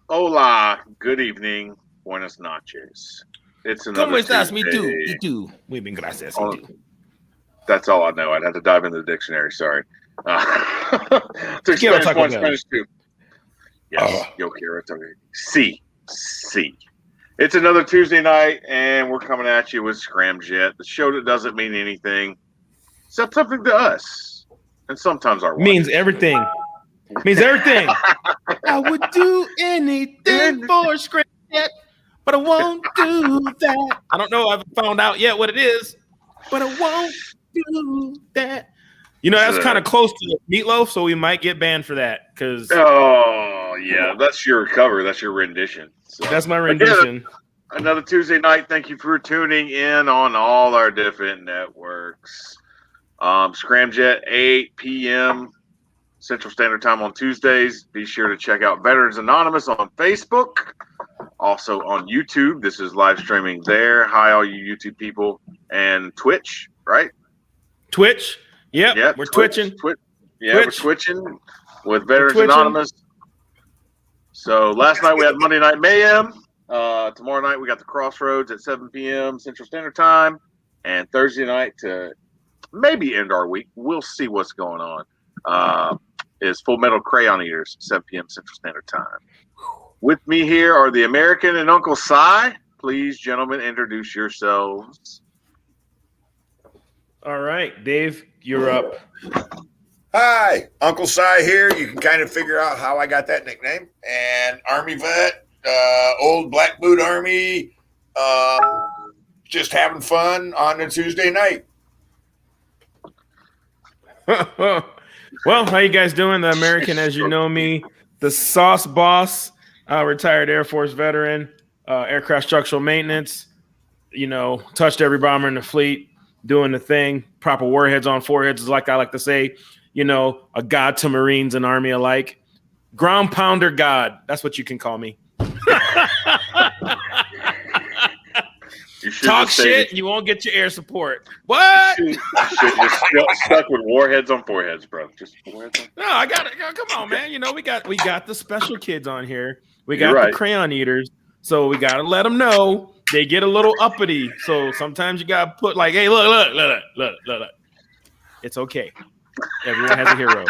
Hola, good evening, buenas noches. It's ¿Cómo another estás? Me too. Tuesday. Me too. Muy bien, gracias. Me Oh, too. that's all I know. I'd have to dive into the dictionary. Sorry. Took Quiero Spanish Taco 1, Bell. Spanish 2. Oh, Yes, yo quiero taco. C. It's another Tuesday night, and we're coming at you with Scram Jett, the show that doesn't mean anything except something to us, and sometimes our means watchers. everything. Means everything. I would do anything for Scram Jett, but I won't do that. I don't know. I haven't found out yet what it is, but I won't do that. You know, that's kind of close to Meatloaf, so we might get banned for that because Oh, yeah, that's your cover. That's your rendition. So, that's my rendition. Again, another Tuesday night. Thank you for tuning in on all our different networks. Scramjet, 8 p.m. Central Standard Time on Tuesdays. Be sure to check out Veterans Anonymous on Facebook. Also on YouTube. This is live streaming there. Hi, all you YouTube people. And Twitch, right? Twitch. Yep, we're twitching. We're twitching with Veterans Anonymous. So last night we had Monday Night Mayhem. Tomorrow night we got the Crossroads at 7 p.m. Central Standard Time. And Thursday night to maybe end our week. We'll see what's going on. Is Full Metal Crayon Eaters, 7 p.m. Central Standard Time. With me here are the American and Uncle Si. Please, gentlemen, introduce yourselves. All right, Dave, you're up. Hi, Uncle Si here. You can kind of figure out how I got that nickname. And Army vet, old Black Boot Army, just having fun on a Tuesday night. Well, how you guys doing? The American, as you know me, the Sauce Boss, retired Air Force veteran, aircraft structural maintenance, touched every bomber in the fleet, doing the thing, proper warheads on foreheads, is like I like to say, a god to Marines and Army alike. Ground pounder god. That's what you can call me. Talk shit, you won't get your air support. What? You should just stuck with warheads on foreheads, bro. Just foreheads on. No, I got it. Come on, man. We got the special kids on here. We got the crayon eaters. So we gotta let them know they get a little uppity. So sometimes you gotta put like, hey, look. It's okay. Everyone has a hero.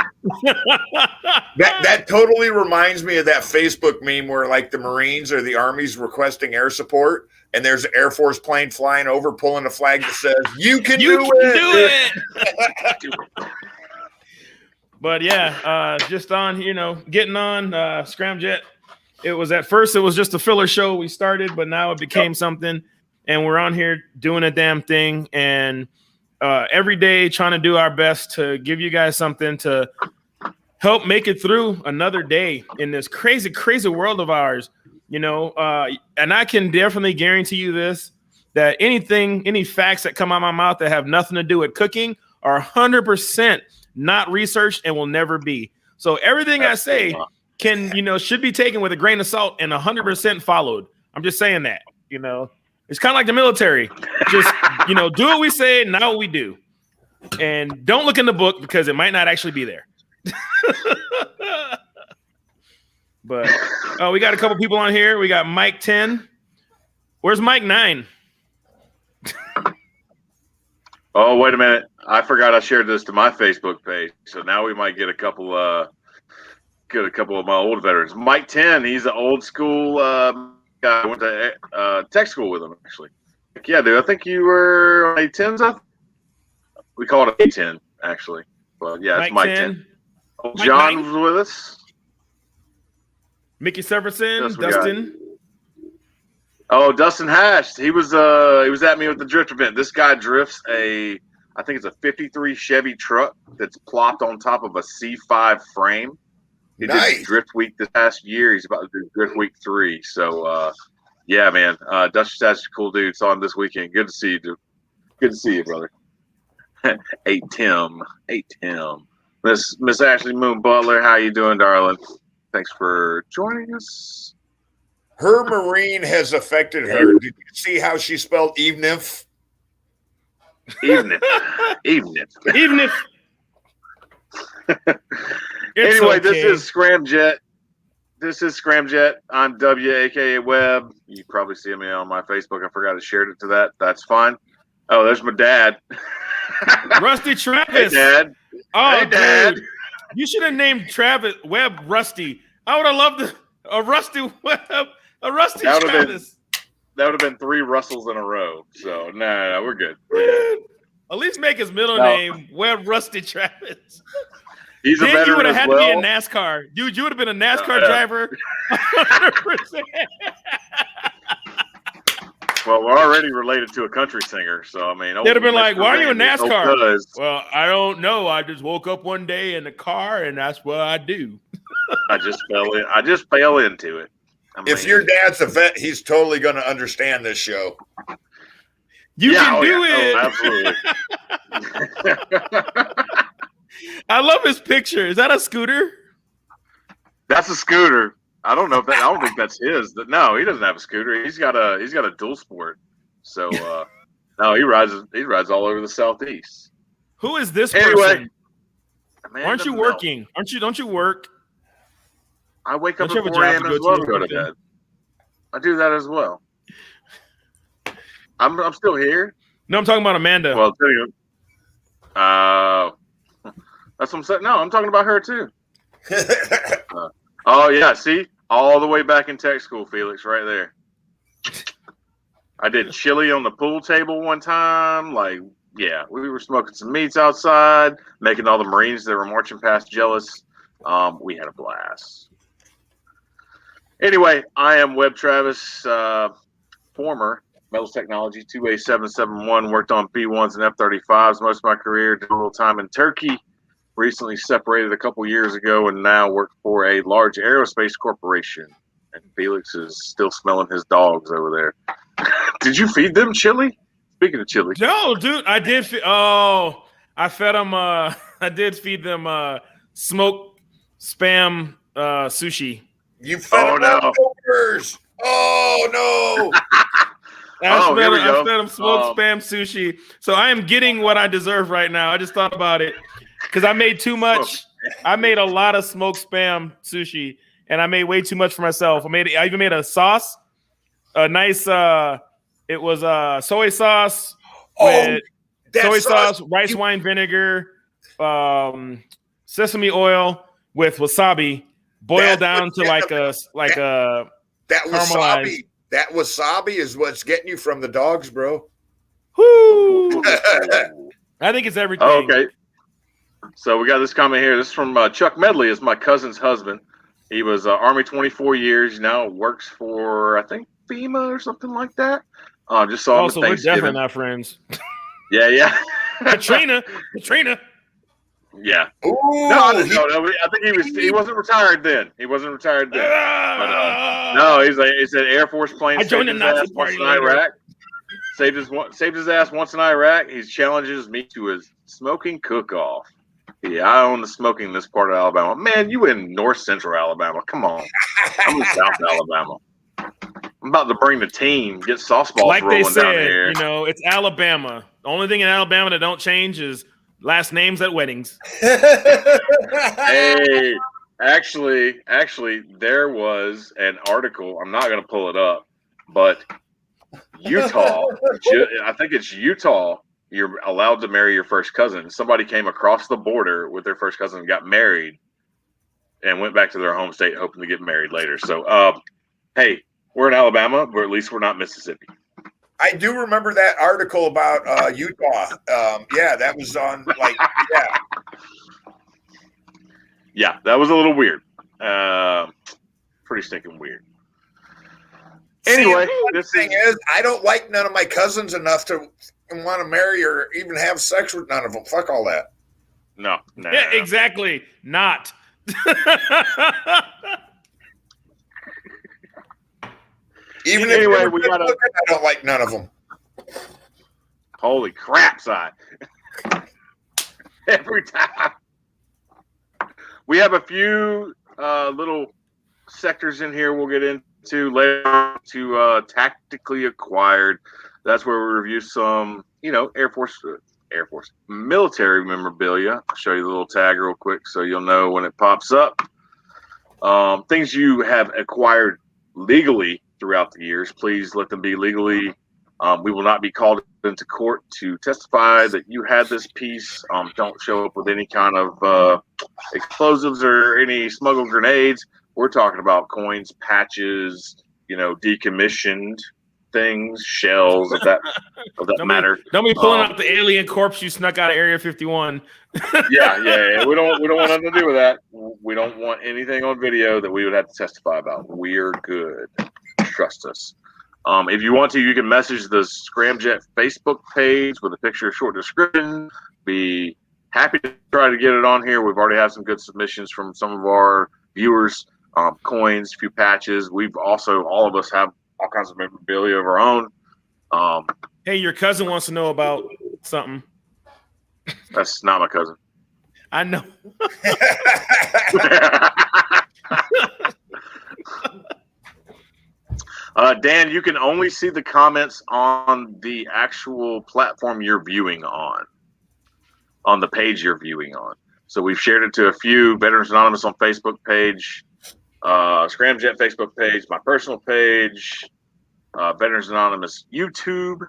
That totally reminds me of that Facebook meme where like the Marines or the Army's requesting air support, and there's an Air Force plane flying over, pulling a flag that says, "You can do it." But yeah, just on, getting on Scramjet. It was at first, it was just a filler show we started, but now it became something, and we're on here doing a damn thing, and every day trying to do our best to give you guys something to help make it through another day in this crazy, crazy world of ours, and I can definitely guarantee you this, that any facts that come out of my mouth that have nothing to do with cooking are 100% not researched and will never be. So everything I say should be taken with a grain of salt and 100% followed. I'm just saying that, it's kind of like the military. Just, do what we say, not what we do. And don't look in the book because it might not actually be there. But we got a couple people on here. We got Mike 10. Where's Mike 9? Oh, wait a minute. I forgot I shared this to my Facebook page. So now we might get a couple of my old veterans. Mike 10, he's an old school guy. I went to tech school with him, actually. Yeah, dude. I think you were on A10s. We call it A10, actually. But yeah, it's Mike 10. John was with us. Mickey Severson, Dustin. Oh, Dustin Hash. He was at me with the drift event. This guy drifts I think it's a 53 Chevy truck that's plopped on top of a C5 frame. He did Drift Week this past year. He's about to do Drift Week 3. So, yeah, man. Dustin Hash is a cool dude. Saw him this weekend. Good to see you, dude. Good to see you, brother. Hey, Tim. Miss Ashley Moon Butler, how you doing, darling? Thanks for joining us. Her Marine has affected her. Did you see how she spelled evenif? Evenif. Anyway, This is Scramjet. This is Scramjet. I'm W, aka Webb. You probably see me on my Facebook. I forgot to share it to that. That's fine. Oh, there's my dad. Rusty Travis. Hey, Dad. Oh, Hey, Dad. dude. You should have named Travis Webb Rusty. I would have loved a Rusty Webb, a Rusty Travis. That would have been 3 Russells in a row. So, no, we're good. At least make his middle name Webb Rusty Travis. He's a then veteran you would have as had well. to be a NASCAR. Dude, you would have been a NASCAR driver. 100%. Well, we're already related to a country singer, so I mean, they'd have been like, "Why are you in NASCAR?" Because, well, I don't know. I just woke up one day in the car, and that's what I do. I just fell into it. I mean, If your dad's a vet, he's totally going to understand this show. You can do it. Oh, absolutely. I love his picture. Is that a scooter? That's a scooter. I don't know if that. I don't think that's his. No, he doesn't have a scooter. He's got a dual sport. So no, he rides all over the Southeast. Who is this person? Aren't you working? Don't you work? I wake up at 4 a.m. as well to go to bed. I do that as well. I'm still here. No, I'm talking about Amanda. Well, that's what I'm saying. No, I'm talking about her too. Oh yeah, see, all the way back in tech school, Felix, right there. I did chili on the pool table one time. Like, yeah, we were smoking some meats outside, making all the Marines that were marching past jealous. We had a blast. Anyway, I am Webb Travis, former Metals Technology 2A771, worked on B1s and F-35s most of my career, did a little time in Turkey, recently separated a couple years ago, and now work for a large aerospace corporation. And Felix is still smelling his dogs over there. Did you feed them chili? Speaking of chili. No, dude, I did. I fed them. I did feed them smoked spam sushi. You fed them leftovers. Oh, no. I fed them smoked spam sushi. So I am getting what I deserve right now. I just thought about it because I made too much. I made a lot of smoked spam sushi, and I made way too much for myself. I even made a sauce, a nice. It was soy sauce with soy sauce, rice wine vinegar, sesame oil with wasabi, boiled down to like a that wasabi. That wasabi is what's getting you from the dogs, bro. Woo! I think it's everything. Oh, okay. So we got this comment here. This is from Chuck Medley. Is my cousin's husband. He was Army 24 years. Now works for, I think, FEMA or something like that. Just saw him at so we're Thanksgiving. definitely not friends. Yeah. Katrina. Yeah. Ooh, No, I think he wasn't retired then. He wasn't retired then. No, he's an Air Force plane. I joined the Nazi party in Iraq. Saved his ass once in Iraq. He challenges me to a smoking cook-off. Yeah, I own the smoking in this part of Alabama. Man, you in North Central Alabama. Come on. I'm in South Alabama. I'm about to bring the team, get sauce balls like rolling they said, down here. It's Alabama. The only thing in Alabama that don't change is last names at weddings. Hey, actually, there was an article. I'm not going to pull it up, but Utah, I think it's Utah, you're allowed to marry your first cousin. Somebody came across the border with their first cousin and got married and went back to their home state hoping to get married later. So, hey, we're in Alabama, but at least we're not Mississippi. I do remember that article about Utah. Yeah, that was on, yeah. Yeah, that was a little weird. Pretty stinking weird. Anyway, the thing is, I don't like none of my cousins enough to want to marry or even have sex with none of them. Fuck all that. No. Yeah, exactly. Not. Even anyway, if I don't like none of them. Holy crap, Si. Every time. We have a few little sectors in here we'll get into later to tactically acquired. That's where we review some, Air Force military memorabilia. I'll show you the little tag real quick so you'll know when it pops up. Things you have acquired legally throughout the years, please let them be legally. We will not be called into court to testify that you had this piece. Don't show up with any kind of explosives or any smuggled grenades. We're talking about coins, patches, decommissioned things, shells of that matter. Don't be pulling out the alien corpse you snuck out of Area 51. Yeah. We don't want nothing to do with that. We don't want anything on video that we would have to testify about. We're good. Trust us. If you want to, you can message the Scramjet Facebook page with a picture, short description. Be happy to try to get it on here. We've already had some good submissions from some of our viewers. Coins, a few patches. We've also, all of us have all kinds of memorabilia of our own. Hey, your cousin wants to know about something. That's not my cousin. I know. Dan, you can only see the comments on the actual platform you're viewing on the page you're viewing on. So we've shared it to a few. Veterans Anonymous on Facebook page, Scramjet Facebook page, my personal page, Veterans Anonymous YouTube,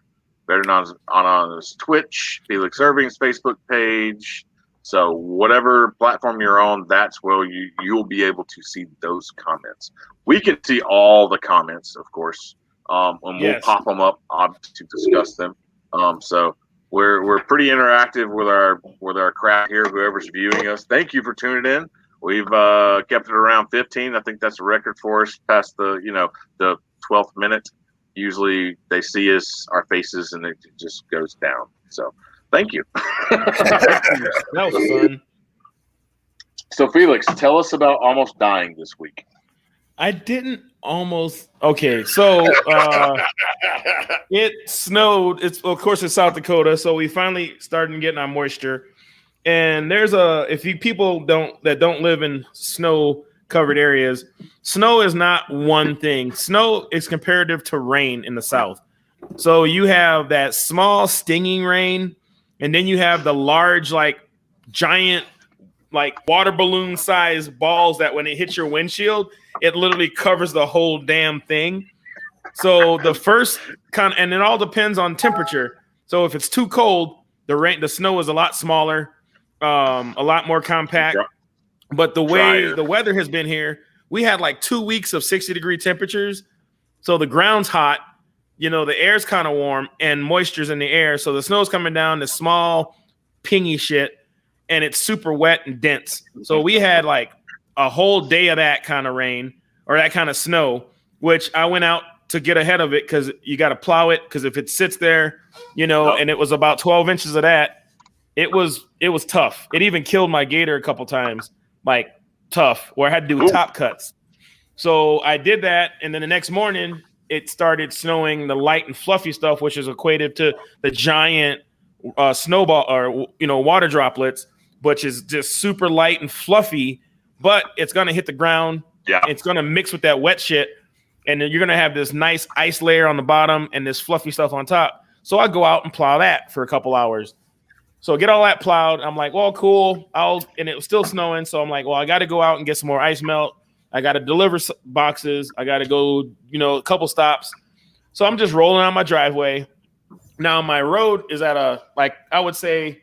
Veterans Anonymous Twitch, Felix Irving's Facebook page. So whatever platform you're on, that's where you'll be able to see those comments. We can see all the comments, of course, and we'll pop them up to discuss them. So we're pretty interactive with our crowd here. Whoever's viewing us, thank you for tuning in. We've kept it around 15. I think that's a record for us past the 12th minute. Usually they see our faces, and it just goes down. So thank you. That was fun. So Felix, tell us about almost dying this week. I didn't almost. Okay, so it snowed. Of course it's South Dakota, so we finally started getting our moisture. And there's people don't live in snow covered areas, snow is not one thing. Snow is comparative to rain in the South. So you have that small stinging rain, and then you have the large, giant, water balloon sized balls that when it hits your windshield, it literally covers the whole damn thing. So the first and it all depends on temperature. So if it's too cold, the snow is a lot smaller, a lot more compact. But the way the weather has been here, we had 2 weeks of 60-degree temperatures. So the ground's hot, the air's kind of warm and moisture's in the air. So the snow's coming down, this small pingy shit, and it's super wet and dense. So we had a whole day of that kind of rain or that kind of snow, which I went out to get ahead of it because you got to plow it, because if it sits there, and it was about 12 inches of that, it was tough. It even killed my gator a couple times. Tough, where I had to do top cuts. So I did that, and then the next morning it started snowing the light and fluffy stuff, which is equated to the giant snowball or water droplets, which is just super light and fluffy, but it's gonna hit the ground. Yeah, it's gonna mix with that wet shit, and then you're gonna have this nice ice layer on the bottom and this fluffy stuff on top. So I go out and plow that for a couple hours. So get all that plowed. I'm like, well, cool. And it was still snowing. So I'm like, well, I got to go out and get some more ice melt. I got to deliver boxes. I got to go, a couple stops. So I'm just rolling on my driveway. Now my road is at I would say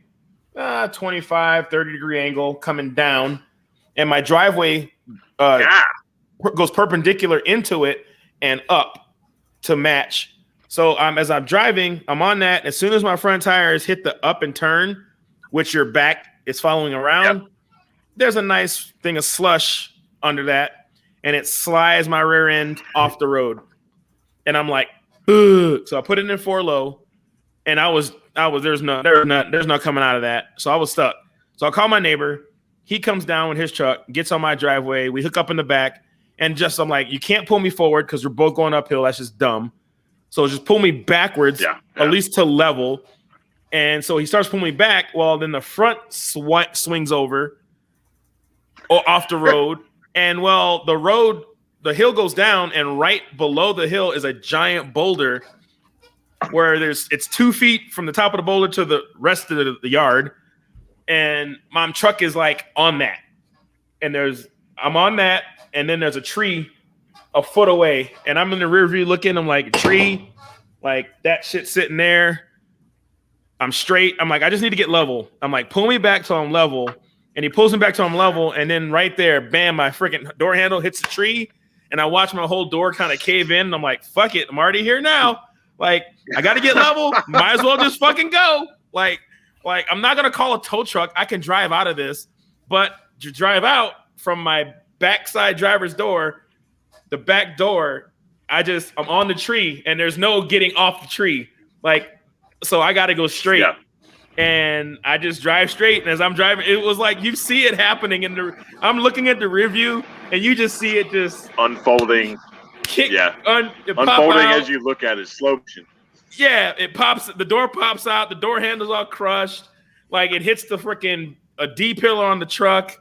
25, 30-degree angle coming down. And my driveway goes perpendicular into it and up to match. So as I'm driving, I'm on that. As soon as my front tires hit the up and turn, which your back is following around, there's a nice thing of slush under that, and it slides my rear end off the road. And I'm like, ugh. So I put it in 4-low, and there's no coming out of that. So I was stuck. So I call my neighbor. He comes down with his truck, gets on my driveway. We hook up in the back, and I'm like, you can't pull me forward because we're both going uphill. That's just dumb. So just pull me backwards, at least to level. And so he starts pulling me back. Well, then the front swings over off the road. And the hill goes down, and right below the hill is a giant boulder where it's 2 feet from the top of the boulder to the rest of the yard. And my truck is on that. And there's I'm on that, and then there's a tree a foot away, and I'm in the rear view looking. I'm like, tree, like that shit sitting there. I'm straight. I'm like, I just need to get level. I'm like, pull me back till I'm level. And he pulls me back till I'm level. And then right there, bam, my freaking door handle hits the tree. And I watch my whole door kind of cave in. And I'm like, fuck it. I'm already here now. Like, I got to get level. Might as well just fucking go. Like I'm not going to call a tow truck. I can drive out of this. But to drive out from my backside driver's door, the back door, I'm on the tree. And there's no getting off the tree. Like, so I got to go straight. Yeah. And I just drive straight. And as I'm driving, it was like you see it happening I'm looking at the rear view and you just see it just unfolding. Unfolding as you look at it, slow motion. Yeah, it pops, the door pops out, the door handle's all crushed. Like it hits the freaking a D pillar on the truck.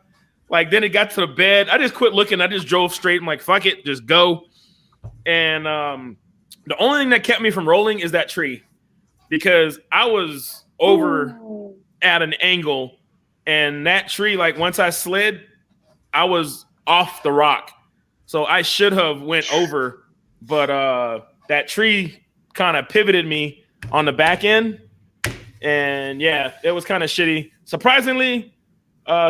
Like then it got to the bed. I just quit looking. I just drove straight. I'm like, fuck it, just go. And the only thing that kept me from rolling is that tree. Because I was over at an angle, and that tree, like once I slid, I was off the rock. So I should have went over, but that tree kind of pivoted me on the back end. And yeah, it was kind of shitty. Surprisingly,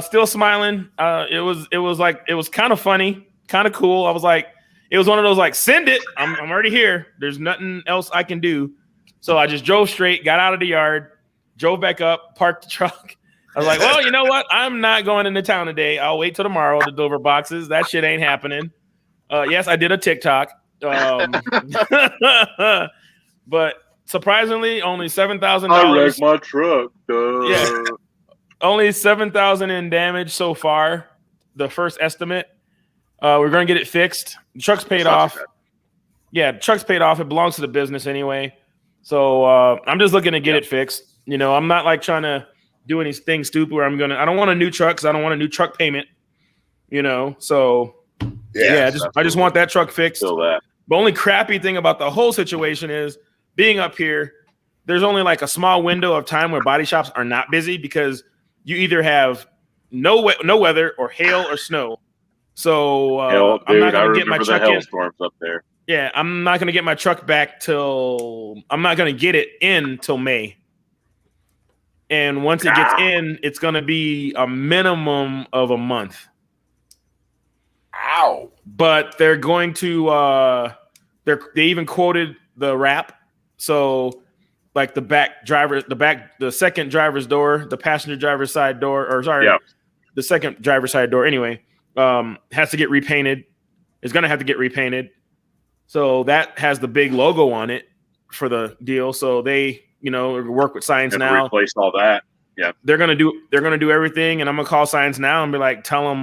still smiling. It was kind of funny, kind of cool. I was like, it was one of those like, send it. I'm already here. There's nothing else I can do. So I just drove straight, got out of the yard, drove back up, parked the truck. I was like, well, you know what? I'm not going into town today. I'll wait till tomorrow to deliver boxes. That shit ain't happening. Yes, I did a TikTok. But surprisingly, only $7,000. I wrecked my truck. Yeah, only $7,000 in damage so far. The first estimate. We're going to get it fixed. The truck's paid off. Yeah, the truck's paid off. It belongs to the business anyway. So I'm just looking to get it fixed. You know, I'm not like trying to do anything stupid where I don't want a new truck because I don't want a new truck payment. You know, so yeah, I just want that truck fixed. The only crappy thing about the whole situation is being up here, there's only like a small window of time where body shops are not busy because you either have no weather or hail or snow. So I'm not going to get my truck in. Storms up there. Yeah, I'm not going to get my truck back I'm not going to get it in till May. And once it gets in, it's going to be a minimum of a month. Ow. But they're going to, they even quoted the wrap. So like the second driver's door, the passenger driver's side door, the second driver's side door anyway, has to get repainted. It's going to have to get repainted. So that has the big logo on it for the deal. So they, work with Science Now. Replace all that. Yeah. They're gonna do everything, and I'm gonna call Science Now and be like, tell them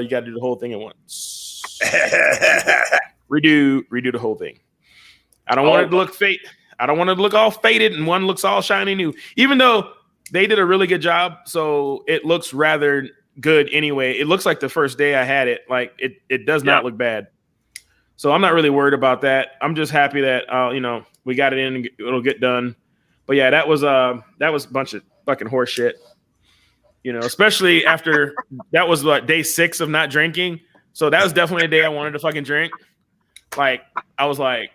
you got to do the whole thing at once. redo the whole thing. I don't want it to look fake. I don't want it to look all faded and one looks all shiny new. Even though they did a really good job, so it looks rather good anyway. It looks like the first day I had it. Like it does not look bad. So I'm not really worried about that. I'm just happy that we got it in and it'll get done. But yeah, that was a bunch of fucking horse shit. Especially after that was day 6 of not drinking. So that was definitely a day I wanted to fucking drink. Like I was like,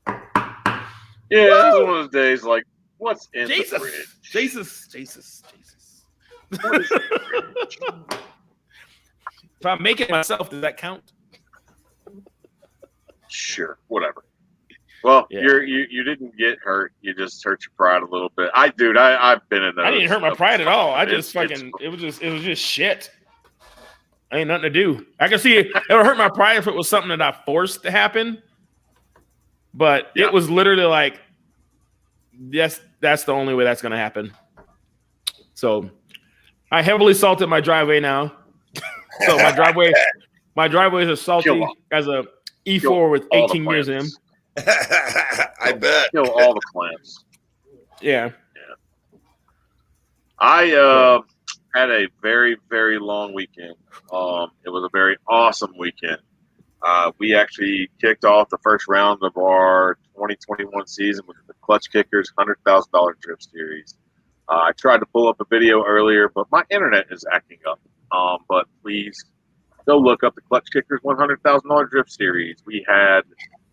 yeah, that was one of those days. Like, what's in the fridge? Jesus. What is if I make it myself, does that count? Sure, whatever. Well, you didn't get hurt. You just hurt your pride a little bit. I've been in those. I didn't hurt my pride at all. I just it was just shit. Ain't nothing to do. I can see it would hurt my pride if it was something that I forced to happen. But it was literally like, yes, that's the only way that's going to happen. So I heavily salted my driveway now. So my driveway is as salty as a E4 with 18 years in. I bet. Kill all the clamps. Yeah. I had a very, very long weekend. It was a very awesome weekend. We actually kicked off the first round of our 2021 season with the Clutch Kickers $100,000 Drift Series. I tried to pull up a video earlier, but my internet is acting up. But please Go look up the Clutch Kickers $100,000 Drift Series. We had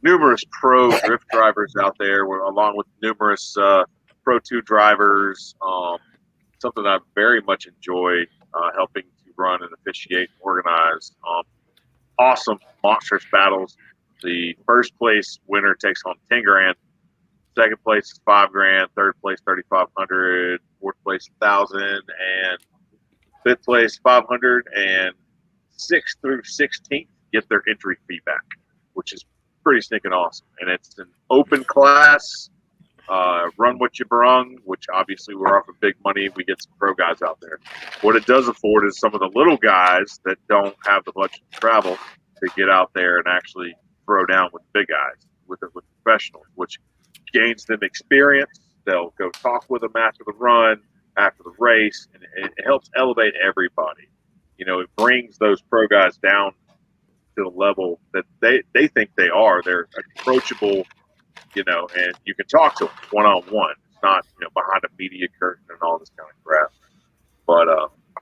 numerous pro drift drivers out there, along with numerous Pro 2 drivers. Something I very much enjoy helping to run and officiate and organize. Awesome monstrous battles. The first place winner takes home 10 grand. Second place is 5 grand. Third place 3,500. Fourth place 1,000, and fifth place 500. And 6th through 16th get their entry fee back, which is pretty stinking awesome. And it's an open class. Run what you brung, which obviously we're offering big money. We get some pro guys out there. What it does afford is some of the little guys that don't have the budget to travel to get out there and actually throw down with the big guys, with professionals, which gains them experience. They'll go talk with them after the run, after the race, and it helps elevate everybody. You know, it brings those pro guys down to the level that they think they are. They're approachable, you know, and you can talk to them one-on-one. It's not, you know, behind a media curtain and all this kind of crap. But,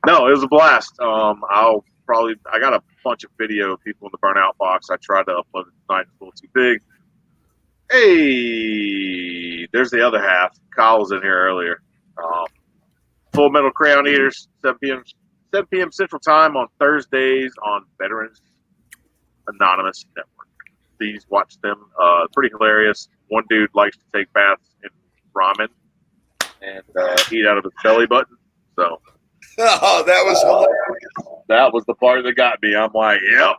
no, it was a blast. I got a bunch of video of people in the burnout box. I tried to upload it tonight. It's a little too big. Hey, there's the other half. Kyle was in here earlier. Full Metal Crayon Eaters, 7 p.m. Central Time on Thursdays on Veterans Anonymous Network. Please watch them. Pretty hilarious. One dude likes to take baths in ramen and eat out of his belly button. So, Oh, that was hilarious. that was the part that got me. I'm like, yep,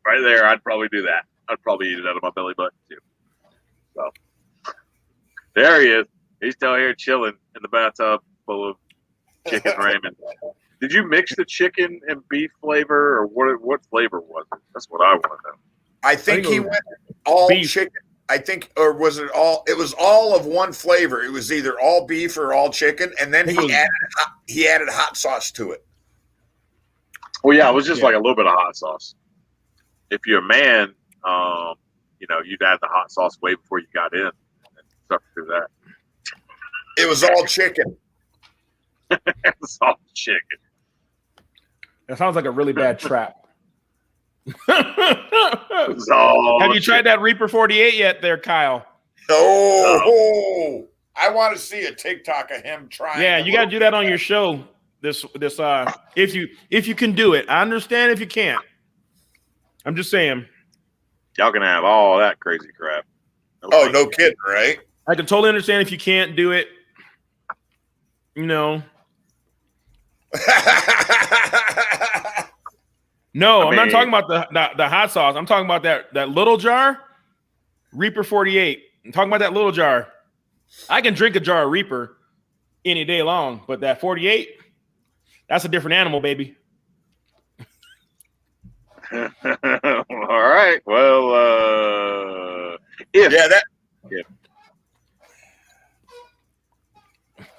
right there. I'd probably do that. I'd probably eat it out of my belly button too. So there he is. He's still here chilling in the bathtub full of chicken ramen. Did you mix the chicken and beef flavor, or what flavor was it? That's what I want to know. I think he went all beef. chicken. I think, or was it all? It was all of one flavor. It was either all beef or all chicken, and then he added hot sauce to it. Well, yeah, it was just like a little bit of hot sauce. If you're a man, you know, you'd add the hot sauce way before you got in and stuff through that. It was all chicken. It's all chicken. That sounds like a really bad trap. It's all Have you tried that Reaper 48 yet there, Kyle? Oh, I want to see a TikTok of him trying. Yeah, you got to do that on your show. This if you can do it. I understand if you can't. I'm just saying. Y'all can have all that crazy crap. Oh, no kidding, right? I can totally understand if you can't do it. You know. No, I'm not talking about the hot sauce. I'm talking about that little jar, Reaper 48. I'm talking about that little jar. I can drink a jar of Reaper any day long, but that 48, that's a different animal, baby. All right. Well,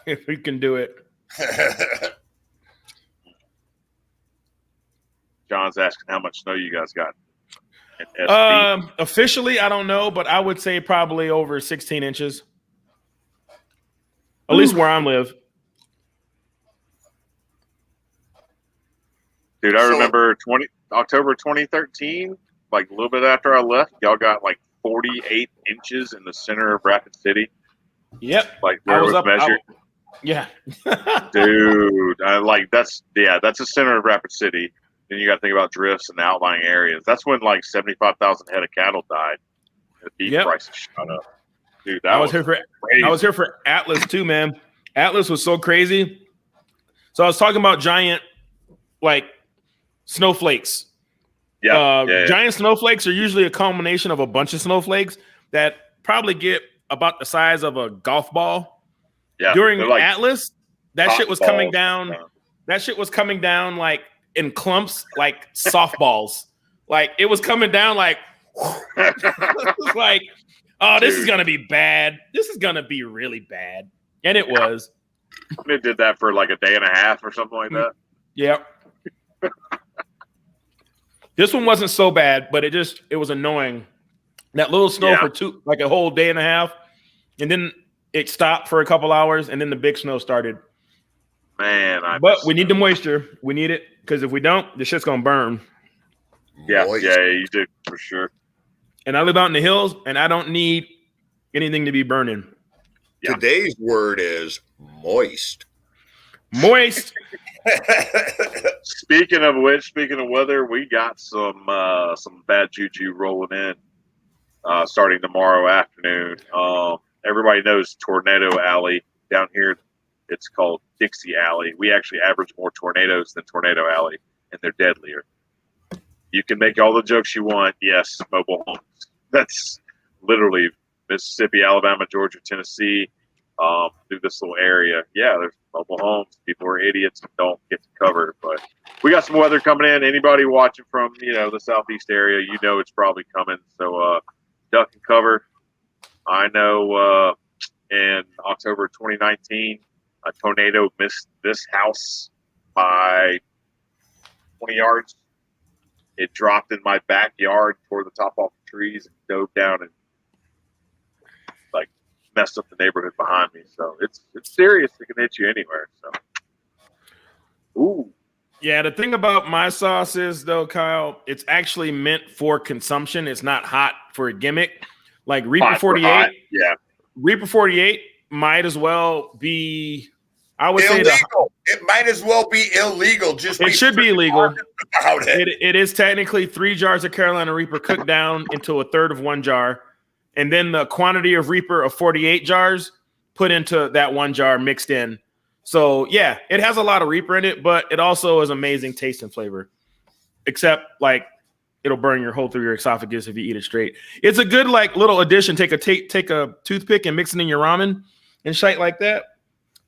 If we can do it. John's asking how much snow you guys got. Officially, I don't know, but I would say probably over 16 inches. At least where I live. Dude, I remember October 2013, like a little bit after I left, y'all got like 48 inches in the center of Rapid City. Yep. Like where it was measured. Yeah. Dude, that's the center of Rapid City. Then you got to think about drifts and the outlying areas. That's when like 75,000 head of cattle died. The beef prices shot up. Dude, I was here for Atlas too, man. Atlas was so crazy. So I was talking about giant, like snowflakes. Giant snowflakes are usually a combination of a bunch of snowflakes that probably get about the size of a golf ball. Yeah. During like Atlas, that shit was coming down. That shit was coming down like in clumps, like softballs. Like it was coming down like, it was like, oh, this is gonna be bad. This is gonna be really bad, and it was. It did that for like a day and a half or something like that. Yep. This one wasn't so bad, but it was annoying. That little snow for like a whole day and a half, and then it stopped for a couple hours, and then the big snow started. Man, but we need the moisture. We need it because if we don't, the shit's gonna burn. Moist. Yeah, you did for sure. And I live out in the hills, and I don't need anything to be burning. Yeah. Today's word is moist. Moist. Speaking of which, speaking of weather, we got some bad juju rolling in starting tomorrow afternoon. Everybody knows Tornado Alley down here. It's called Dixie Alley. We actually average more tornadoes than Tornado Alley, and they're deadlier. You can make all the jokes you want. Yes, mobile homes. That's literally Mississippi, Alabama, Georgia, Tennessee, through this little area. Yeah, there's mobile homes. People are idiots and don't get to cover. But we got some weather coming in. Anybody watching from, the southeast area, it's probably coming. So duck and cover. I know in October 2019, a tornado missed this house by 20 yards. It dropped in my backyard, tore the top off the trees, and dove down and messed up the neighborhood behind me. So it's serious. It can hit you anywhere. So, ooh. Yeah, the thing about my sauce is, though, Kyle, it's actually meant for consumption. It's not hot for a gimmick. Like Reaper 48. Yeah. Reaper 48 might as well be, I would illegal. say it might as well be illegal. It should be illegal. About it. It is technically 3 jars of Carolina Reaper cooked down into a third of 1 jar. And then the quantity of Reaper of 48 jars put into that 1 jar mixed in. So, yeah, it has a lot of Reaper in it, but it also is amazing taste and flavor. Except, it'll burn your hole through your esophagus if you eat it straight. It's a good, little addition. Take a toothpick and mix it in your ramen and shite like that.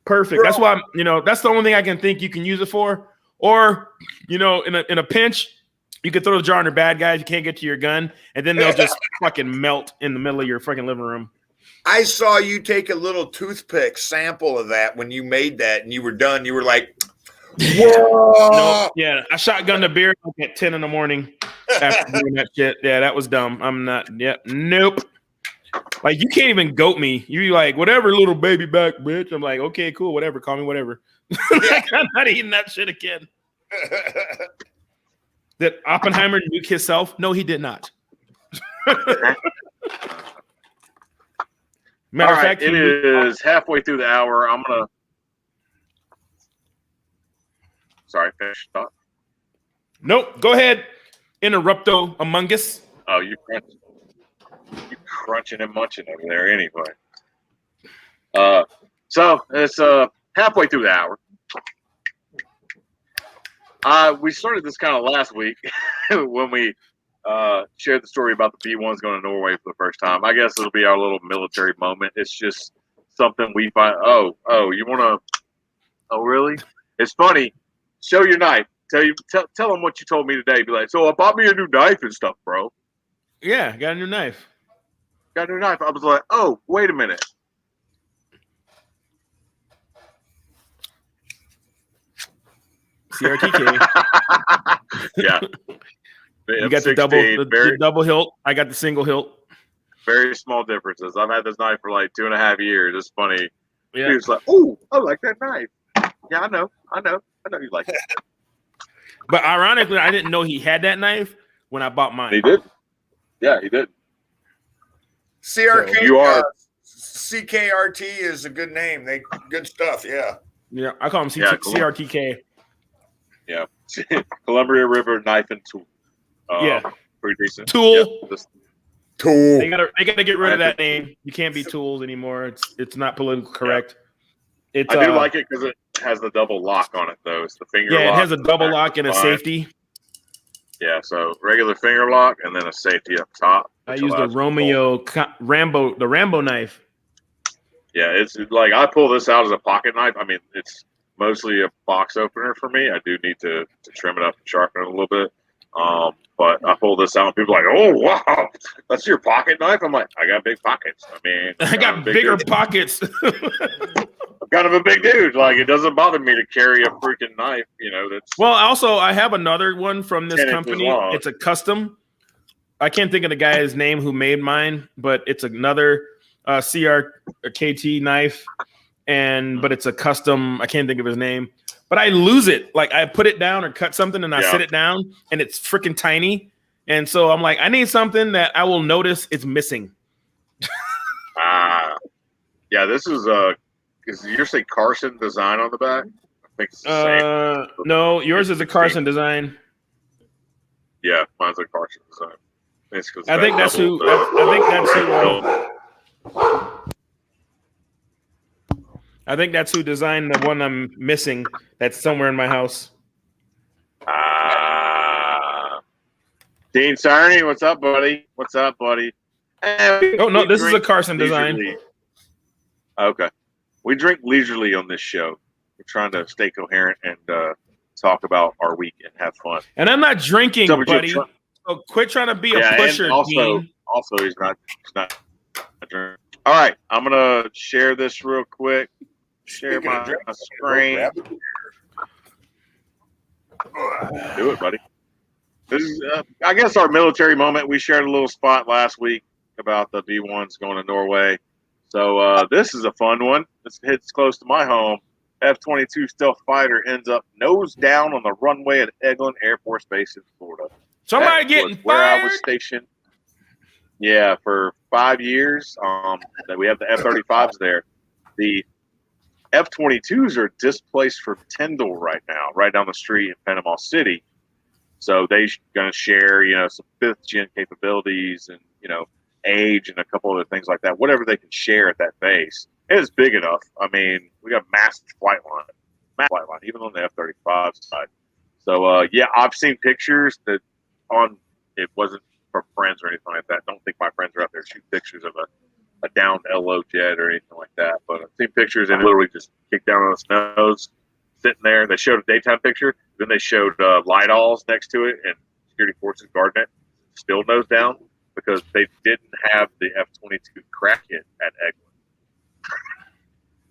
Perfect. Bro. That's why, that's the only thing I can think you can use it for. Or, in a pinch, you could throw the jar in the bad guys. You can't get to your gun, and then they'll just fucking melt in the middle of your fucking living room. I saw you take a little toothpick sample of that when you made that, and you were done. You were like, whoa. No, yeah, I shotgunned a beer at 10 in the morning after doing that shit. Yeah, that was dumb. I'm not. Yeah, nope. You can't even goat me. You whatever, little baby back, bitch. I'm like, okay, cool, whatever. Call me whatever. I'm not eating that shit again. Did Oppenheimer nuke himself? No, he did not. Matter of fact, it is halfway through the hour. I'm gonna. Sorry, finish thought. Nope. Go ahead. Interrupto among us. Oh, you crunching and munching over there anyway. So it's halfway through the hour. We started this kind of last week when we shared the story about the B-1s going to Norway for the first time. I guess it'll be our little military moment. It's just something we find. Oh, you want to? Oh, really? It's funny. Show your knife. Tell them what you told me today. Be like, so I bought me a new knife and stuff, bro. Yeah, got a new knife. Got a new knife. I was like, oh, wait a minute. CRTK. Yeah. You got the double hilt. I got the single hilt. Very small differences. I've had this knife for 2.5 years. It's funny. Yeah. He was like, oh, I like that knife. Yeah, I know you like it. But ironically, I didn't know he had that knife when I bought mine. He did. Yeah, he did. CRK, so you are CKRT is a good name. They good stuff. Yeah. Yeah, I call him CRTK. Yeah. Columbia River Knife and Tool. Yeah. Pretty decent. Tool. Yeah, Tool. They gotta get rid of that name. You can't be tools anymore. It's not politically correct. Yeah. I do like it because it has the double lock on it, though. It's the finger lock. Yeah, it has a double lock and a safety. Yeah, so regular finger lock and then a safety up top. I use the Rambo knife. Yeah, it's I pull this out as a pocket knife. I mean, it's mostly a box opener for me. I do need to trim it up and sharpen it a little bit. But I pull this out and people are like, oh, wow, that's your pocket knife? I'm like, I got big pockets. I mean, I got bigger pockets. I'm kind of a big dude. It doesn't bother me to carry a freaking knife, that's. Well, also, I have another one from this 10 company. inches long. It's a custom. I can't think of the guy's name who made mine, but it's another CRKT knife. But it's a custom. I can't think of his name. But I lose it. I put it down or cut something and I sit it down and it's freaking tiny. And so I'm like, I need something that I will notice it's missing. Yeah, this is yours say Carson Design on the back? I think it's the same. No, yours is a Carson Design. Yeah, mine's a Carson Design. I think that's who. I think that's who designed the one I'm missing. That's somewhere in my house. Dean Sarney, what's up, buddy? What's up, buddy? Oh no, this is a Carson Design. Okay, we drink leisurely on this show. We're trying to stay coherent and talk about our week and have fun. And I'm not drinking, buddy. So quit trying to be a pusher. And also, Dean. he's not drinking. All right, I'm gonna share this real quick. Share my screen. Do it, buddy. This is, I guess, our military moment. We shared a little spot last week about the B-1s going to Norway. So this is a fun one. This hits close to my home. F-22 stealth fighter ends up nose down on the runway at Eglin Air Force Base in Florida. Somebody getting fired? Where I was stationed. Yeah, for 5 years. That we have the F-35s there. The F-22s are displaced from Tyndall right now, right down the street in Panama City. So they're going to share, some 5th-gen capabilities and, age and a couple other things like that, whatever they can share at that base. It is big enough. I mean, we got massive flight line, even on the F-35 side. So, I've seen pictures that it wasn't from friends or anything like that. Don't think my friends are out there shooting pictures of a downed LO jet or anything like that. But I've seen pictures and literally just kicked down on its nose, sitting there. They showed a daytime picture. Then they showed light-alls next to it and security forces guarding it, still nose down, because they didn't have the F-22 crack it at Eglin.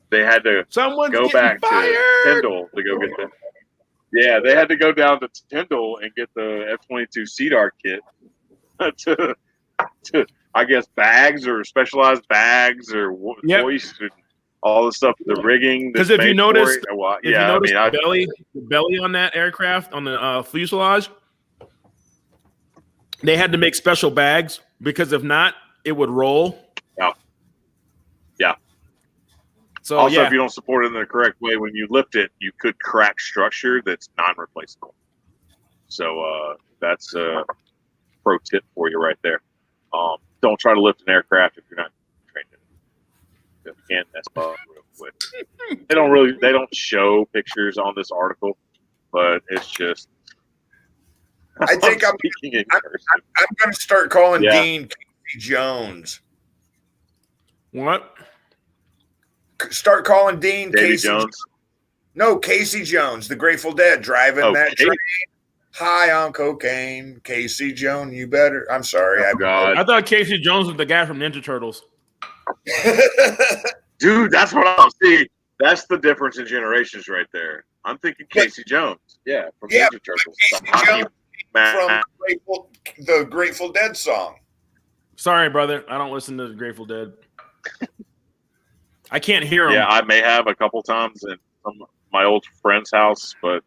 They had to go back to Tyndall to go get them. Yeah, they had to go down to Tyndall and get the F-22 CDAR kit to I guess, bags or specialized bags or hoist and all the stuff, the rigging. Because if you notice, the belly on that aircraft, on the fuselage, they had to make special bags because if not, it would roll. Yeah. So also, if you don't support it in the correct way, when you lift it, you could crack structure that's non-replaceable. So that's a pro tip for you right there. Don't try to lift an aircraft if you're not trained in it. You can mess up real quick. They don't show pictures on this article, but it's just. I think I'm going to start calling Dean Casey Jones. What? Start calling Dean Davy Casey Jones. No, Casey Jones, the Grateful Dead, driving that train. High on cocaine, Casey Jones. You better. I'm sorry. I thought Casey Jones was the guy from Ninja Turtles. Dude, that's what I'm seeing. That's the difference in generations right there. I'm thinking Casey Jones. Yeah, from Ninja Turtles. Casey Jones from the Grateful Dead song. Sorry, brother. I don't listen to the Grateful Dead. I can't hear them. Yeah, I may have a couple times in my old friend's house, but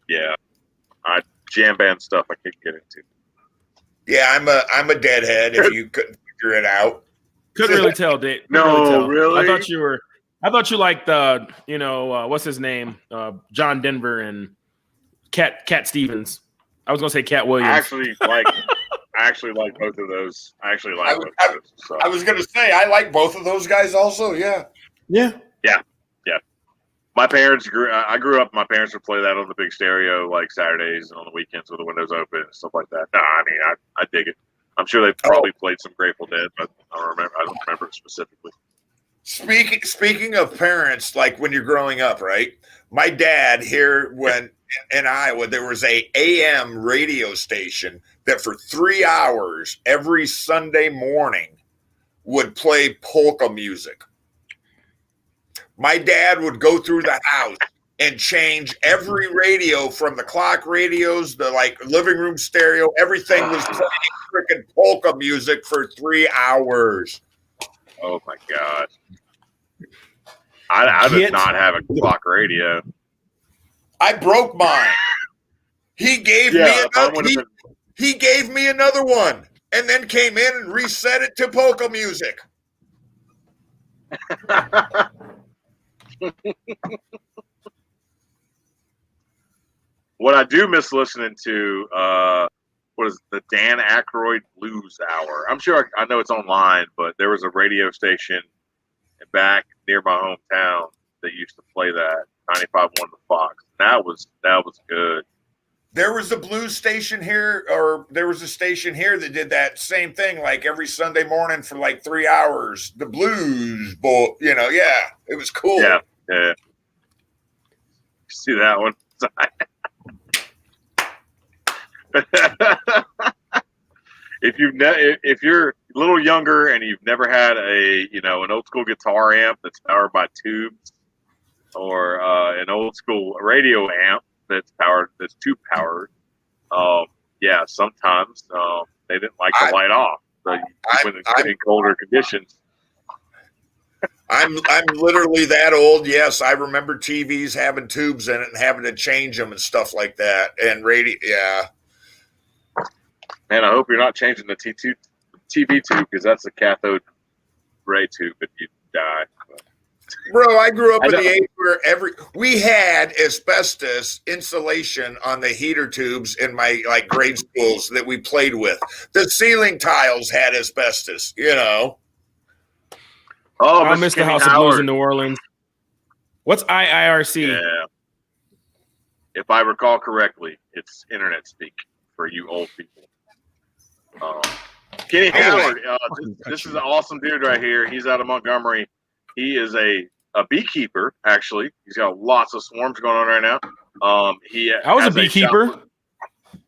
jam band stuff I couldn't get into. Yeah, I'm a deadhead. If you couldn't figure it out, couldn't really tell, Dave. Really? I thought you liked what's his name, John Denver and Cat Stevens. I was gonna say Cat Williams. I actually like both of those. I was gonna say I like both of those guys also. Yeah. My parents I grew up. My parents would play that on the big stereo like Saturdays and on the weekends with the windows open and stuff like that. No, I mean I dig it. I'm sure they probably played some Grateful Dead, but I don't remember it specifically. Speaking of parents, like when you're growing up, right? My dad here in Iowa, there was a AM radio station that for 3 hours every Sunday morning would play polka music. My dad would go through the house and change every radio from the clock radios, the living room stereo. Everything was playing freaking polka music for 3 hours. Oh my God. I did not have a clock radio. I broke mine. He gave me He gave me another one and then came in and reset it to polka music. What I do miss listening to was the Dan Aykroyd Blues Hour. I'm sure I know it's online, but there was a radio station back near my hometown that used to play that 95.1 The Fox. That was good. There was a blues station here, or there was a station here that did that same thing, like every Sunday morning for like 3 hours. The Blues Bowl, yeah, it was cool. Yeah. See that one? If you're a little younger and you've never had an old school guitar amp that's powered by tubes, or an old school radio amp that's tube powered, sometimes they didn't like the light off. So when it's getting colder conditions. I'm literally that old. Yes, I remember TVs having tubes in it and having to change them and stuff like that. And radio, yeah. Man, I hope you're not changing the TV tube, because that's a cathode ray tube and you die. Bro, I grew up in the age where we had asbestos insulation on the heater tubes in my grade schools that we played with. The ceiling tiles had asbestos, Oh, I miss the House of Blues in New Orleans. What's IIRC? Yeah. If I recall correctly, it's internet speak for you old people. Kenny Howard, this is an awesome dude right here. He's out of Montgomery. He is a beekeeper, actually. He's got lots of swarms going on right now. I was a beekeeper.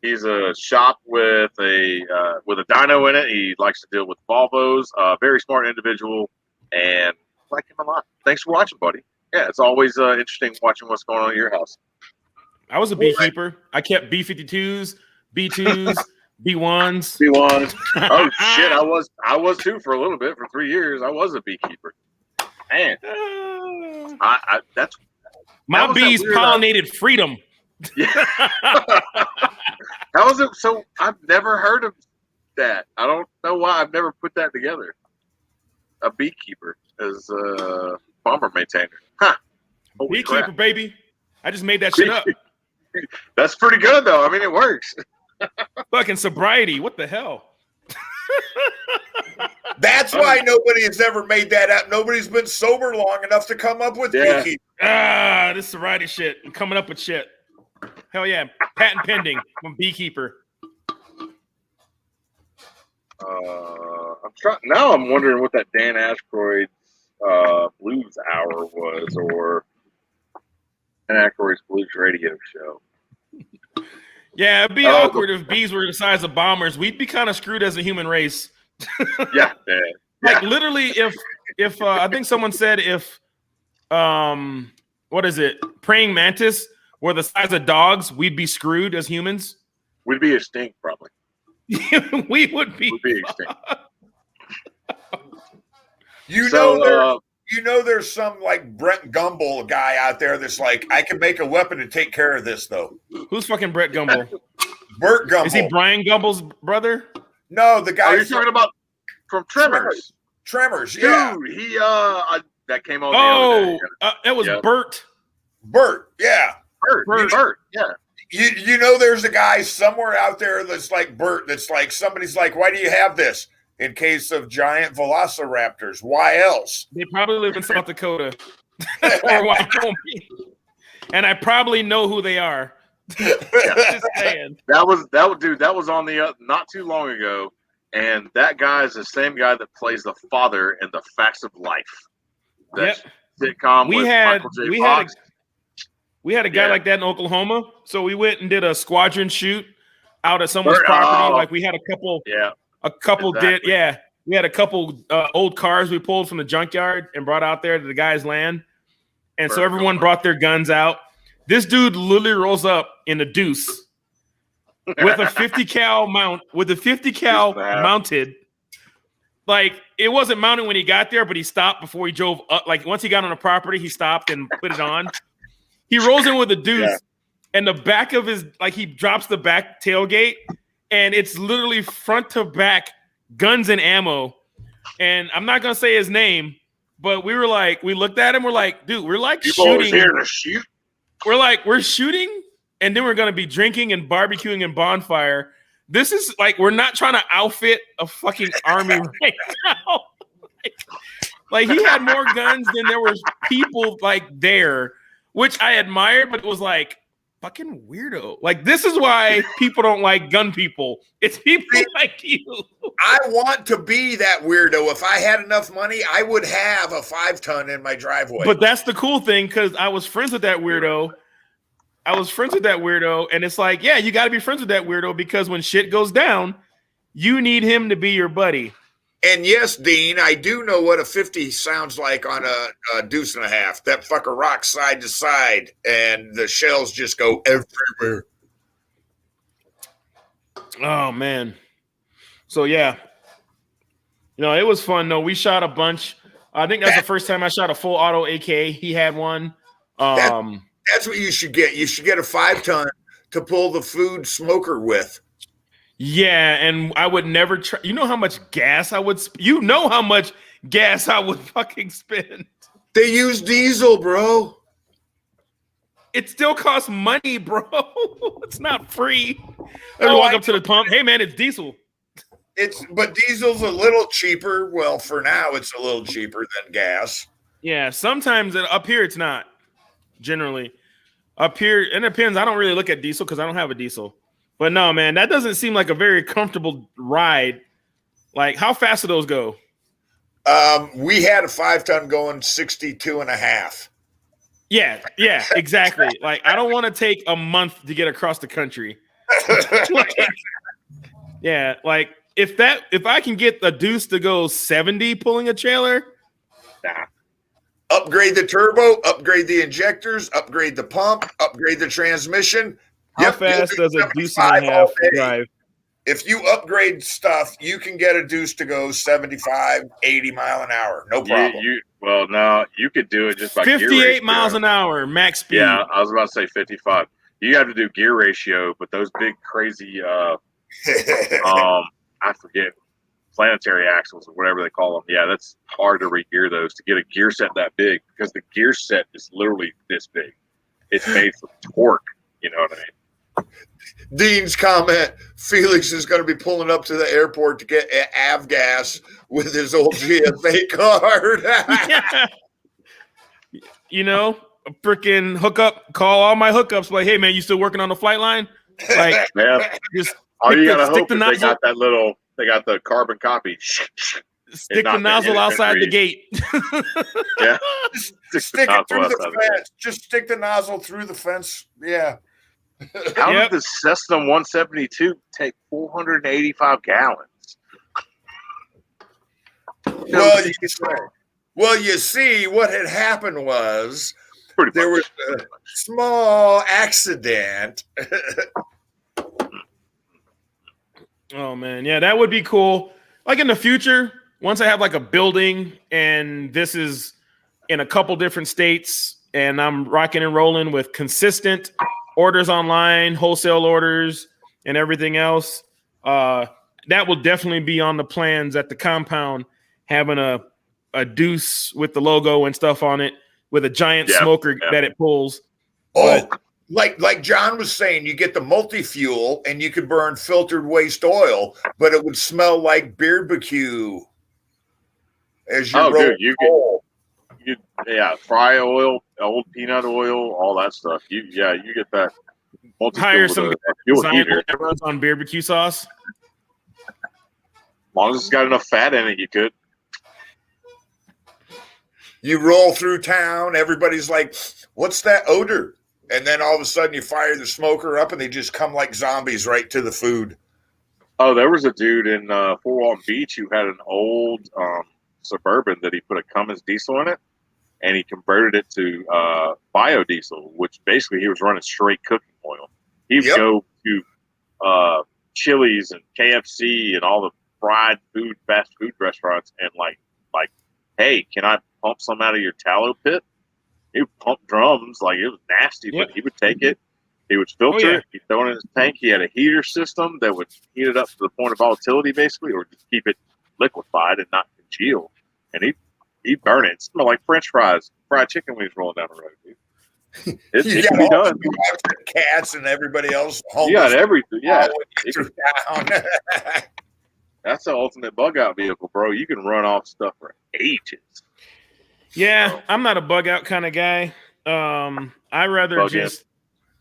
He's a shop with a dyno in it. He likes to deal with Volvos. Very smart individual, and I like him a lot. Thanks for watching, buddy. Yeah, it's always interesting watching what's going on at your house. I was a beekeeper. I kept B-52s, B2s, B1s. B1s. Oh shit, I was too for a little bit, for 3 years. I was a beekeeper. Man, my bees pollinated freedom. Yeah. How was it? So I've never heard of that. I don't know why I've never put that together. A beekeeper as a bomber maintainer. Huh. Beekeeper, crap. Baby. I just made that shit up. That's pretty good, though. I mean, it works. Fucking sobriety. What the hell? That's why nobody has ever made that up. Nobody's been sober long enough to come up with beekeeper. This sobriety shit. I'm coming up with shit. Hell yeah. Patent pending. I'm beekeeper. I'm wondering what that Dan Aykroyd's Blues Hour was, or Dan Aykroyd's Blues Radio Show. Yeah, it'd be awkward if bees were the size of bombers. We'd be kind of screwed as a human race. Yeah. Like literally, if I think someone said if what is it? Praying mantis were the size of dogs, we'd be screwed as humans. We'd be extinct, probably. We would be. We'd be extinct. There's some like Brett Gumbel guy out there that's like, I can make a weapon to take care of this, though. Who's fucking Brett Gumbel? Bert Gumbel. Is he Brian Gumbel's brother? No, the guy. You're talking about from Tremors. Tremors, yeah. Dude, he that came on. That was Bert. Bert, yeah. Bert, yeah. There's a guy somewhere out there that's like Bert. That's like somebody's like, why do you have this? In case of giant velociraptors. Why else? They probably live in South Dakota or Wyoming, and I probably know who they are. Just saying. That was on the not too long ago, and that guy is the same guy that plays the father in The Facts of Life. That sitcom with Michael J. Fox. We had a guy like that in Oklahoma, so we went and did a squadron shoot out at someone's property. Like we had a couple. Yeah. A couple exactly. We had a couple old cars we pulled from the junkyard and brought out there to the guy's land. And so everyone brought their guns out. This dude literally rolls up in a deuce with a 50 cal mounted. Like it wasn't mounted when he got there, but he stopped before he drove up. Like once he got on the property, he stopped and put it on. He rolls in with a deuce and the back of his, like he drops the back tailgate. and it's literally front to back guns and ammo. And I'm not gonna say his name, but we looked at him, we're like, dude, we're like shooting. Here to shoot. We're shooting, and then we're gonna be drinking and barbecuing and bonfire. This is like, we're not trying to outfit a fucking army right now. Like he had more guns than there was people like there, which I admired, but it was like fucking weirdo. Like this is why people don't like gun people. It's people like you. I want to be that weirdo. If I had enough money, I would have a 5-ton in my driveway. But that's the cool thing, because I was friends with that weirdo. And it's like, yeah, you got to be friends with that weirdo, because when shit goes down, you need him to be your buddy. And yes, Dean, I do know what a 50 sounds like on a deuce and a half. That fucker rocks side to side, and the shells just go everywhere. Oh, man. So, yeah. It was fun, though. We shot a bunch. I think that's the first time I shot a full auto AK. He had one. That's what you should get. You should get a 5-ton to pull the food smoker with. Yeah, and I would never try. You know how much gas I would fucking spend. They use diesel, bro. It still costs money, bro. It's not free. I walk up to the pump. Hey, man, it's diesel. But diesel's a little cheaper. Well, for now, it's a little cheaper than gas. Yeah, sometimes up here it's not. Generally, up here it depends. I don't really look at diesel because I don't have a diesel. But no, man, that doesn't seem like a very comfortable ride. Like, how fast do those go? We had a 5-ton going 62.5. Yeah, exactly. Like, I don't want to take a month to get across the country. Yeah, like if I can get a deuce to go 70 pulling a trailer, nah. Upgrade the turbo, upgrade the injectors, upgrade the pump, upgrade the transmission. How fast does a deuce and a half drive? If you upgrade stuff, you can get a deuce to go 75, 80 mile an hour. No problem. No, you could do it just by 58 miles an hour, max speed. Yeah, I was about to say 55. You have to do gear ratio, but those big crazy I forget, planetary axles or whatever they call them. Yeah, that's hard to re-gear those, to get a gear set that big, because the gear set is literally this big. It's made for torque. You know what I mean? Dean's comment, Felix is going to be pulling up to the airport to get avgas with his old GFA card. Freaking hookup, call all my hookups. Like, hey, man, you still working on the flight line? Like, man, just all you got to hope is they got the carbon copy. Stick the nozzle outside the gate. Yeah. Stick it through the fence. Just stick the nozzle through the fence. Yeah. How did the Cessna 172 take 485 gallons? Well, you see, what had happened was there was a small accident. Oh, man. Yeah, that would be cool. Like in the future, once I have like a building and this is in a couple different states and I'm rocking and rolling with consistent orders online, wholesale orders, and everything else, that will definitely be on the plans at the compound, having a deuce with the logo and stuff on it with a giant smoker that it pulls. Oh, like John was saying, you get the multi-fuel and you could burn filtered waste oil, but it would smell like barbecue as you roll. Dude, you fry oil, old peanut oil, all that stuff. You get that. Hire some that runs on barbecue sauce. As long as it's got enough fat in it, you could. You roll through town, everybody's like, "What's that odor?" And then all of a sudden, you fire the smoker up, and they just come like zombies right to the food. Oh, there was a dude in Fort Walton Beach who had an old Suburban that he put a Cummins diesel in it, and he converted it to biodiesel, which basically he was running straight cooking oil. He would go to Chili's and KFC and all the fried food, fast food restaurants, and like, hey, can I pump some out of your tallow pit? He would pump drums, like it was nasty, but he would take it, He would filter it. He'd throw it in his tank. He had a heater system that would heat it up to the point of volatility, basically, or just keep it liquefied and not congeal. And he'd burn it. It smelled like French fries, fried chicken wings rolling down the road, dude. It can be done. Cats and everybody else. You got everything. Yeah. Down. That's the ultimate bug out vehicle, bro. You can run off stuff for ages. Yeah, I'm not a bug out kind of guy. I rather Bug just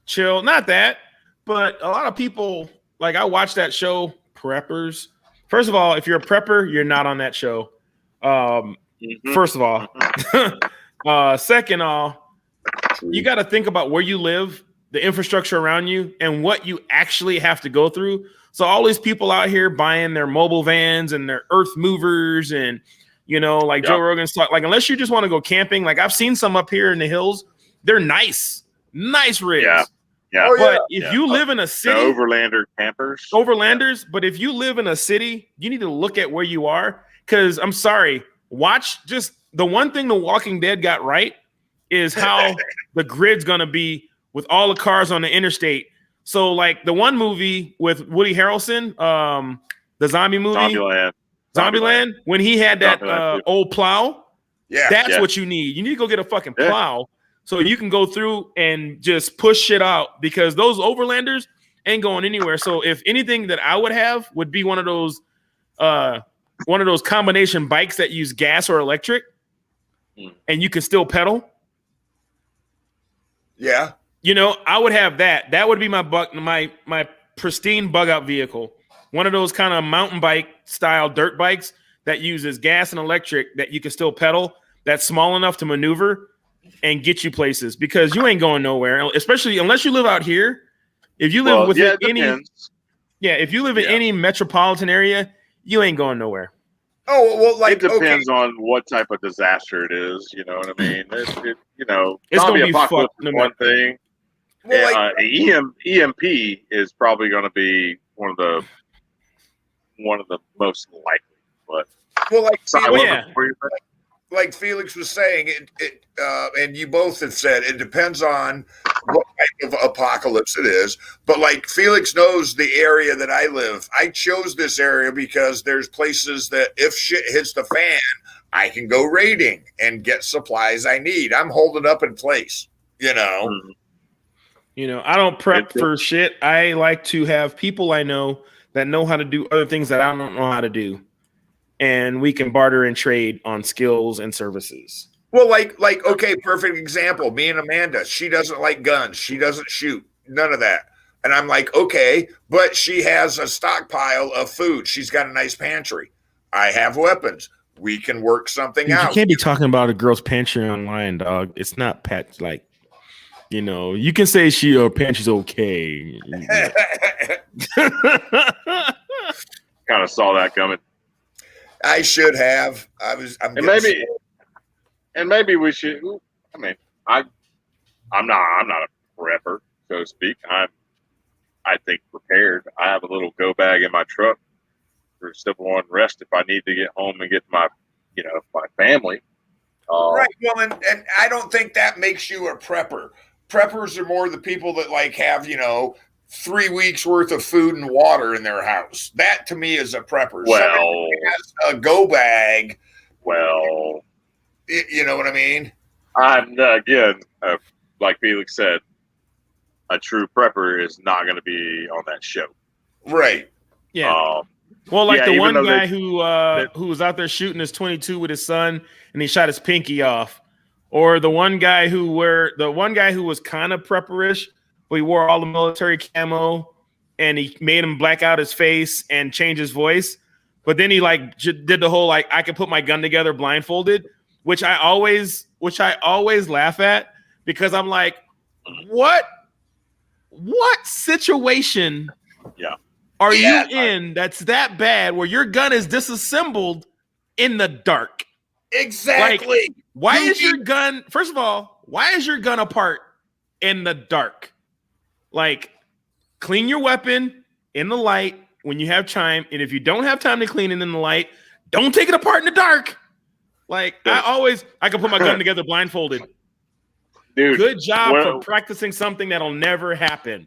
chill. Not that, but a lot of people, like, I watch that show, Preppers. First of all, if you're a prepper, you're not on that show. First of all. Second all, you got to think about where you live, the infrastructure around you, and what you actually have to go through. So all these people out here buying their mobile vans and their earth movers and, you know, like Joe Rogan's talk, like, unless you just want to go camping, like I've seen some up here in the hills, they're nice rigs. Yeah. But if you live in a city, the Overlander campers. Overlanders, but if you live in a city, you need to look at where you are. Because I'm sorry, watch just the one thing The Walking Dead got right is how the grid's gonna be with all the cars on the interstate. So, like the one movie with Woody Harrelson, the zombie movie, Zombieland, when he had that old plow, that's what you need. You need to go get a fucking plow so you can go through and just push shit out, because those Overlanders ain't going anywhere. So, if anything that I would have would be one of those combination bikes that use gas or electric, and you can still pedal. Yeah. You know, I would have that. That would be my pristine bug out vehicle. One of those kind of mountain bike style dirt bikes that uses gas and electric that you can still pedal, that's small enough to maneuver and get you places, because you ain't going nowhere, especially unless you live out here. If you live within if you live in any metropolitan area, you ain't going nowhere. Oh, well, like, it depends on what type of disaster it is. You know what I mean? It's going to be fucked. One thing. Well, EMP is probably going to be one of the most likely. But like Felix was saying, it and you both have said, it depends on what type of apocalypse it is. But like Felix knows the area that I live. I chose this area because there's places that if shit hits the fan, I can go raiding and get supplies I need. I'm holding up in place, you know. Mm-hmm. You know, I don't prep for shit. I like to have people I know that know how to do other things that I don't know how to do. And we can barter and trade on skills and services. Well, like, okay, perfect example. Me and Amanda, she doesn't like guns. She doesn't shoot. None of that. And I'm like, okay, but she has a stockpile of food. She's got a nice pantry. I have weapons. We can work something out. You can't be talking about a girl's pantry online, dog. It's not like, you know, you can say her pantry's okay. Kind of saw that coming. I should have. Maybe we should. I mean, I'm not a prepper, so to speak. I think prepared. I have a little go bag in my truck for simple unrest if I need to get home and get my family. Right. Well, and I don't think that makes you a prepper. Preppers are more the people that like have, 3 weeks worth of food and water in their house. That to me is a prepper. Well, somebody has a go bag. Well, you know what I mean? I'm again, like Felix said, a true prepper is not going to be on that show. Right. Yeah. Well, like the one guy who was out there shooting his 22 with his son and he shot his pinky off. Or the one guy who was kind of prepperish, but he wore all the military camo and he made him black out his face and change his voice. But then he did the whole I could put my gun together blindfolded, which I always laugh at, because I'm like, what situation are you in that's that bad where your gun is disassembled in the dark? Exactly. Why is your gun? First of all, why is your gun apart in the dark? Clean your weapon in the light when you have time, and if you don't have time to clean it in the light, don't take it apart in the dark. I can put my gun together blindfolded. Dude, good job for practicing something that'll never happen.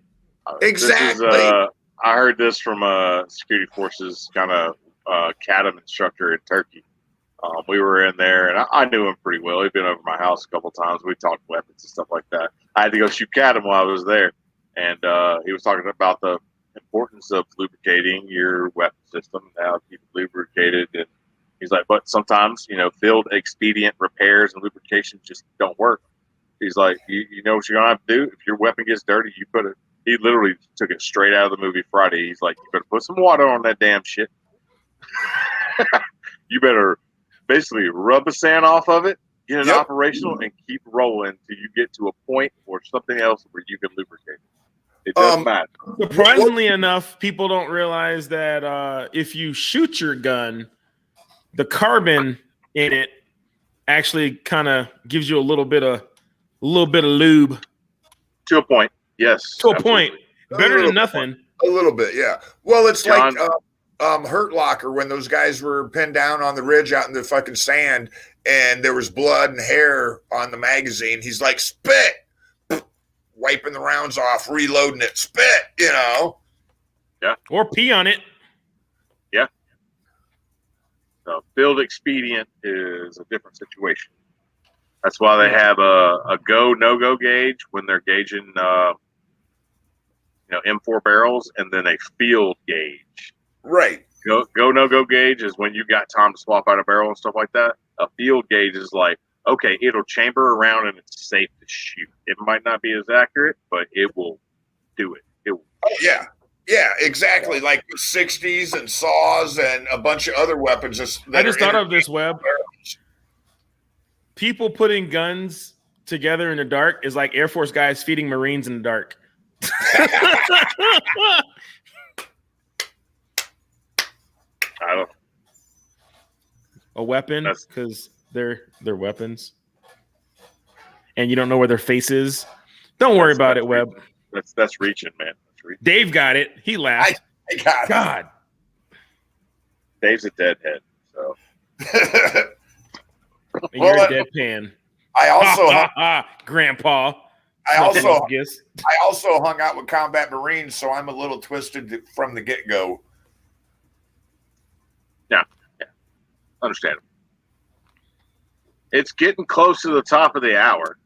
Exactly. I heard this from a security forces kind of CADM instructor in Turkey. We were in there, and I knew him pretty well. He'd been over my house a couple times. We talked weapons and stuff like that. I had to go shoot CADM while I was there, and he was talking about the importance of lubricating your weapon system and how to keep it lubricated. And he's like, but sometimes, field expedient repairs and lubrication just don't work. He's like, you know what you're gonna have to do if your weapon gets dirty. You put it. He literally took it straight out of the movie Friday. He's like, you better put some water on that damn shit. You better basically rub the sand off of it, get it operational, and keep rolling until you get to a point or something else where you can lubricate it. It doesn't matter. Surprisingly enough, people don't realize that if you shoot your gun, the carbon in it actually kind of gives you a little bit of lube. To a point, yes. To a point. Better than nothing. A little bit, yeah. Well, it's John, like Hurt Locker when those guys were pinned down on the ridge out in the fucking sand and there was blood and hair on the magazine. He's like, spit, wiping the rounds off, reloading it, spit, Yeah. Or pee on it. Yeah. So field expedient is a different situation. That's why they have a go, no-go gauge when they're gauging, M4 barrels, and then a field gauge. Right. Go, no-go gauge is when you got time to swap out a barrel and stuff like that. A field gauge is like, okay, it'll chamber around and it's safe to shoot. It might not be as accurate, but it will do it. It will. Oh, yeah. Yeah, exactly. Like 60s and saws and a bunch of other weapons. I just thought of this, Webb. People putting guns together in the dark is like Air Force guys feeding Marines in the dark. I don't. A weapon because they're weapons, and you don't know where their face is. Don't worry about it, Webb. That's reaching, man. That's reaching. Dave got it. He laughed. I got God. Dave's a deadhead, so. You're a deadpan. I also Grandpa. I also hung out with combat Marines, so I'm a little twisted from the get-go. Yeah. Understandable. It's getting close to the top of the hour.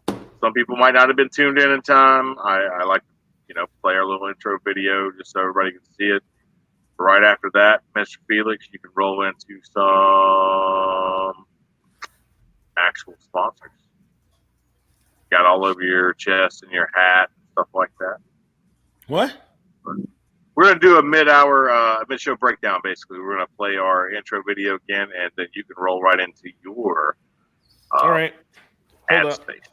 Some people might not have been tuned in time. I like to, play our little intro video just so everybody can see it. Right after that, Mr. Felix, you can roll into some actual sponsors. Got all over your chest and your hat and stuff like that. What? We're going to do a mid-show breakdown, basically. We're going to play our intro video again, and then you can roll right into your all right. ad space.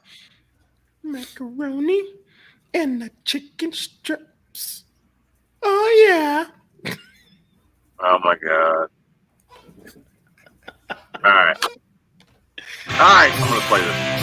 Macaroni and the chicken strips. Oh, yeah. Oh, my God. All right, I'm going to play this.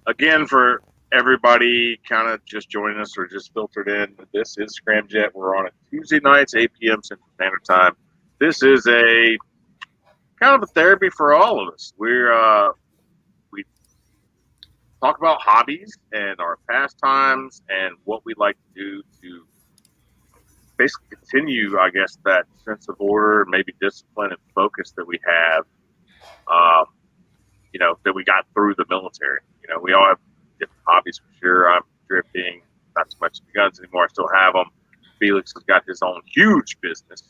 Again, for everybody kind of just joining us or just filtered in, this is Scram Jett. We're on a Tuesday nights, 8 p.m. Central Standard Time. This is a kind of a therapy for all of us. We talk about hobbies and our pastimes and what we like to do to basically continue, I guess, that sense of order, maybe discipline and focus that we have, that we got through the military. We all have different hobbies for sure. I'm drifting, not so much the guns anymore. I still have them. Felix has got his own huge business.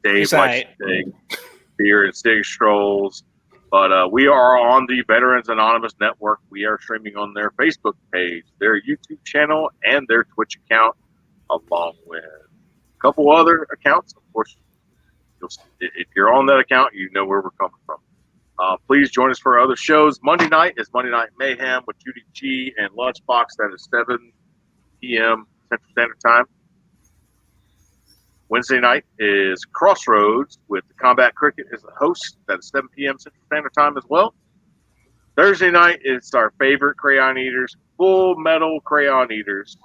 Dave likes to take beer and cig strolls. But we are on the Veterans Anonymous Network. We are streaming on their Facebook page, their YouTube channel, and their Twitch account, along with a couple other accounts. Of course, if you're on that account, you know where we're coming from. Please join us for our other shows. Monday night is Monday Night Mayhem with Judy G and Lunchbox. That is 7 p.m. Central Standard Time. Wednesday night is Crossroads with the Combat Cricket as the host. That is 7 p.m. Central Standard Time as well. Thursday night is our favorite Crayon Eaters, Full Metal Crayon Eaters.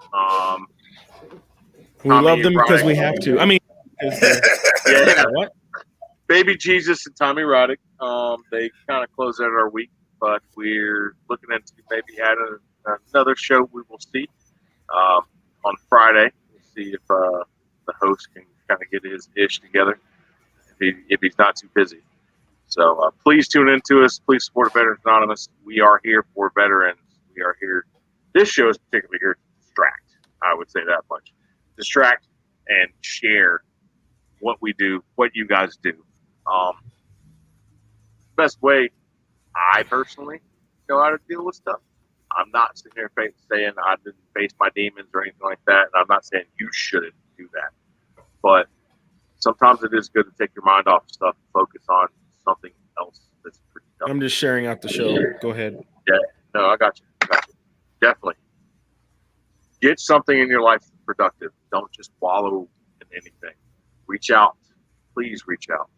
We love them because we have to. I mean, what? Baby Jesus and Tommy Roddick. They kind of close out our week, but we're looking into maybe adding another show. We will see on Friday. We'll see if the host can kind of get his ish together if he's not too busy. So please tune into us. Please support Veterans Anonymous. We are here for veterans. We are here. This show is particularly here to distract. I would say that much. Distract and share what we do, what you guys do. Best way I personally know how to deal with stuff. I'm not sitting here saying I didn't face my demons or anything like that. And I'm not saying you shouldn't do that. But sometimes it is good to take your mind off of stuff and focus on something else that's pretty tough. I'm just sharing out the show. Go ahead. Yeah. No, I got you. Definitely. Get something in your life productive. Don't just wallow in anything. Reach out. Please reach out.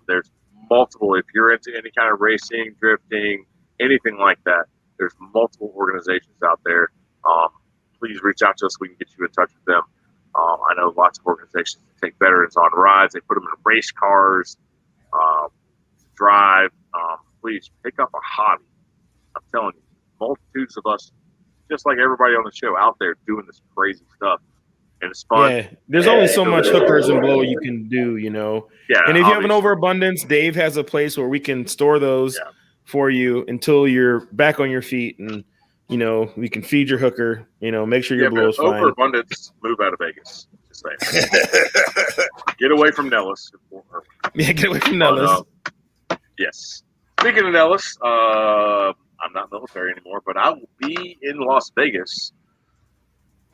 There's multiple, if you're into any kind of racing, drifting, anything like that, there's multiple organizations out there. Please reach out to us. We can get you in touch with them. I know lots of organizations that take veterans on rides. They put them in race cars, drive. Please pick up a hobby. I'm telling you, multitudes of us, just like everybody on the show, out there doing this crazy stuff. And it's fun. Yeah, there's only so much hookers and blow you can do, you know. Yeah, and if you have an overabundance, Dave has a place where we can store those for you until you're back on your feet, and you know we can feed your hooker. You know, make sure your blow's fine. Overabundance, move out of Vegas. Just saying. Get away from Nellis. Yeah, get away from Nellis. Yes. Speaking of Nellis, I'm not military anymore, but I will be in Las Vegas.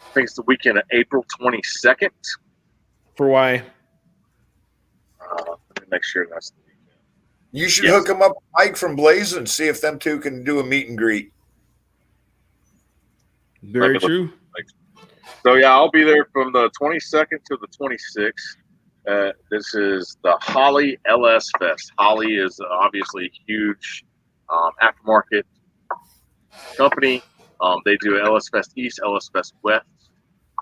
I think it's the weekend of April 22nd. For why? Let me make sure that's the weekend. You should hook him up with Mike from Blaze and see if them two can do a meet and greet. Very true. So, yeah, I'll be there from the 22nd to the 26th. This is the Holly LS Fest. Holly is obviously a huge aftermarket company. They do LS Fest East, LS Fest West.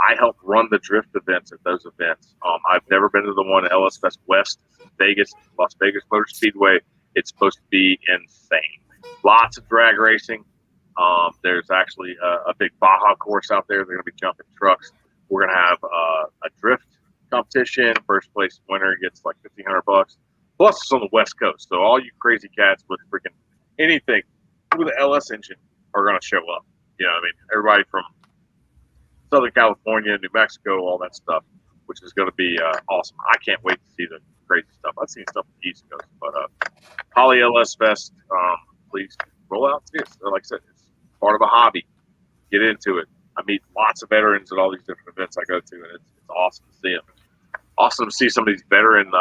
I help run the drift events at those events. I've never been to the one at LS Fest West, Vegas, Las Vegas Motor Speedway. It's supposed to be insane. Lots of drag racing. There's actually a big Baja course out there. They're going to be jumping trucks. We're going to have a drift competition. First place winner gets like $1,500. Plus, it's on the West Coast. So all you crazy cats with freaking anything with the LS engine are going to show up. You know what I mean? Everybody from Southern California, New Mexico, all that stuff, which is going to be awesome. I can't wait to see the crazy stuff. I've seen stuff on the East Coast, but Holly LS Fest, please roll out and see us. Like I said, it's part of a hobby. Get into it. I meet lots of veterans at all these different events I go to, and it's awesome to see them. Awesome to see some of these veteran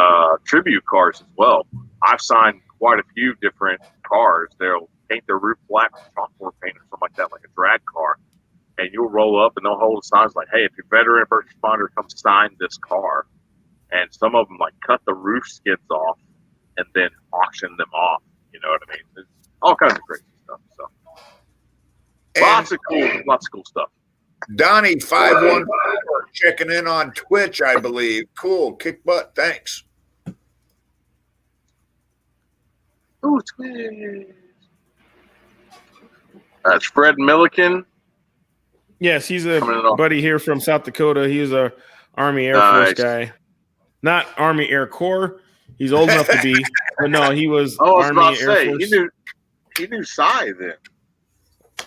tribute cars as well. I've signed quite a few different cars. They'll paint their roof black with chalkboard paint or something like that, like a drag car. And you'll roll up and they'll hold signs like, hey, if you're a veteran first responder, come sign this car. And some of them like cut the roof skids off and then auction them off. You know what I mean? It's all kinds of crazy stuff. So lots of cool stuff. Donnie 514 checking in on Twitch, I believe. Cool. Kick butt. Thanks. Ooh, Twitch. That's Fred Milliken. Yes, he's a buddy here from South Dakota. He's a Army Air Force guy. Not Army Air Corps. He's old enough to be. But no, he was Army Air Force. He knew Cy then.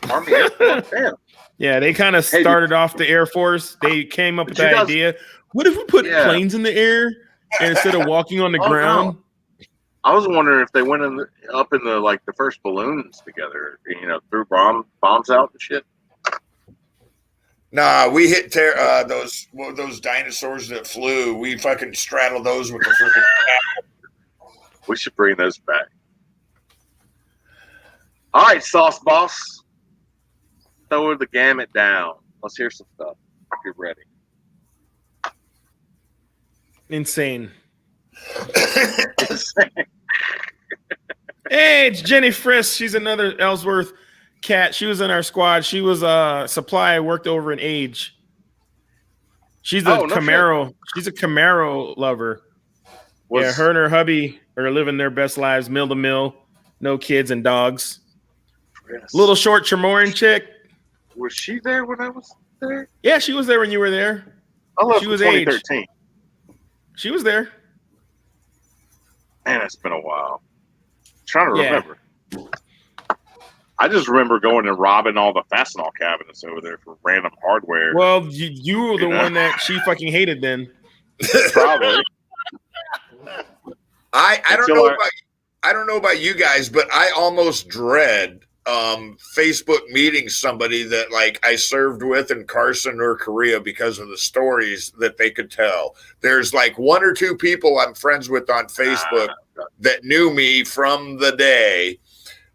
Army Air Force. Damn. Yeah, they kind of started off the Air Force. They came up with the idea. What if we put planes in the air and instead of walking on the ground? No. I was wondering if they went up in the first balloons together, threw bombs out and shit. Nah, we hit those dinosaurs that flew. We fucking straddled those with the freaking. We should bring those back. All right, Sauce Boss. Throw the gamut down. Let's hear some stuff. If you're ready. Insane. Hey, it's Jenny Frisk. She's another Ellsworth cat. She was in our squad. She was supply. Worked over in Age. She's a Camaro. Shit. She's a Camaro lover. Yeah, her and her hubby are living their best lives, mill to mill, no kids and dogs. Yes. Little short Chamoran chick. Was she there when I was there? Yeah, she was there when you were there. I left in 2013. She was there. Man, it's been a while. I'm trying to remember. I just remember going and robbing all the Fastenal cabinets over there for random hardware. Well, you were the one that she fucking hated then. Probably. I don't know about you guys, but I almost dread Facebook meeting somebody that I served with in Carson or Korea because of the stories that they could tell. There's one or two people I'm friends with on Facebook that knew me from the day.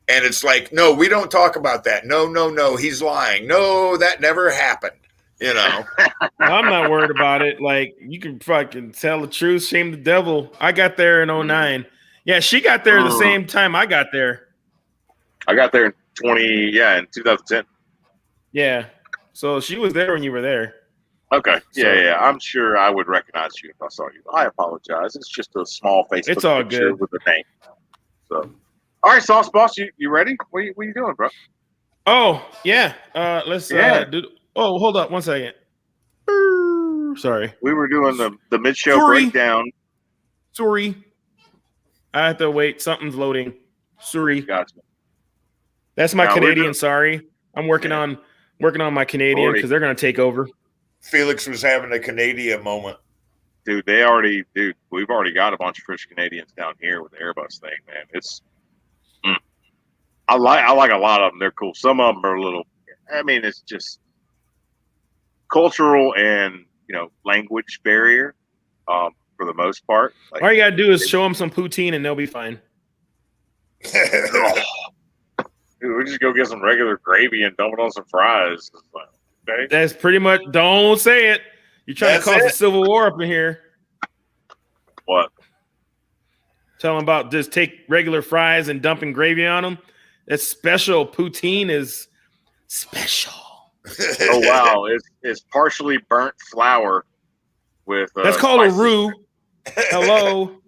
And it's no, we don't talk about that. No, he's lying. No, that never happened. I'm not worried about it. You can fucking tell the truth, shame the devil. I got there in 2009. Yeah, she got there the same time I got there. I got there in 2010. Yeah. So she was there when you were there. Okay. Yeah. I'm sure I would recognize you if I saw you. I apologize. It's just a small Facebook it's all picture good. With a name. So, all right, Sauce Boss, you ready? What are you doing, bro? Oh, yeah. Let's do. Oh, hold up 1 second. Sorry. We were doing the mid-show breakdown. Sorry. I have to wait. Something's loading. Sorry. Gotcha. That's my Canadian. Sorry. I'm working on my Canadian because they're going to take over. Felix was having a Canadian moment. Dude, we've already got a bunch of French Canadians down here with the Airbus thing, man. It's I like a lot of them. They're cool. Some of them are a little. It's just cultural and language barrier for the most part. All you gotta do is show them some poutine and they'll be fine. Dude, we just go get some regular gravy and dump it on some fries. Okay? That's pretty much. Don't say it. You're trying to cause a civil war up in here. What? Tell them about just take regular fries and dumping gravy on them. That's special. Poutine is special. Oh wow! It's partially burnt flour with. That's called spices. A roux. Hello.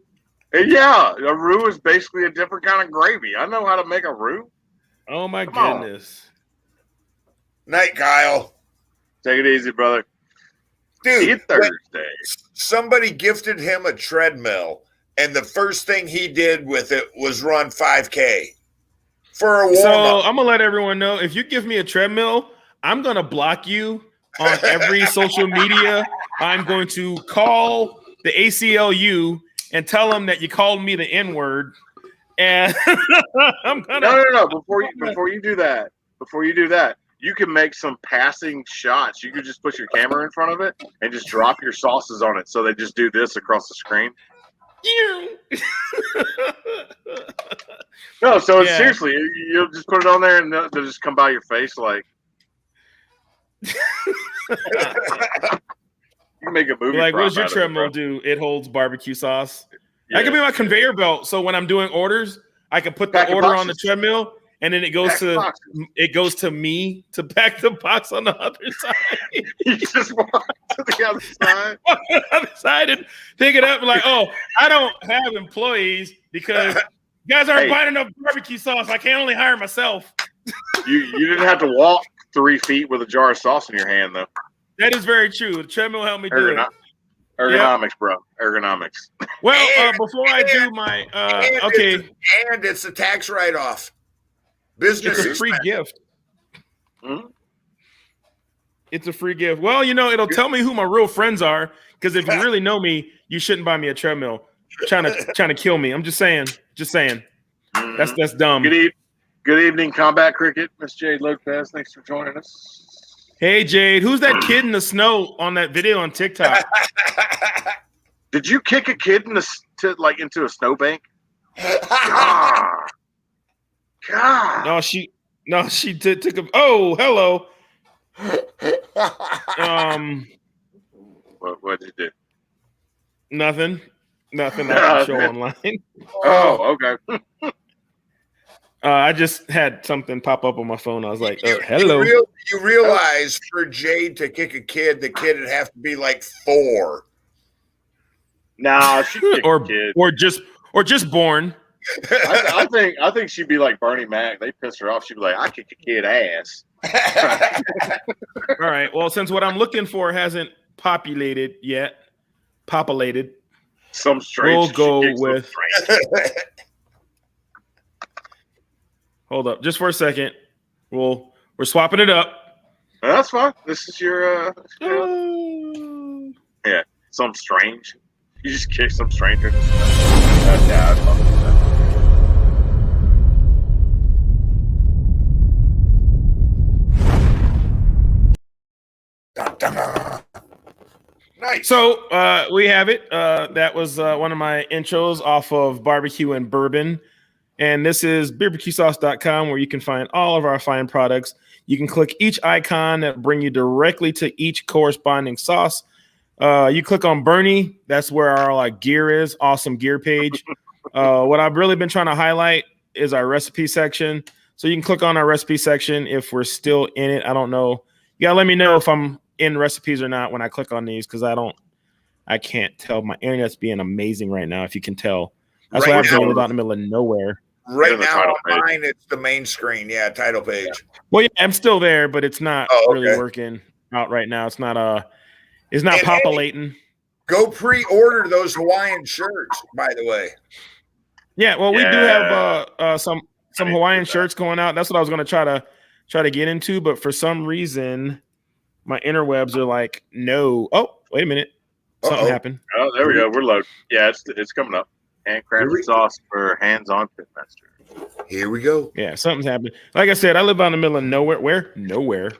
Yeah, a roux is basically a different kind of gravy. I know how to make a roux. Oh my goodness. Night, Kyle. Take it easy, brother. Dude, see you Thursday. Somebody gifted him a treadmill, and the first thing he did with it was run 5K for a warm-up. So I'm gonna let everyone know, if you give me a treadmill, I'm gonna block you on every social media. I'm going to call the ACLU and tell them that you called me the N-word. And I'm gonna no. Before you do that, you can make some passing shots. You could just put your camera in front of it and just drop your sauces on it, so they just do this across the screen. No, so seriously, you'll just put it on there and they'll just come by your face like. You can make a movie. What does your treadmill do? It holds barbecue sauce. Yeah. That could be my conveyor belt. So when I'm doing orders, I can put the order on the treadmill, and then it goes to me to pack the box on the other side. You just walk to the other side. Walk to the other side and pick it up and I don't have employees because you guys aren't buying enough barbecue sauce. I can only hire myself. You didn't have to walk 3 feet with a jar of sauce in your hand, though. That is very true. The treadmill helped me do it. Ergonomics, bro. Ergonomics. Well, before I do my and it's a tax write-off. Business. It's a free gift. Mm-hmm. It's a free gift. Well, it'll tell me who my real friends are. Because if you really know me, you shouldn't buy me a treadmill. Trying to kill me. I'm just saying. That's dumb. Good evening, Combat Cricket. Miss Jade Lopez. Thanks for joining us. Hey Jade, who's that kid in the snow on that video on TikTok? Did you kick a kid into a snowbank? God. No, she took a. Oh, hello. What did you do? Nothing I can show online. Oh, okay. I just had something pop up on my phone. I was like, hello. You realize for Jade to kick a kid, the kid would have to be like 4. Nah, she kicked a kid. Or just born. I think she'd be like Bernie Mac. They piss her off. She'd be like, I kick a kid ass. All right. Well, since what I'm looking for hasn't populated yet, some strange. We'll go with. Hold up, just for a second. We're swapping it up. That's fine. This is your. Yeah, some strange. You just kick some stranger. Yeah, I'd love that. Nice. So we have it. That was one of my intros off of Barbecue and Bourbon. And this is beerbarbecuesauce.com, where you can find all of our fine products. You can click each icon that bring you directly to each corresponding sauce. You click on Bernie. That's where our gear is. Awesome gear page. What I've really been trying to highlight is our recipe section. So you can click on our recipe section if we're still in it. I don't know. You gotta let me know if I'm in recipes or not when I click on these, because I can't tell. My internet's being amazing right now, if you can tell. That's why I'm out in the middle of nowhere. Right now on mine, it's the main screen. Yeah, title page. Well, yeah, I'm still there, but it's not really working out right now. It's not populating. Go pre-order those Hawaiian shirts, by the way. Yeah, well, we do have some Hawaiian shirts going out. That's what I was going to try to get into, but for some reason, my interwebs are like, no. Oh, wait a minute, something happened. Oh, there we go. We're loaded. Yeah, it's coming up. Handcrafted sauce for hands-on pitmaster. Here we go. Yeah, something's happening. Like I said, I live out in the middle of nowhere. Where? Nowhere.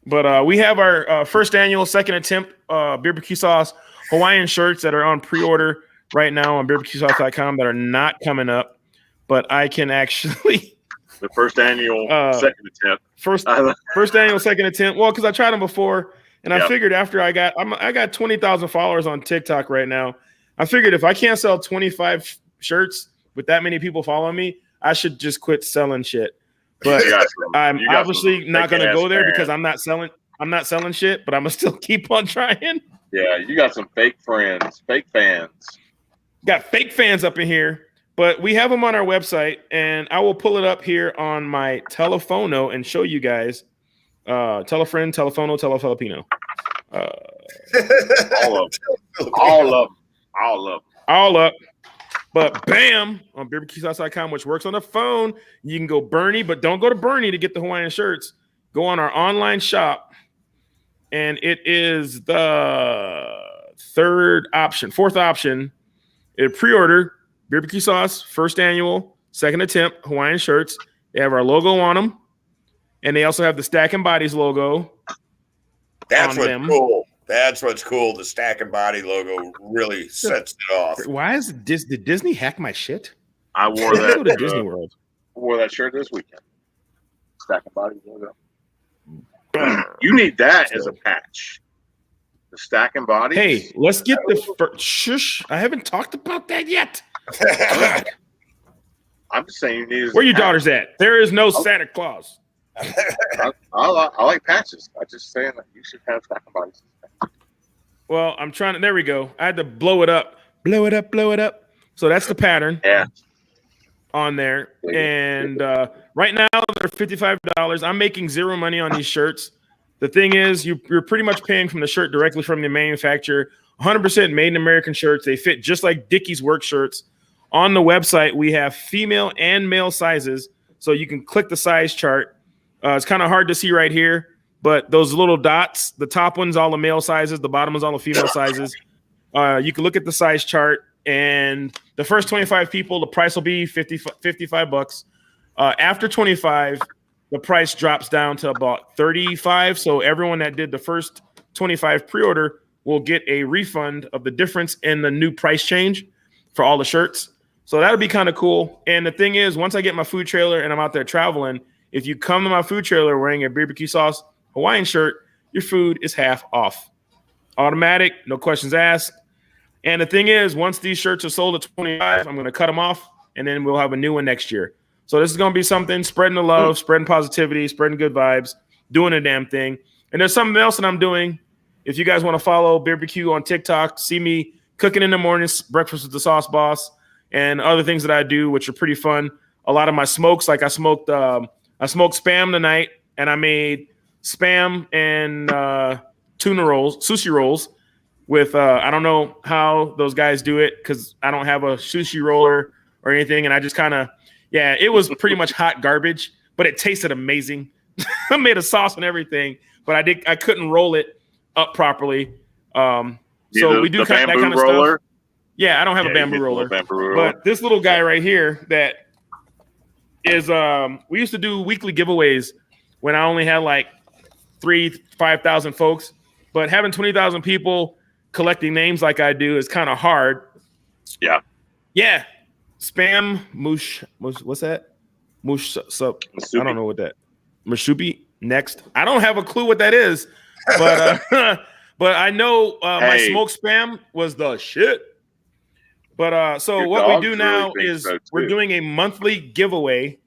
But we have our first annual, second attempt barbecue sauce Hawaiian shirts that are on pre-order right now on beerbarbecuesauce.com that are not coming up. But I can actually the first annual, second attempt. First annual, second attempt. Well, because I tried them before, and I figured after I got 20,000 followers on TikTok right now. I figured if I can't sell 25 shirts with that many people following me, I should just quit selling shit. But I'm obviously not going to go there because I'm not selling shit, but I'm going to still keep on trying. Yeah, you got some fake friends, fake fans. Got fake fans up in here, but we have them on our website, and I will pull it up here on my telephono and show you guys. Tell a friend, telephono, telefilipino. All up. But bam, on beerbarbecuesauce.com, which works on the phone, you can go Bernie, but don't go to Bernie to get the Hawaiian shirts. Go on our online shop, and it is the fourth option. Pre-order barbecue sauce, first annual, second attempt Hawaiian shirts. They have our logo on them, and they also have the Stack and Bodies logo. That's what's cool. That's what's cool. The Stack and Body logo really sets it off. Why is did Disney hack my shit? I wore that. Go to Disney World. Wore that shirt this weekend. Stack and Body logo. You need that as a patch. The Stack and Body. Hey, let's get shush. I haven't talked about that yet. I'm just saying you need. Where your daughters at? There is no Santa Claus. I like patches. I'm just saying that you should have Stack and Bodies. Well, I'm trying to. There we go. I had to blow it up. Blow it up. So that's the pattern. Yeah. On there. And right now they're $55. I'm making zero money on these shirts. The thing is, you're pretty much paying from the shirt directly from the manufacturer. 100% made in American shirts. They fit just like Dickies work shirts. On the website, we have female and male sizes. So you can click the size chart. It's kind of hard to see right here, but those little dots, the top one's all the male sizes, the bottom is all the female sizes. You can look at the size chart, and the first 25 people, the price will be $55. After 25, the price drops down to about 35. So everyone that did the first 25 pre-order will get a refund of the difference in the new price change for all the shirts. So that'll be kind of cool. And the thing is, once I get my food trailer and I'm out there traveling, if you come to my food trailer wearing a BBQ Sauce Hawaiian shirt, your food is half off. Automatic, no questions asked. And the thing is, once these shirts are sold at 25, I'm going to cut them off, and then we'll have a new one next year. So this is going to be something, spreading the love, spreading positivity, spreading good vibes, doing a damn thing. And there's something else that I'm doing. If you guys want to follow BBQ on TikTok, see me cooking in the mornings, breakfast with the Sauce Boss, and other things that I do, which are pretty fun. A lot of my smokes, like I smoked Spam tonight, and I made Spam and tuna rolls, sushi rolls with, I don't know how those guys do it because I don't have a sushi roller or anything. And I just kind of, it was pretty much hot garbage, but it tasted amazing. I made a sauce and everything, but I couldn't roll it up properly. So we do that kind of stuff. Yeah, I don't have a bamboo roller. But this little guy right here that is, we used to do weekly giveaways when I only had like 5,000 folks. But having 20,000 people collecting names like I do is kind of hard. Yeah. Yeah. Spam, mush, what's that? Mush, sup. I don't know what that. Mushubi, next. I don't have a clue what that is. But but I know my smoked Spam was the shit. But so what we do now is we're doing a monthly giveaway.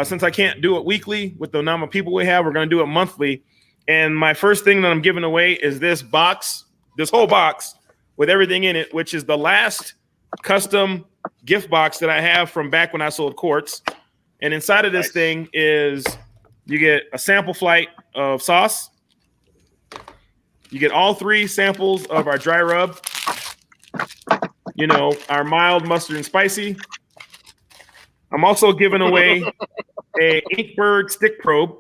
Since I can't do it weekly with the number of people we have, we're going to do it monthly. And my first thing that I'm giving away is this box, this whole box with everything in it, which is the last custom gift box that I have from back when I sold quartz. And inside of this thing is you get a sample flight of sauce. You get all 3 samples of our dry rub. You know, our mild, mustard, and spicy. I'm also giving away a Inkbird stick probe,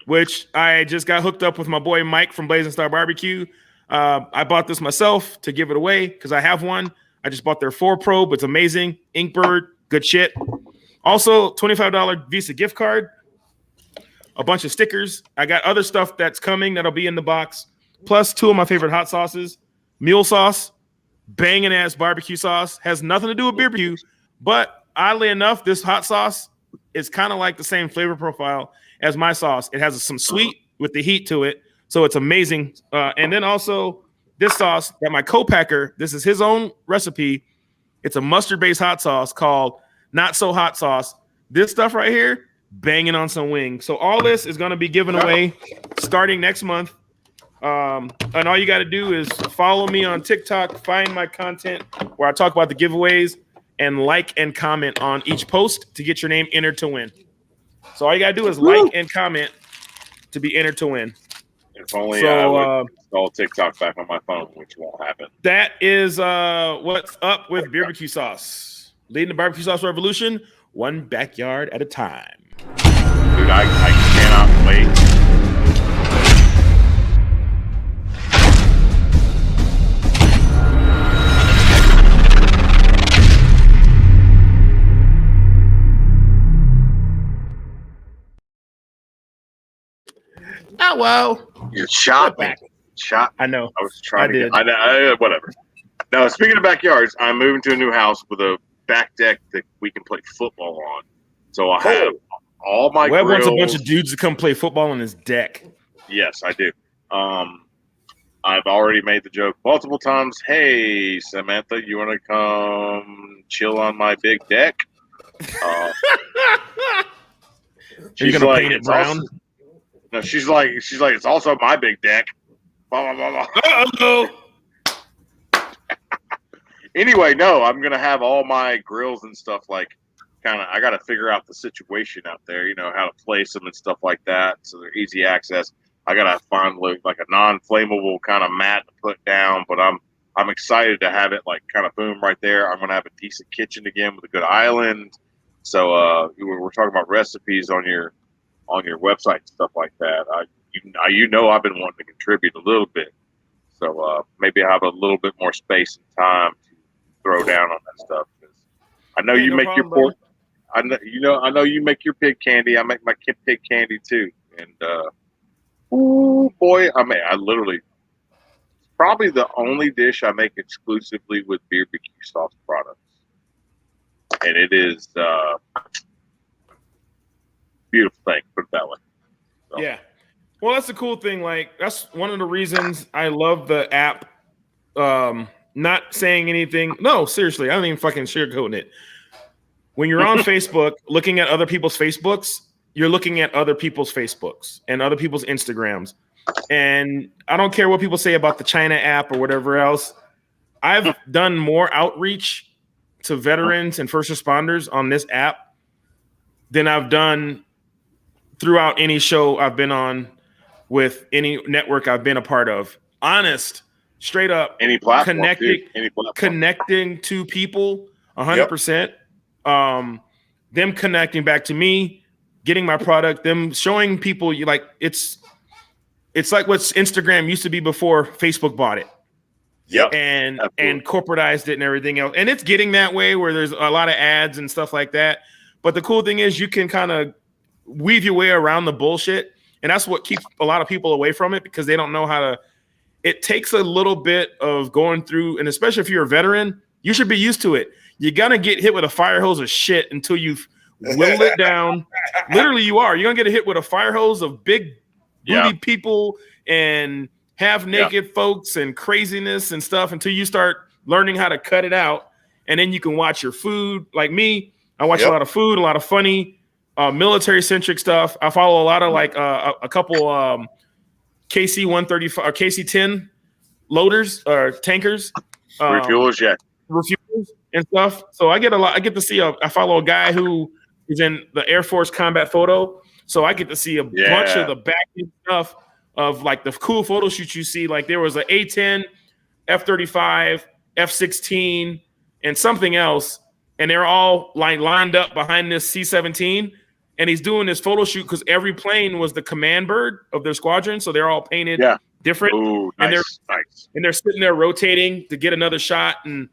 which I just got hooked up with my boy Mike from Blazing Star Barbecue. I bought this myself to give it away because I have one. I just bought their 4 probe. It's amazing. Inkbird, good shit. Also, $25 Visa gift card, a bunch of stickers. I got other stuff that's coming that'll be in the box, plus 2 of my favorite hot sauces. Mule sauce, banging ass barbecue sauce, has nothing to do with barbecue, but oddly enough, this hot sauce is kind of like the same flavor profile as my sauce. It has some sweet with the heat to it, so it's amazing. And then also this sauce that my co-packer, this is his own recipe. It's a mustard-based hot sauce called Not So Hot Sauce. This stuff right here, banging on some wings. So all this is going to be given away starting next month. And all you got to do is follow me on TikTok, find my content where I talk about the giveaways, and like and comment on each post to get your name entered to win. So all you got to do is like and comment to be entered to win. If only I would install TikTok back on my phone, which won't happen. That is what's up with barbecue sauce. Leading the barbecue sauce revolution, one backyard at a time. Dude, I cannot wait. Oh, well. You shot me. Shot. I know. I was trying to. I know. Whatever. No, speaking of backyards, I'm moving to a new house with a back deck that we can play football on. So I have all my Webb grills. wants a bunch of dudes to come play football on his deck. Yes, I do. I've already made the joke multiple times. Hey, Samantha, you want to come chill on my big deck? Are you gonna paint it brown? No, she's like, it's also my big deck. Blah, blah, blah, blah. Uh-oh. Anyway, no, I'm gonna have all my grills and stuff like I got to figure out the situation out there, you know, how to place them and stuff like that, so they're easy access. I got to find like a non-flammable kind of mat to put down, but I'm excited to have it like kind of boom right there. I'm gonna have a decent kitchen again with a good island. So we're talking about recipes on your on your website and stuff like that. You know, I've been wanting to contribute a little bit, so maybe I have a little bit more space and time to throw down on that stuff. I know you make your pork. I know you make your pig candy. I make my pig candy too, and oh boy, I literally, it's probably the only dish I make exclusively with barbecue sauce products, and it is beautiful thing. Put it that way. So. Yeah. Well, that's the cool thing. Like, that's one of the reasons I love the app. Not saying anything. No, seriously, I don't even fucking sugarcoating it. When you're on Facebook, looking at other people's Facebooks, you're looking at other people's Facebooks and other people's Instagrams. And I don't care what people say about the China app or whatever else. I've done more outreach to veterans and first responders on this app than I've done throughout any show I've been on with any network I've been a part of. Honest, straight up, any platform, connecting to people 100%. Them connecting back to me, getting my product, them showing people like it's like what Instagram used to be before Facebook bought it. Yep. And corporatized it and everything else. And it's getting that way where there's a lot of ads and stuff like that. But the cool thing is you can kind of weave your way around the bullshit. And that's what keeps a lot of people away from it because they don't know how to. It takes a little bit of going through, and especially if you're a veteran, you should be used to it. You're going to get hit with a fire hose of shit until you've whittled it down. Literally, you are. You're going to get hit with a fire hose of big booty people and half-naked folks and craziness and stuff until you start learning how to cut it out. And then you can watch your food. Like me, I watch a lot of food, a lot of funny, military-centric stuff. I follow a lot of like a couple KC-135 or KC-10 loaders or tankers. Refuelers, refuels and stuff. So I get to see I follow a guy who is in the Air Force combat photo. So I get to see a bunch of the back end stuff of like the cool photo shoots you see. Like there was an A-10, F-35, F-16, and something else. And they're all like lined up behind this C-17. And he's doing this photo shoot because every plane was the command bird of their squadron. So they're all painted different. Ooh, nice, and they're sitting there rotating to get another shot. And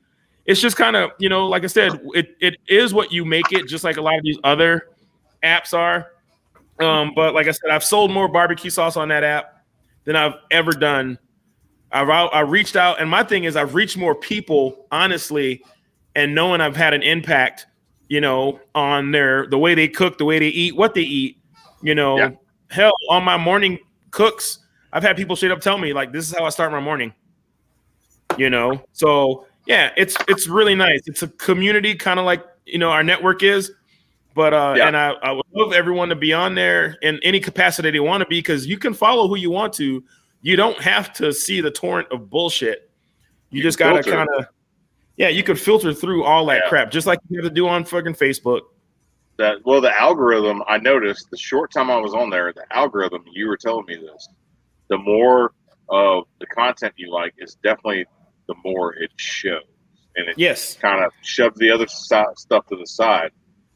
it's just kind of, like I said, it is what you make it, just like a lot of these other apps are. But like I said, I've sold more barbecue sauce on that app than I've ever done. I reached out, and my thing is I've reached more people, honestly, and knowing I've had an impact, on the way they cook, the way they eat, what they eat, hell, on my morning cooks, I've had people straight up tell me like, this is how I start my morning, so yeah, it's really nice. It's a community kind of like, our network is, but, and I would love everyone to be on there in any capacity they want to be, because you can follow who you want to. You don't have to see the torrent of bullshit. You just got to kind of, you could filter through all that crap, just like you have to do on fucking Facebook. The algorithm, I noticed the short time I was on there, the algorithm, you were telling me this, the more of the content you like is definitely the more it shows. And it kind of shoves the other stuff to the side.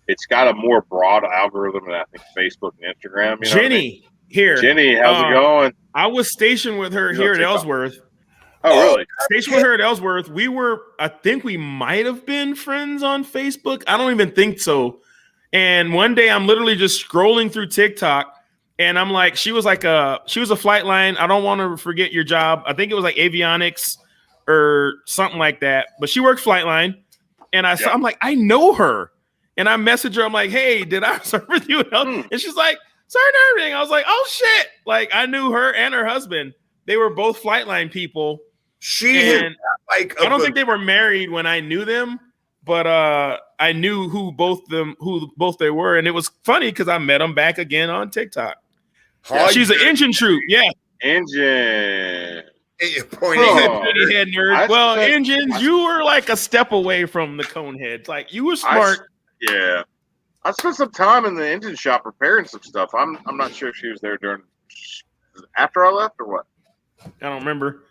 It's got a more broad algorithm than I think Facebook and Instagram. Jenny, here. Jenny, how's it going? I was stationed with her here at Ellsworth. Oh, really? Stationed with her at Ellsworth. I think we might have been friends on Facebook. I don't even think so. And one day I'm literally just scrolling through TikTok and I'm like, she was a flight line. I don't want to forget your job. I think it was like avionics or something like that. But she worked flight line. And I'm like, I know her. And I messaged her. I'm like, hey, did I serve with you? And she's like, sorry and everything. I was like, oh shit. Like I knew her and her husband. They were both flight line people. I don't think they were married when I knew them, but I knew who both they were, and it was funny because I met them back again on TikTok. She's an engine troop, engine. Pointy head nerd. Well, engines, you were like a step away from the cone heads. Like you were smart. I spent some time in the engine shop repairing some stuff. I'm not sure if she was there after I left or what. I don't remember.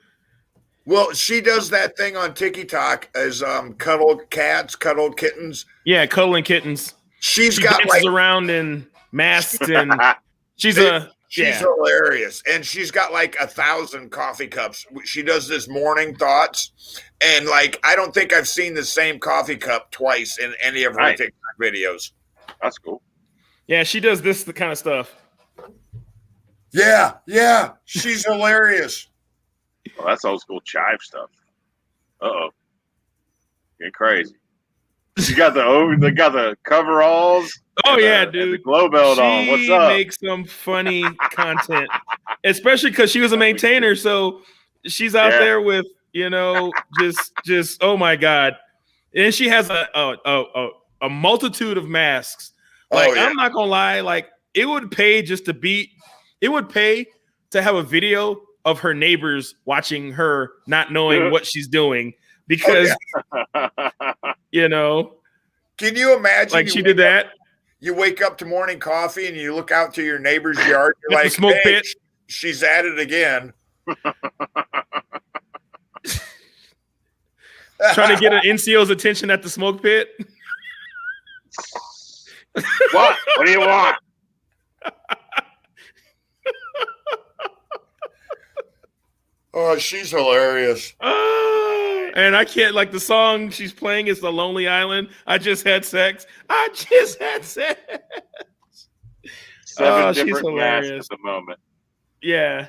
Well, she does that thing on TikTok as cuddled cats, cuddled kittens. Yeah, cuddling kittens. She got dances around in masks and She's hilarious, and she's got like 1,000 coffee cups. She does this morning thoughts, and like I don't think I've seen the same coffee cup twice in any of her TikTok videos. That's cool. Yeah, she does the kind of stuff. Yeah, she's hilarious. Well, that's old school chive stuff. Uh-oh. Getting crazy. You got the coveralls. Oh yeah, dude. The glow belt on. What's up? She makes some funny content, especially because she was a maintainer. So she's out there with, just oh my god, and she has a multitude of masks. Like I'm not gonna lie, like it would pay to have a video of her neighbors watching her, not knowing what she's doing because Can you imagine? Like she did that. You wake up to morning coffee and you look out to your neighbor's yard. You're like, smoke pit. She's at it again. Trying to get an NCO's attention at the smoke pit. What? What do you want? Oh, she's hilarious. And I can't, like, the song she's playing is The Lonely Island. I just had sex. Seven different masks at the moment. Yeah.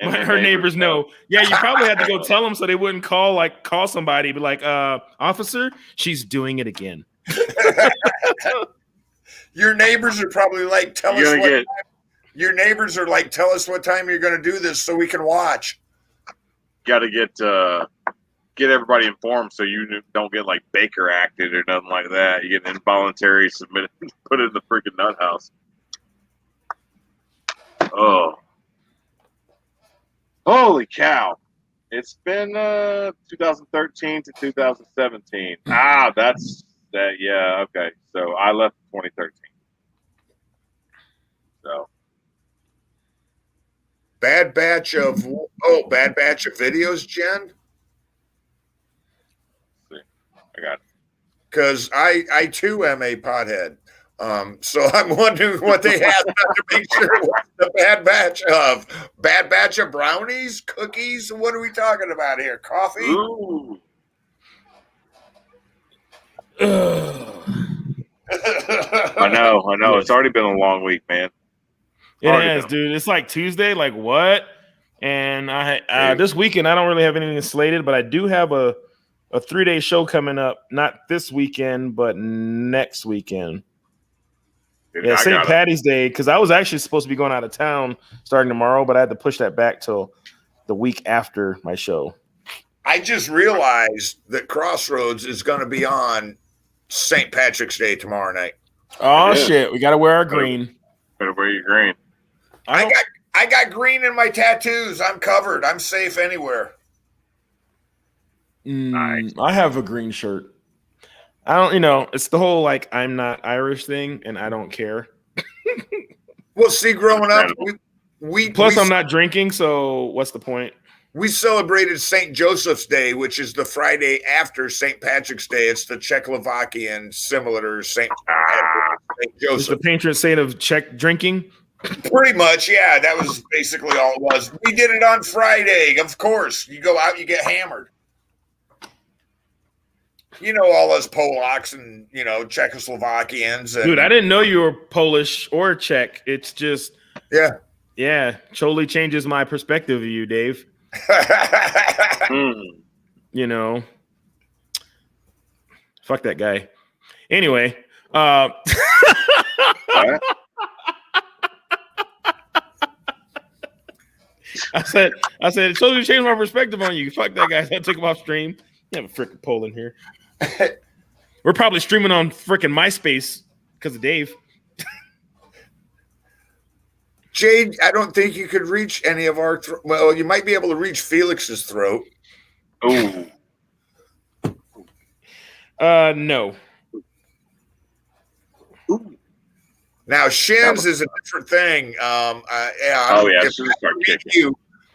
Her neighbors know. Yeah, you probably had to go tell them so they wouldn't call somebody, be like, officer, she's doing it again. Your neighbors are probably like, tell us what time you're going to do this so we can watch. Got to get everybody informed so you don't get like Baker acted or nothing like that. You get involuntary submitted, put it in the freaking nut house. Oh, holy cow! It's been 2013 to 2017. That's that. Yeah, okay. So I left in 2013. So. Bad batch of videos, Jen. I got it. Because I too am a pothead. So I'm wondering what they had to make sure what's the bad batch of brownies, cookies. What are we talking about here? Coffee? Ooh. I know. It's already been a long week, man. It has, dude. It's like Tuesday. Like what? And this weekend I don't really have anything slated, but I do have a 3-day show coming up. Not this weekend, but next weekend. Dude, yeah, St. Patty's Day. Because I was actually supposed to be going out of town starting tomorrow, but I had to push that back till the week after my show. I just realized that Crossroads is going to be on St. Patrick's Day tomorrow night. Oh shit! We got to wear our green. Better wear your green. I got green in my tattoos. I'm covered. I'm safe anywhere. Nice. I have a green shirt. I don't, it's the whole like I'm not Irish thing, and I don't care. Well, see, growing up, I'm not drinking, so what's the point? We celebrated St. Joseph's Day, which is the Friday after St. Patrick's Day. It's the Czechoslovakian similar to St. Joseph. It's the patron saint of Czech drinking? Pretty much, yeah. That was basically all it was. We did it on Friday, of course. You go out, you get hammered. All us Polacks and, Czechoslovakians. Dude, I didn't know you were Polish or Czech. It's just... Yeah. Yeah, totally changes my perspective of you, Dave. Fuck that guy. Anyway, I said it totally changed my perspective on you. Fuck that guy. I took him off stream. You have a freaking poll in here. We're probably streaming on freaking MySpace because of Dave. Jade, I don't think you could reach any of our well, you might be able to reach Felix's throat. Oh. No. Ooh. Now, shins is a different thing.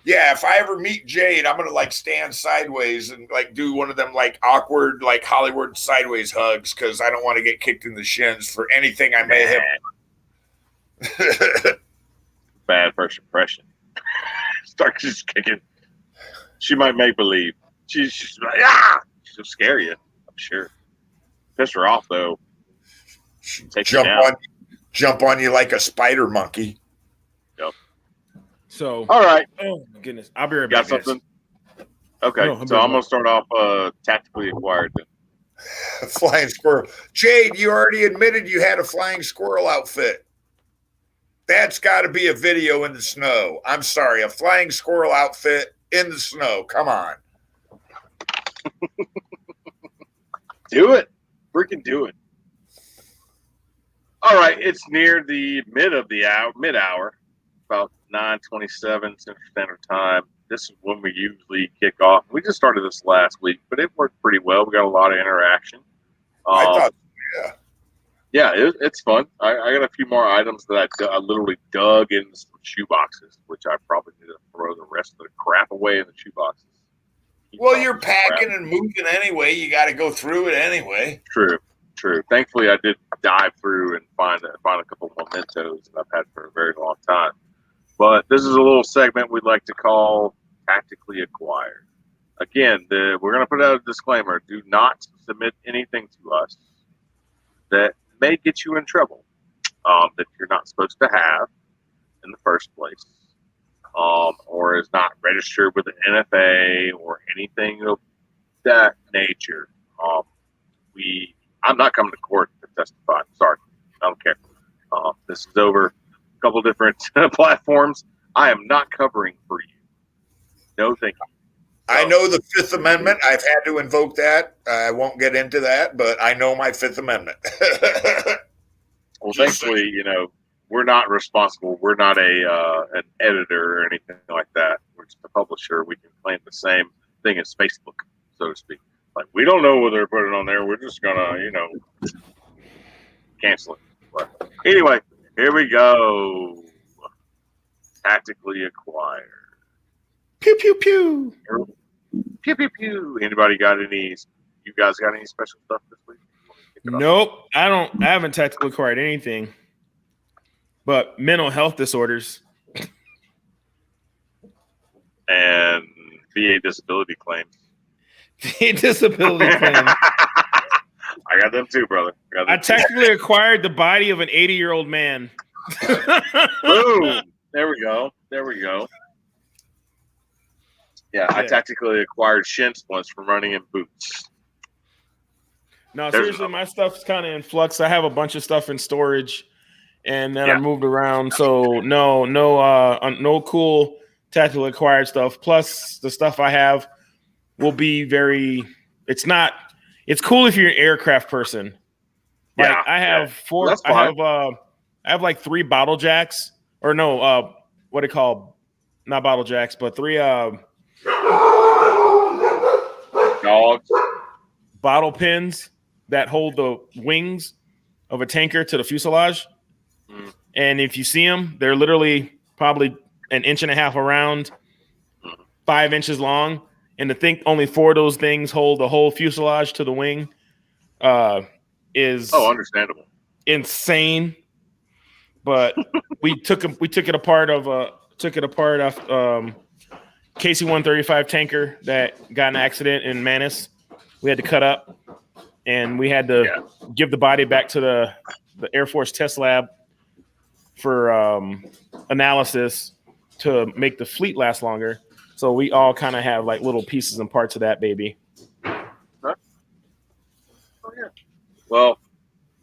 If I ever meet Jade, I'm gonna stand sideways and do one of them awkward Hollywood sideways hugs because I don't want to get kicked in the shins for anything I may have. bad first impression. Start just kicking. She might make believe. She's like, ah! She'll scare you, I'm sure. Piss her off, though. Jump on you like a spider monkey. Yep. So, all right. Oh my goodness, I'll be right back. Got something? Okay, so I'm gonna start off tactically acquired then. Flying squirrel. Jade, you already admitted you had a flying squirrel outfit. That's got to be a video in the snow. I'm sorry, a flying squirrel outfit in the snow. Come on. Do it. Freaking do it. All right, it's near the mid-hour, about 9:27 Central Standard Time. This is when we usually kick off. We just started this last week, but it worked pretty well. We got a lot of interaction. I thought, yeah, it's fun. I got a few more items that I literally dug into some shoe boxes, which I probably need to throw the rest of the crap away in the shoe boxes. Well, you're packing and moving anyway. You got to go through it anyway. True. Thankfully, I did dive through and find a couple mementos that I've had for a very long time. But this is a little segment we'd like to call Tactically Acquired. Again, we're going to put out a disclaimer. Do not submit anything to us that may get you in trouble, that you're not supposed to have in the first place, or is not registered with the NFA or anything of that nature. I'm not coming to court to testify. Sorry. I don't care. This is over a couple different platforms. I am not covering for you. No, thank you. I know the Fifth Amendment. I've had to invoke that. I won't get into that, but I know my Fifth Amendment. Well, thankfully, we're not responsible. We're not an editor or anything like that. We're just a publisher. We can claim the same thing as Facebook, so to speak. Like, we don't know whether to put it on there. We're just gonna, cancel it. But anyway, here we go. Tactically acquired. Pew pew pew. Pew pew pew. Anybody got any? You guys got any special stuff this week? Nope, I haven't tactically acquired anything, but mental health disorders and VA disability claims. Disability claims. I got them too, brother. I tactically acquired the body of an 80-year-old man. Boom! There we go. Yeah, I tactically acquired shin splints from running in boots. No, seriously, my stuff's kind of in flux. I have a bunch of stuff in storage, and then I moved around. So no cool tactically acquired stuff. Plus, the stuff I have will be very. It's cool if you're an aircraft person. Like I have four. I have like 3 bottle jacks, or no, what do you call? Not bottle jacks, but 3 dogs bottle pins that hold the wings of a tanker to the fuselage. And if you see them, they're literally probably 1.5 inches around, 5 inches long. And to think only 4 of those things hold the whole fuselage to the wing is understandable, insane. But we took it apart of KC-135 tanker that got in an accident in Manus. We had to cut up, and we had to give the body back to the Air Force test lab for analysis to make the fleet last longer. So we all kind of have like little pieces and parts of that baby. Huh? Oh, yeah. Well,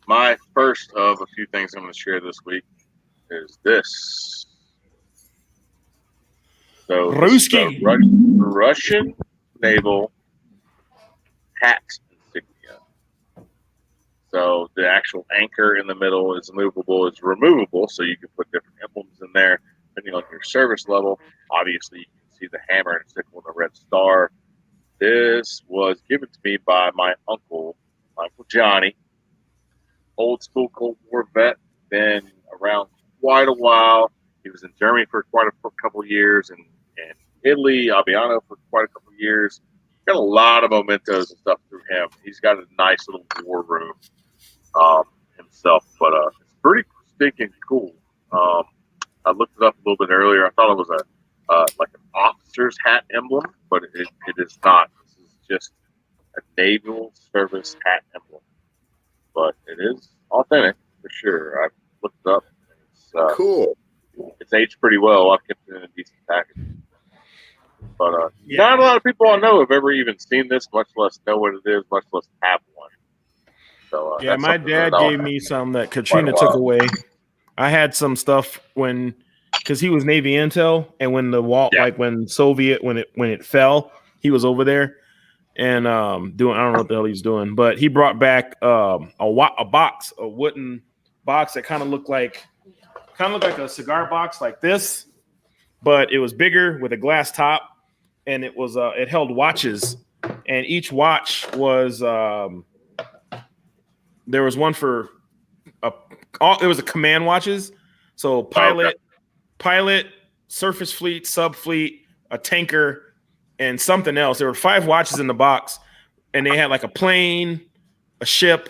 my first of a few things I'm going to share this week is this. So Ruski. Russian Naval hat insignia. So the actual anchor in the middle is movable, it's removable, so you can put different emblems in there depending on your service level. Obviously, you can see the hammer and sickle and the red star. This was given to me by my uncle Johnny, old school Cold War vet, been around quite a while. He was in Germany for quite a couple of years, and Italy, Albiano for quite a couple of years. Got a lot of mementos and stuff through him. He's got a nice little war room himself, but it's pretty stinking cool. I looked it up a little bit earlier. I thought it was like an officer's hat emblem, but it is not. This is just a naval service hat emblem, but it is authentic for sure. I looked it up. It's Cool. It's aged pretty well. I've kept it in a decent package. But Yeah. not a lot of people I know have ever even seen this, much less know what it is, much less have one. So Yeah, my dad gave me some that Katrina Quite a took while. away. I had some stuff because he was Navy intel, and when the wall, Yeah. like when Soviet, when it fell, he was over there and doing, I don't know what the hell he's doing, but he brought back a box, a wooden box that kind of looked like a cigar box like this, but it was bigger with a glass top, and it was it held watches, and each watch was there was one for it was a command watches, so pilot, surface fleet, sub fleet, a tanker, and something else. There were 5 watches in the box, and they had like a plane, a ship,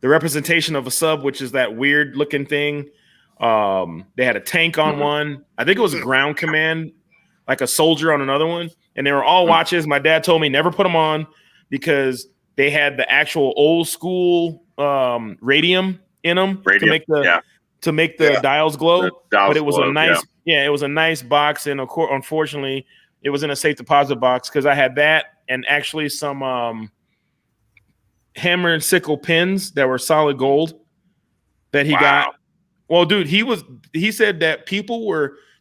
the representation of a sub, which is that weird looking thing. They had a tank on one. I think it was a ground command, like a soldier on another one, and they were all watches. My dad told me never put them on because they had the actual old school radium in them to make the dials glow. But it was a nice, it was a nice box, and of course, unfortunately, it was in a safe deposit box because I had that and actually some hammer and sickle pins that were solid gold that he got. Well, dude, he said that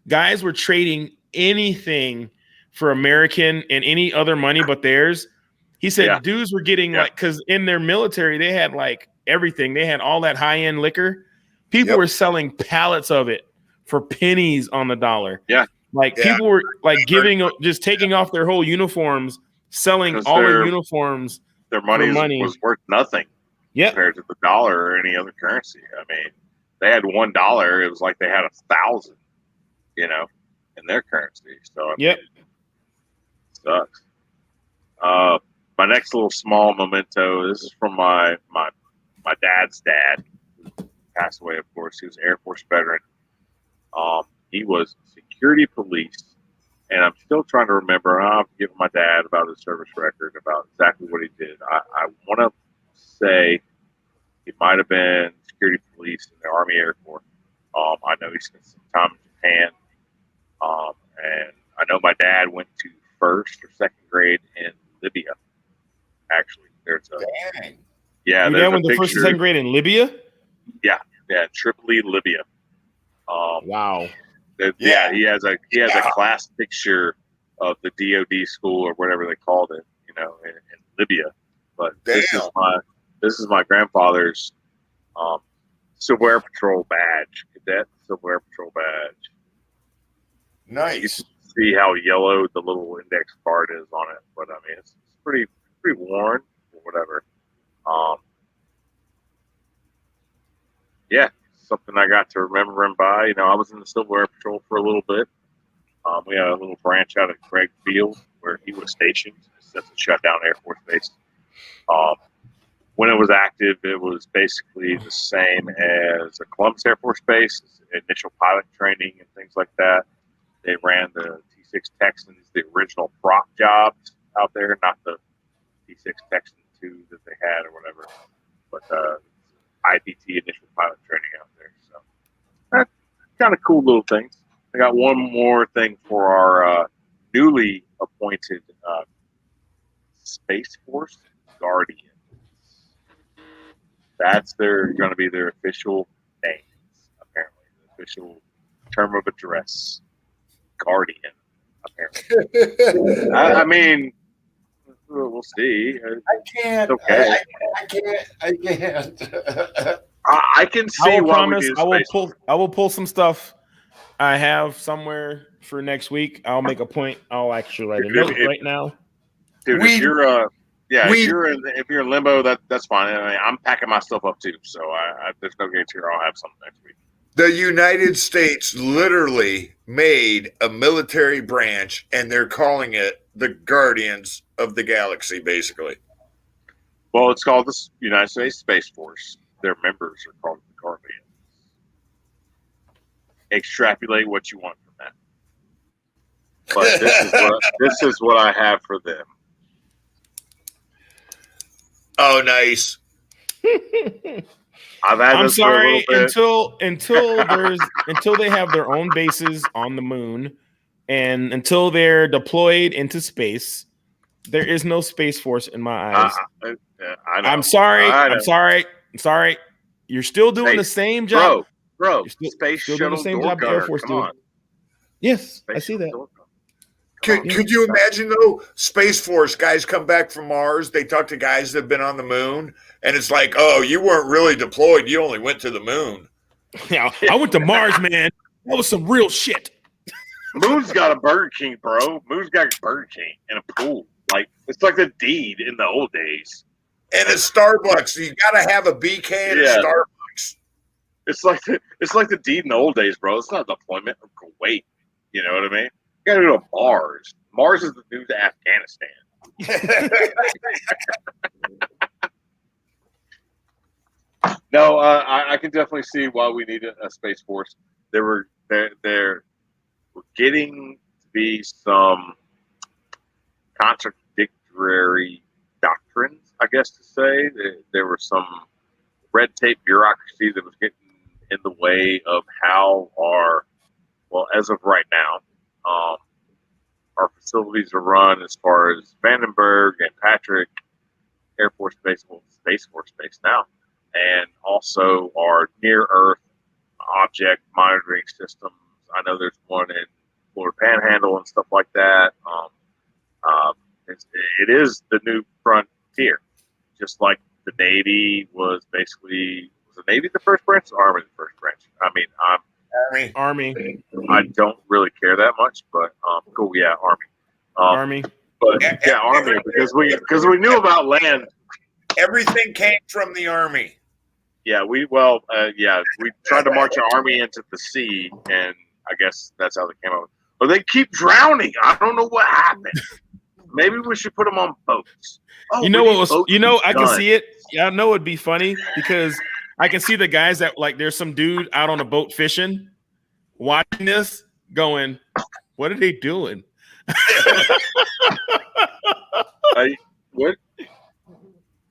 guys were trading anything for American and any other money but theirs. He said dudes were getting like, because in their military, they had like everything. They had all that high-end liquor. People were selling pallets of it for pennies on the dollar. Yeah. Like people were like just taking off their whole uniforms, selling all their uniforms. Their money was worth nothing compared to the dollar or any other currency. I mean, they had $1. It was like they had 1,000, in their currency. So I mean, it sucks. My next little small memento. This is from my dad's dad, who passed away. Of course, he was an Air Force veteran. He was security police, and I'm still trying to remember. I've given my dad about his service record, about exactly what he did. I want to say he might have been security police in the Army Air Corps. I know he spent some time in Japan, and I know my dad went to 1st or 2nd grade in Libya. Actually, there's a your dad went to 1st and 2nd grade in Libya. Yeah, Tripoli, Libya. Wow. He has a class picture of the DoD school or whatever they called it, in Libya. But this is my grandfather's Civil Air Patrol badge, cadet Civil Air Patrol badge. Nice. You can see how yellow the little index card is on it, but I mean it's pretty worn or whatever. Something I got to remember him by. I was in the Civil Air Patrol for a little bit. We had a little branch out at Craig Field where he was stationed. That's a shutdown Air Force base. When it was active, it was basically the same as a Columbus Air Force Base, initial pilot training and things like that. They ran the T-6 Texans, the original prop jobs out there, not the T-6 Texan 2 that they had or whatever, but IPT, initial pilot training out there. So that's kind of cool little things. I got one more thing for our newly appointed Space Force Guardians. That's going to be their official names, apparently. The official term of address. Guardian, apparently. I mean, we'll see. I can't. Okay. I can't. I can see I will why promise. we do I will pull some stuff I have somewhere for next week. I'll make a point. I'll actually write a note right now. Dude, if you're in limbo, that's fine. I mean, I'm packing my stuff up too, so there's no guarantee I'll have something next week. The United States literally made a military branch, and they're calling it the Guardians of the Galaxy, basically. Well, it's called the United States Space Force. Their members are called the Guardians. extrapolate what you want from that. But this is what I have for them. Oh, nice. I'm sorry, until they have their own bases on the moon, and until they're deployed into space, there is no Space Force in my eyes. I know. I'm sorry. You're still doing the same job, bro. Space still doing the same job the Air Force do. Yes, I see that. Could you imagine, though, Space Force guys come back from Mars, they talk to guys that have been on the moon, and it's like, oh, you weren't really deployed, you only went to the moon. Yeah, I went to Mars, man. That was some real shit. Moon's got a Burger King, bro. Moon's got a Burger King and a pool. Like, it's like the deed in the old days. And a Starbucks. You got to have a BK and a Starbucks. It's like the deed in the old days, bro. It's not a deployment of Kuwait. You know what I mean? You got to go to Mars. Mars is the new Afghanistan. No, I can definitely see why we need a Space Force. There were getting to be some contradictory doctrines, I guess to say. There was some red tape bureaucracy that was getting in the way of how as of right now, our facilities are run as far as Vandenberg and Patrick Air Force Base, Space Force Base now, and also our near-Earth object monitoring systems. I know there's one in Florida Panhandle and stuff like that. It is the new frontier, just like the Navy was basically. Was the Navy the first branch? Or Army the first branch? I mean, Army. I don't really care that much, but cool. Yeah, Army. Army. But yeah, Army because we knew about land. Everything came from the Army. Yeah, we tried to march our army into the sea, and I guess that's how they came up. But they keep drowning. I don't know what happened. Maybe we should put them on boats. Oh, I can see it. Yeah, I know it'd be funny because I can see the guys that there's some dude out on a boat fishing, watching this, going, "What are they doing?" What?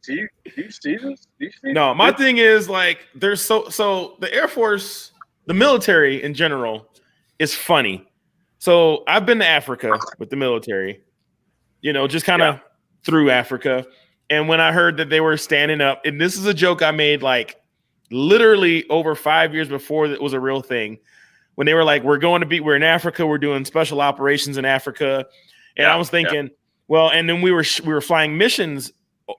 Do you see this? No, my thing is there's so the Air Force, the military in general is funny. So I've been to Africa with the military, just kind of through Africa. And when I heard that they were standing up, and this is a joke I made literally over 5 years before it was a real thing, when they were like, we're in Africa, we're doing special operations in Africa. And I was thinking, well, and then we were flying missions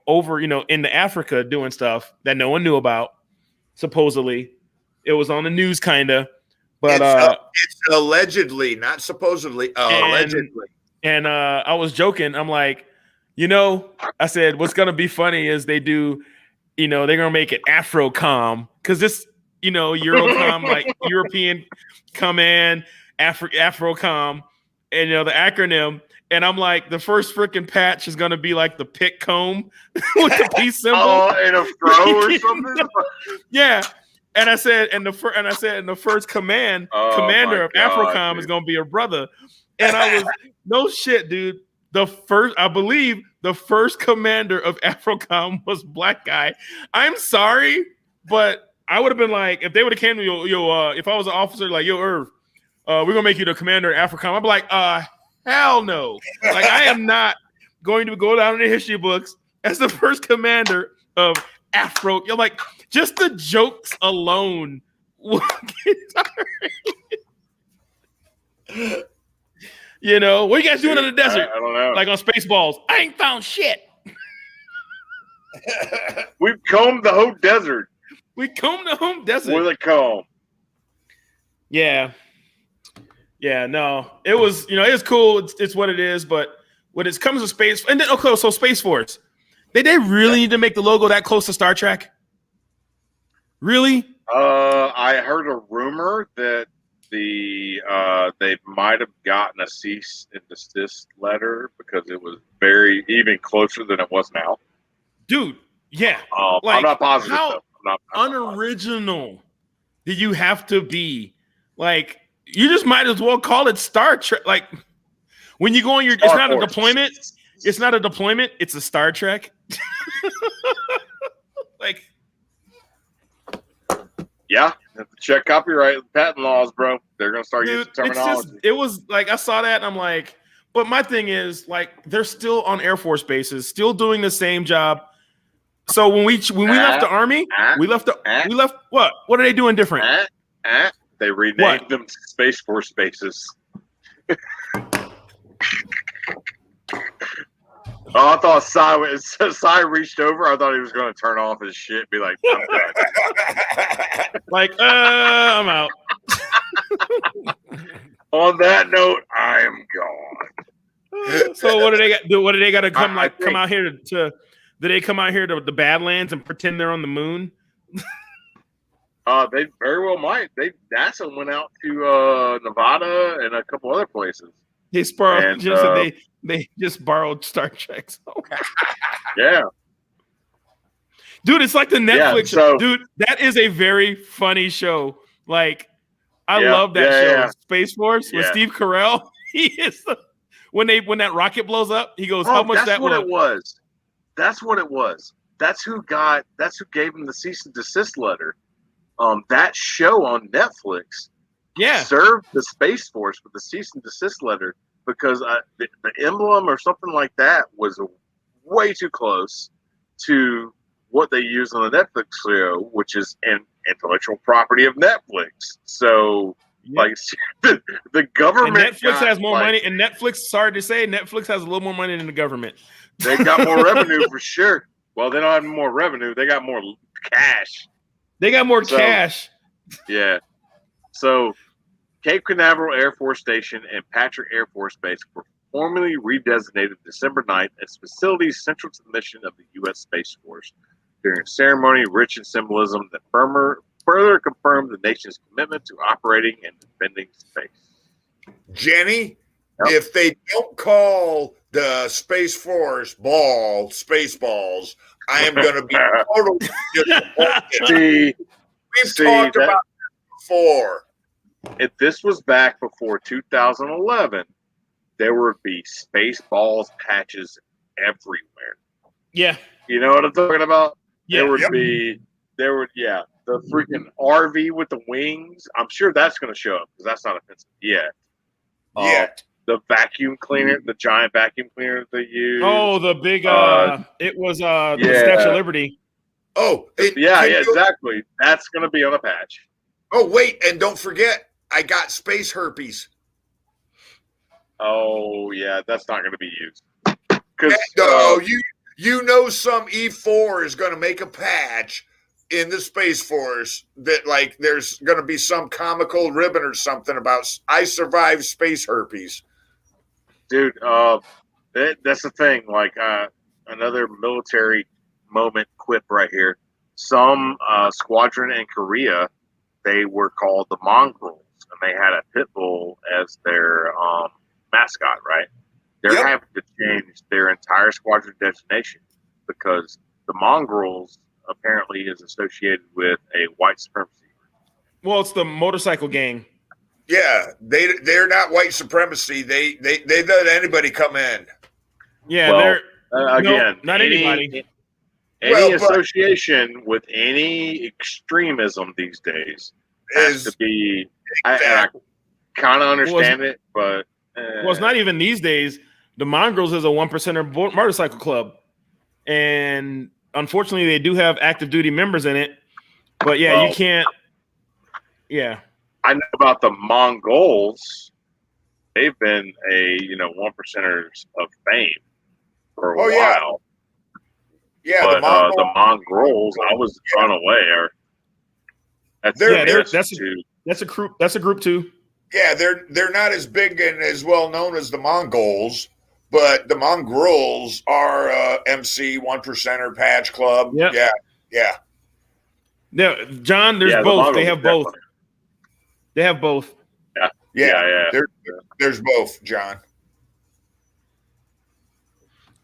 over, into Africa doing stuff that no one knew about. Supposedly, it was on the news, kind of, but it's allegedly, not supposedly, allegedly. And I was joking. I'm like, I said, what's gonna be funny is they do, they're gonna make it AfroCom because this, Eurocom European Command, AfroCom, and the acronym. And I'm like, the first freaking patch is gonna be the pick comb with the peace symbol. Oh, in a fro or something. Yeah. And I said, the first commander of AfroCom is gonna be a brother. And I was no shit, dude. I believe the first commander of AfroCom was black guy. I'm sorry, but I would have been like, if they would have came to me, if I was an officer, Irv, we're gonna make you the commander of AfroCom. I'd be like, hell no. I am not going to go down in the history books as the first commander of Afro. Just the jokes alone will get tiring. What are you guys doing in the desert? I don't know. On Spaceballs. I ain't found shit. We've combed the whole desert. We combed the whole desert. With a comb. Yeah. Yeah, no. It was, it's cool. It's what it is. But when it comes to space, and then, okay, so Space Force, did they really need to make the logo that close to Star Trek? Really? I heard a rumor that they might have gotten a cease and desist letter because it was even closer than it was now. Dude, yeah. I'm not positive. How unoriginal do you have to be Like, you just might as well call it Star Trek. Like, when you go on your, it's not a deployment. It's not a deployment. It's a Star Trek. Like, yeah, have to check copyright patent laws, bro. They're gonna start using terminology. It was like I saw that and I'm like, but my thing is like they're still on Air Force bases, still doing the same job. So when we left the Army, we left what? What are they doing different? They renamed them Space Force bases. Oh, I thought Cy reached over. I thought he was going to turn off his shit, be like, I'm done. Like, I'm out. On that note, I am gone. So what do they got? What do they got to come out here to? Do they come out here to the Badlands and pretend they're on the moon? They very well might. NASA went out to Nevada and a couple other places. They just borrowed Star Trek. Yeah. Dude, it's like the Netflix show. Dude, that is a very funny show. Like, I love that show. Yeah. Space Force with Steve Carell. He is when that rocket blows up, he goes, how much that was? That's what it was. That's who gave him the cease and desist letter. That show on Netflix served the Space Force with the cease and desist letter because the emblem or something like that was way too close to what they use on the Netflix show, which is an intellectual property of Netflix. So, like, the government... And Netflix has more money, and Netflix, sorry to say, Netflix has a little more money than the government. They got more revenue for sure. Well, they don't have more revenue. They got more cash. They got more cash. Yeah. So, Cape Canaveral Air Force Station and Patrick Air Force Base were formally redesignated December 9th as facilities central to the mission of the U.S. Space Force during a ceremony rich in symbolism that further confirmed the nation's commitment to operating and defending space. Jenny, if they don't call the Space Force Spaceballs, I am going to be totally disappointed. We've talked about this before. If this was back before 2011, there would be Spaceballs patches everywhere. Yeah. You know what I'm talking about? Yeah. The freaking RV with the wings. I'm sure that's going to show up because that's not offensive yet. The vacuum cleaner, the giant vacuum cleaner that they use. Oh, the big, it was the Statue of Liberty. Oh, exactly. That's going to be on a patch. Oh, wait, and don't forget, I got space herpes. Oh, yeah, that's not going to be used. You know some E4 is going to make a patch in the Space Force that, like, there's going to be some comical ribbon or something about I survived space herpes. Dude, that's the thing. Like, another military moment quip right here. Some squadron in Korea, they were called the Mongrels, and they had a pit bull as their mascot, right? They're having to change their entire squadron designation because the Mongrels apparently is associated with a white supremacy. Well, it's the motorcycle gang. Yeah, they're not white supremacy. They let anybody come in. Yeah, not anybody. Any association with any extremism these days has to be. I kind of understand it, but it's not even these days. The Mongrels is a 1%er motorcycle club, and unfortunately, they do have active duty members in it. But you can't. Yeah. I know about the Mongols. They've been 1%ers of fame for a while. Yeah, but the Mongols, I was unaware. That's a group. That's a group too. Yeah, they're not as big and as well known as the Mongols, but the Mongrels are MC 1%er patch club. Yep. Yeah. No, John, there's both. They have both. They have both. Yeah. There's both, John.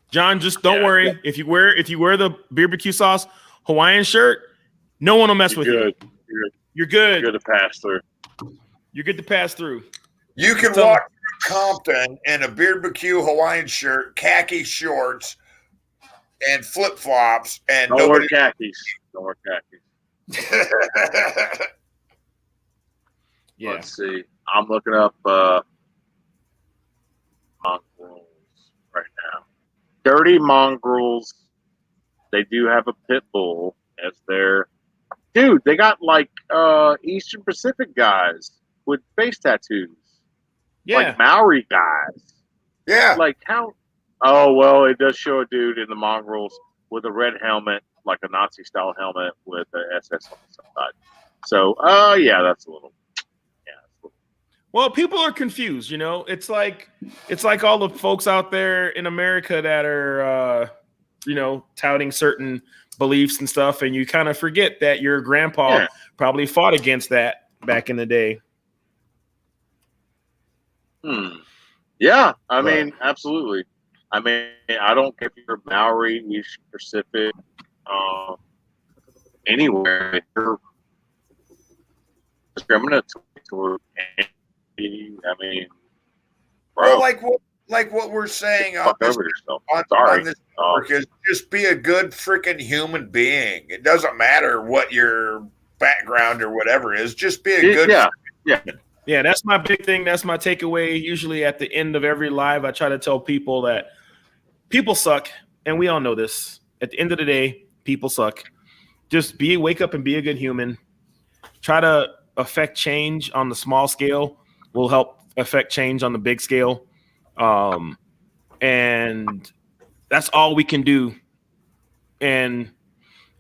John, just don't worry. Yeah. If you wear the barbecue sauce Hawaiian shirt, no one will mess with you. You're good. You're good. You're good to pass through. You get to pass through. You can walk through Compton in a Beard BQ Hawaiian shirt, khaki shorts, and flip flops, and Don't wear khakis. Don't wear khakis. Yeah. Let's see. I'm looking up mongrels right now. Dirty Mongrels. They do have a pit bull as their dude. They got like Eastern Pacific guys with face tattoos. Yeah. Like Maori guys. Yeah. Like how? Oh well, it does show a dude in the Mongrels with a red helmet, like a Nazi style helmet with an SS on the side. So, yeah, that's a little. Well, people are confused, you know. It's like all the folks out there in America that are, you know, touting certain beliefs and stuff, and you kind of forget that your grandpa probably fought against that back in the day. Yeah, I mean, absolutely. I mean, I don't care if you're Maori, East Pacific, anywhere. You're discriminatory. I mean, bro. Well, like what we're saying on this network is just be a good freaking human being. It doesn't matter what your background or whatever is. Just be a good. Yeah, that's my big thing. That's my takeaway. Usually at the end of every live, I try to tell people that people suck, and we all know this. At the end of the day, people suck. Just wake up and be a good human. Try to affect change on the small scale. Will help affect change on the big scale. And that's all we can do. And,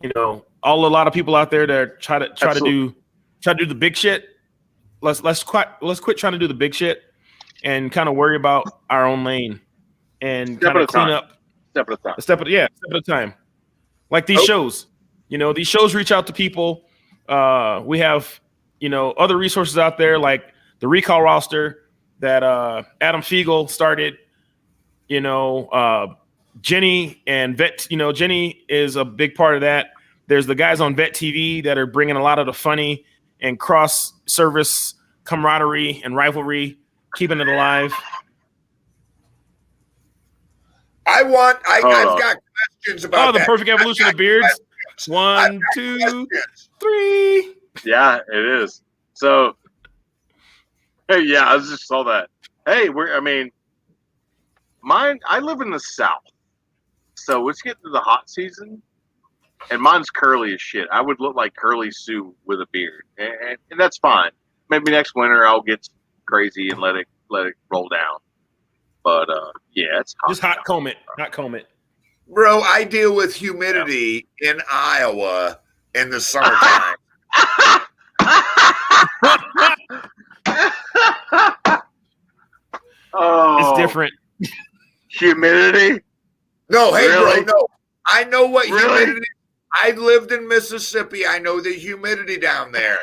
you know, a lot of people out there that try to do the big shit. Let's quit trying to do the big shit and kind of worry about our own lane and kind of clean up a step at a time. Like these shows, you know, these shows reach out to people. We have, you know, other resources out there like the Recall roster that Adam Fiegel started. You know, Jenny and Vet. You know, Jenny is a big part of that. There's the guys on Vet TV that are bringing a lot of the funny and cross-service camaraderie and rivalry, keeping it alive. I've got questions about the perfect evolution of beards. 1, 2, 3. Yeah, it is. So, hey, yeah, I just saw that. Hey, I live in the South, so it's getting to the hot season, and mine's curly as shit. I would look like Curly Sue with a beard, and that's fine. Maybe next winter I'll get crazy and let it roll down. But yeah, it's hot. Just hot comb it. Bro, I deal with humidity in Iowa in the summertime. It's different. Humidity? No, hey, really? bro, no. I know what humidity. I lived in Mississippi. I know the humidity down there.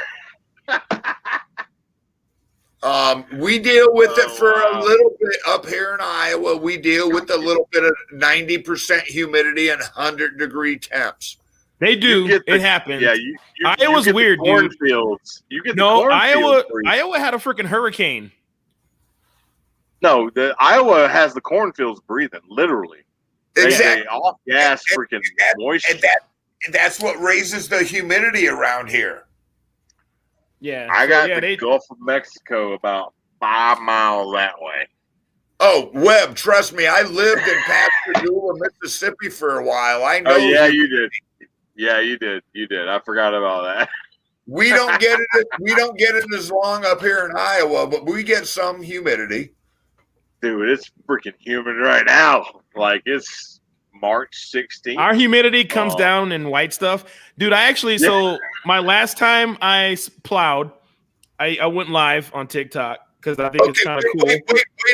We deal with it for a little bit up here in Iowa. We deal with a little bit of 90% humidity and 100-degree temps. They do. It happens. Yeah, Iowa's weird, dude. You get Iowa had a freaking hurricane. No, the Iowa has the cornfields breathing, literally. Exactly. Off gas, freaking moisture. And that's what raises the humidity around here. Yeah, I got the Gulf of Mexico about 5 miles that way. Oh, Webb, trust me, I lived in Pascagoula, Mississippi for a while. I know. Oh, yeah, you did. Yeah, you did. You did. I forgot about that. We don't get it. We don't get it as long up here in Iowa, but we get some humidity. Dude, it's freaking humid right now. Like it's March 16th. Our humidity comes down in white stuff. Dude, so my last time I plowed, I went live on TikTok because I think it's kind of cool. Wait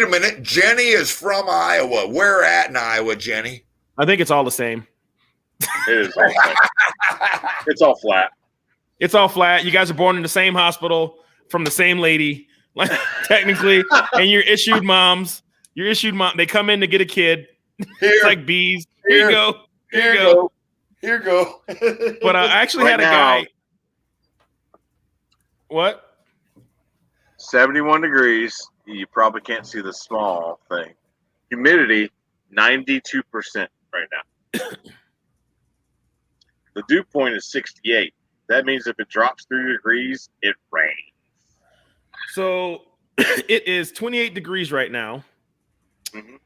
a minute. Jenny is from Iowa. Where at in Iowa, Jenny? I think it's all the same. It is all flat. It's all flat. It's all flat. You guys are born in the same hospital from the same lady, like technically, and you're issued moms. You're issued mom. They come in to get a kid. It's like bees. Here you go. Here you go. But I actually had a guy. What? 71 degrees. You probably can't see the small thing. Humidity, 92% right now. The dew point is 68. That means if it drops 3 degrees, it rains. So it is 28 degrees right now. Mhm.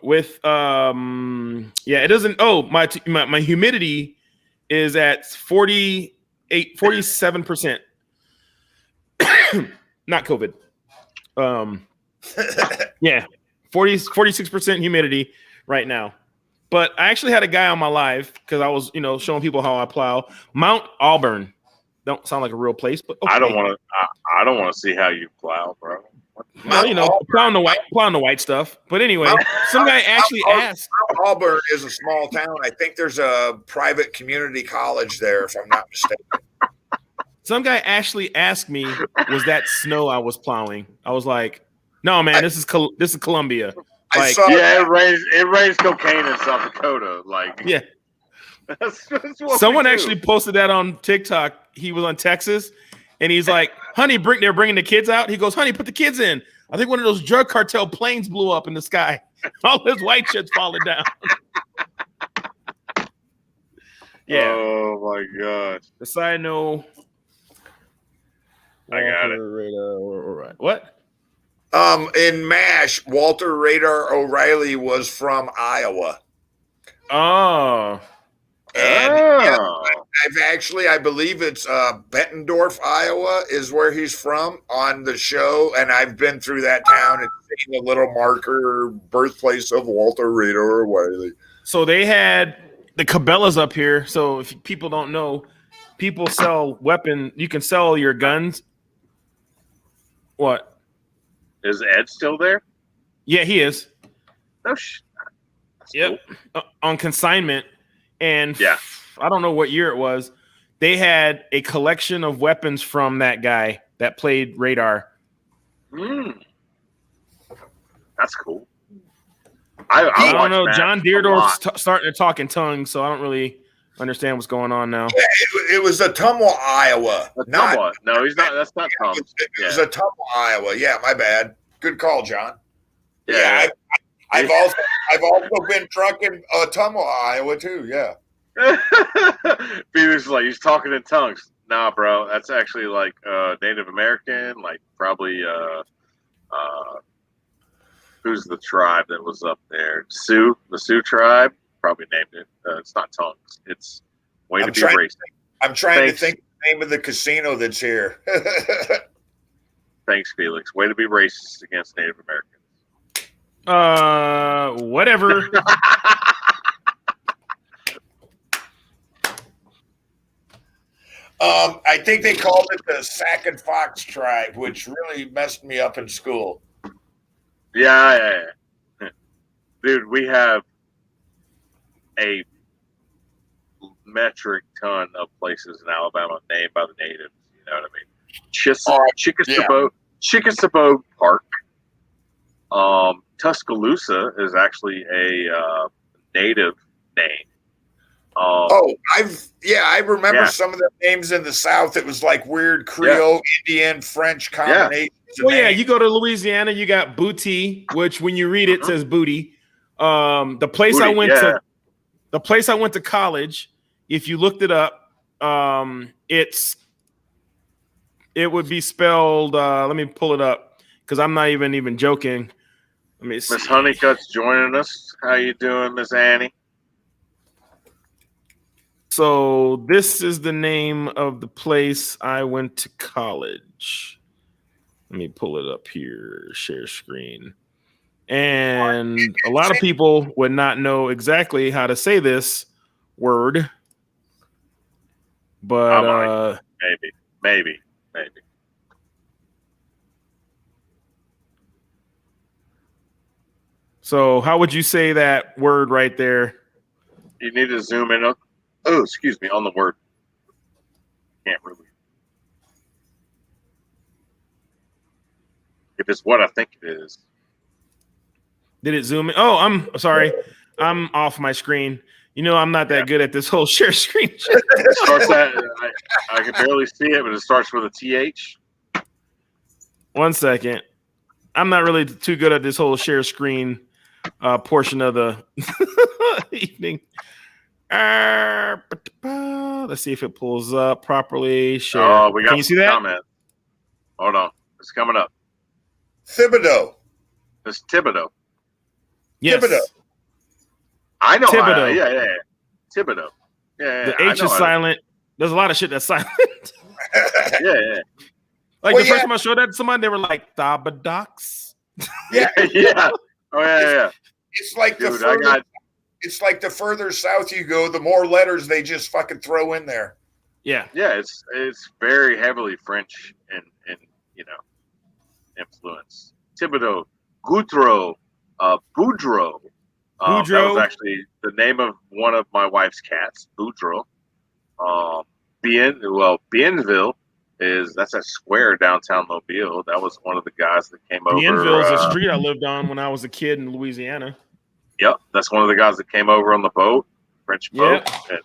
With it doesn't. Oh, my humidity is at 47%. Not COVID. 46% humidity right now. But I actually had a guy on my live because I was, showing people how I plow. Mount Auburn. Don't sound like a real place, but okay. I don't want to see how you plow, bro. Well, plowing the white stuff. But anyway, some guy actually asked. Auburn is a small town. I think there's a private community college there, if I'm not mistaken. Some guy actually asked me, "Was that snow I was plowing?" I was like, "No, man. This is Columbia." Like, it rains cocaine in South Dakota. Like, yeah. That's what Someone actually posted that on TikTok. He was on Texas, and he's like, "Honey, they're bringing the kids out." He goes, "Honey, put the kids in." I think one of those drug cartel planes blew up in the sky. All this white shit's falling down. Yeah. Oh my god. The side note. I got it. Right. What? In MASH, Walter Radar O'Reilly was from Iowa. Oh. And I believe it's Bettendorf, Iowa, is where he's from on the show. And I've been through that town and seen the little marker, birthplace of Walter Radar O'Reilly. So they had the Cabela's up here. So if people don't know, people sell weapons. You can sell your guns. What? Is Ed still there? Yeah, he is. No Yep. Cool. On consignment. And yeah. I don't know what year it was. They had a collection of weapons from that guy that played Radar. That's cool. I don't know. John Deerdorf's starting to talk in tongues, so I don't really understand what's going on now. Yeah, it was Ottumwa, Iowa. No, he's not. That's not Tom. It was Ottumwa, Iowa. Yeah, my bad. Good call, John. Yeah. I've also been drunk in Ottumwa, Iowa too. Yeah. Peter's like, he's talking in tongues. Nah, bro, that's actually like Native American, like probably who's the tribe that was up there? The Sioux tribe probably named it. It's not tongues. It's way to be racist. I'm trying to think the name of the casino that's here. Thanks, Felix. Way to be racist against Native Americans. Whatever. I think they called it the Sac and Fox tribe, which really messed me up in school. Yeah. Dude, we have a metric ton of places in Alabama named by the natives. You know what I mean? Chickasaw Park. Tuscaloosa is actually a native name. I remember some of the names in the South. It was like weird Creole, Indian, French combinations. Well, yeah, you go to Louisiana, you got booty, which when you read it says booty. The place I went to college, if you looked it up, it would be spelled. Let me pull it up because I'm not even joking. Let me see. Miss Honeycutt's joining us. How you doing, Miss Annie? So this is the name of the place I went to college. Let me pull it up here, share screen. And a lot of people would not know exactly how to say this word. But maybe. So how would you say that word right there? You need to zoom in. Oh, excuse me, on the word. Can't really. If it's what I think it is. Did it zoom in? Oh, I'm sorry. I'm off my screen. You know, I'm not that good at this whole share screen. It starts I can barely see it, but it starts with a TH. 1 second. I'm not really too good at this whole share screen portion of the evening. Let's see if it pulls up properly. Share. Oh, we got Can you see that? comment. Hold on. It's coming up. Thibodeau. It's Thibodeau. Yes. Thibodeau. I know. Thibodeau. Yeah. Thibodeau. Yeah. The H is silent. There's a lot of shit that's silent. Yeah. Like the first time I showed that to somebody, they were like, Thabadox. Yeah. Yeah. Oh, yeah. It's like Dude, it's like the further south you go, the more letters they just fucking throw in there. Yeah. Yeah, it's very heavily French and influence. Thibodeau, Goudreau, Boudreau. That was actually the name of one of my wife's cats, Boudreau. Bienville that's a square downtown Mobile. That was one of the guys that came over. Bienville's a street I lived on when I was a kid in Louisiana. Yep, that's one of the guys that came over on the boat, French boat, and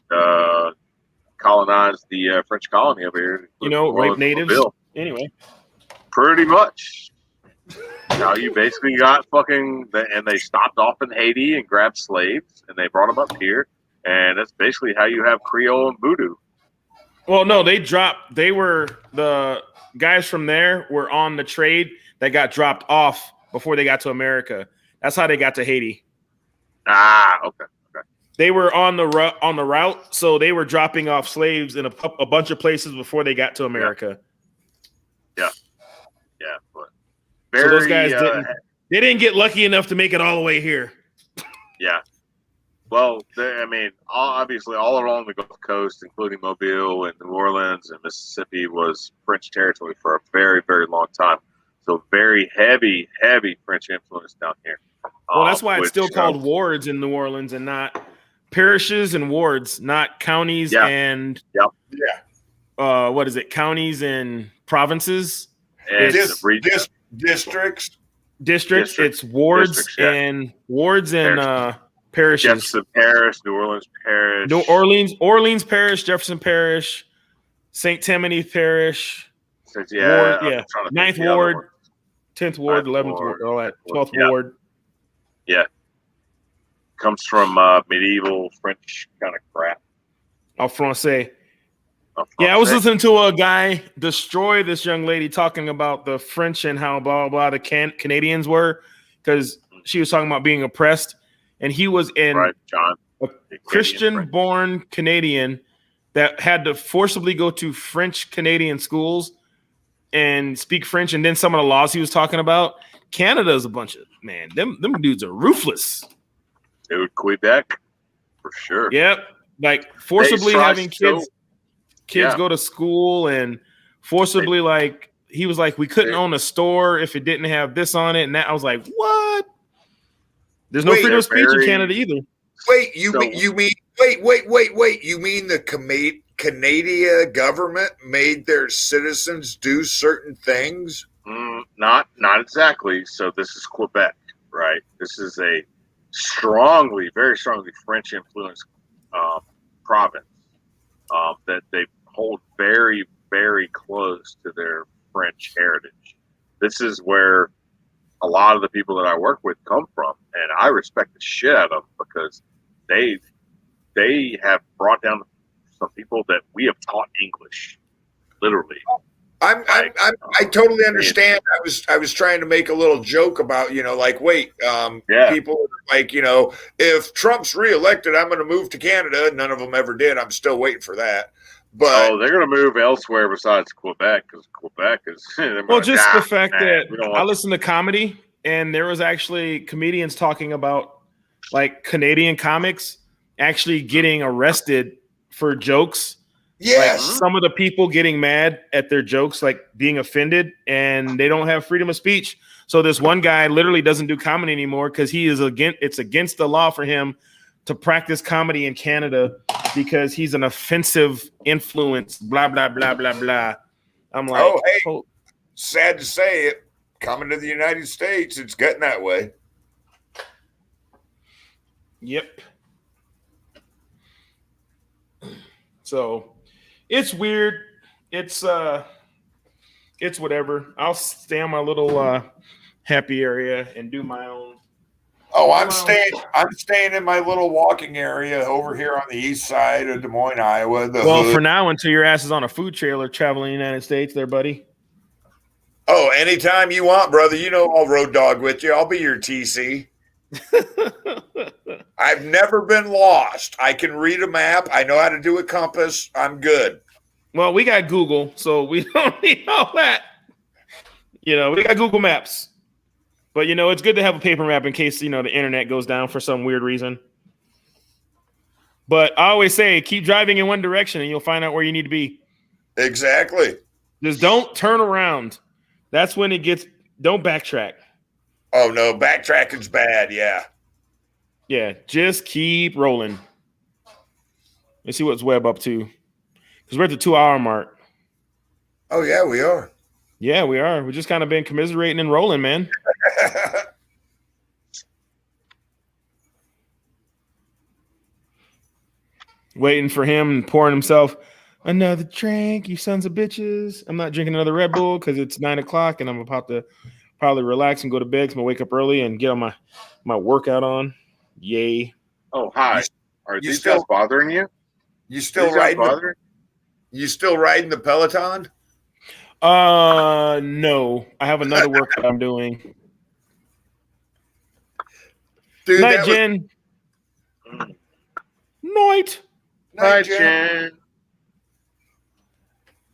colonized the French colony over here. Rape natives. Mobile. Anyway, pretty much. Now you basically got and they stopped off in Haiti and grabbed slaves, and they brought them up here, and that's basically how you have Creole and Voodoo. Well, no, the guys from there were on the trade that got dropped off before they got to America. That's how they got to Haiti. Okay. They were on the route, so they were dropping off slaves in a bunch of places before they got to America. Yeah. But so those guys didn't get lucky enough to make it all the way here. Yeah. Well, obviously all along the Gulf Coast, including Mobile and New Orleans and Mississippi, was French territory for a very, very long time. So very heavy, heavy French influence down here. Well, that's why it's still called wards in New Orleans and not parishes and wards, not counties and what is it? Counties and provinces. And districts. It's wards and parishes. Jefferson Parish, New Orleans Parish. Orleans Parish, Jefferson Parish, St. Timothy Parish. Ward, 9th Ward, 10th Ward, 11th Ward, all that, 12th Ward. Yeah. Comes from medieval French kind of crap. En français. Yeah, I was listening to a guy destroy this young lady talking about the French and how blah, blah, blah the Canadians were, because she was talking about being oppressed. And he was a Christian-born Canadian that had to forcibly go to French Canadian schools and speak French. And then some of the laws he was talking about, Canada's a bunch of, them dudes are ruthless. Dude, Quebec, for sure. Yep. Like forcibly having kids go to school and forcibly he was like, we couldn't own a store if it didn't have this on it. And that I was like, what? There's no freedom of speech in Canada either. Wait, you mean the Canadian government made their citizens do certain things? Not exactly. So this is Quebec, right? This is a very strongly French influenced province that they hold very, very close to their French heritage. This is where a lot of the people that I work with come from, and I respect the shit out of them because they have brought down some people that we have taught English, literally. I totally understand. I was trying to make a little joke about, people like, if Trump's reelected, I'm going to move to Canada. None of them ever did. I'm still waiting for that. But they're going to move elsewhere besides Quebec because Quebec is. The fact that I listen to comedy and there was actually comedians talking about like Canadian comics actually getting arrested for jokes. Yes. Like some of the people getting mad at their jokes, like being offended, and they don't have freedom of speech. So this one guy literally doesn't do comedy anymore because it's against the law for him to practice comedy in Canada because he's an offensive influence, blah, blah, blah, blah, blah. I'm like, sad to say it, coming to the United States, it's getting that way. Yep. So it's weird. It's it's whatever. I'll stay on my little happy area and do my own. Oh, I'm staying in my little walking area over here on the east side of Des Moines, Iowa. For now, until your ass is on a food trailer traveling the United States, there, buddy. Oh, anytime you want, brother. You know I'll road dog with you. I'll be your TC. I've never been lost. I can read a map. I know how to do a compass. I'm good. Well, we got Google, so we don't need all that. We got Google Maps. But, it's good to have a paper map in case, the internet goes down for some weird reason. But I always say, keep driving in one direction and you'll find out where you need to be. Exactly. Just don't turn around. That's when don't backtrack. Oh, no, backtracking's bad, yeah. Yeah, just keep rolling. Let's see what's Webb up to. Because we're at the 2-hour mark. Oh, yeah, we are. Yeah, we are. We've just kind of been commiserating and rolling, man. Waiting for him and pouring himself another drink, you sons of bitches. I'm not drinking another Red Bull because it's 9 o'clock and I'm about to probably relax and go to bed because I'm going to wake up early and get on my workout on. Yay. Oh, hi. Are these guys bothering you? You still riding the Peloton? No. I have another workout I'm doing. Dude, Night, Jen. Night. Night, Jen.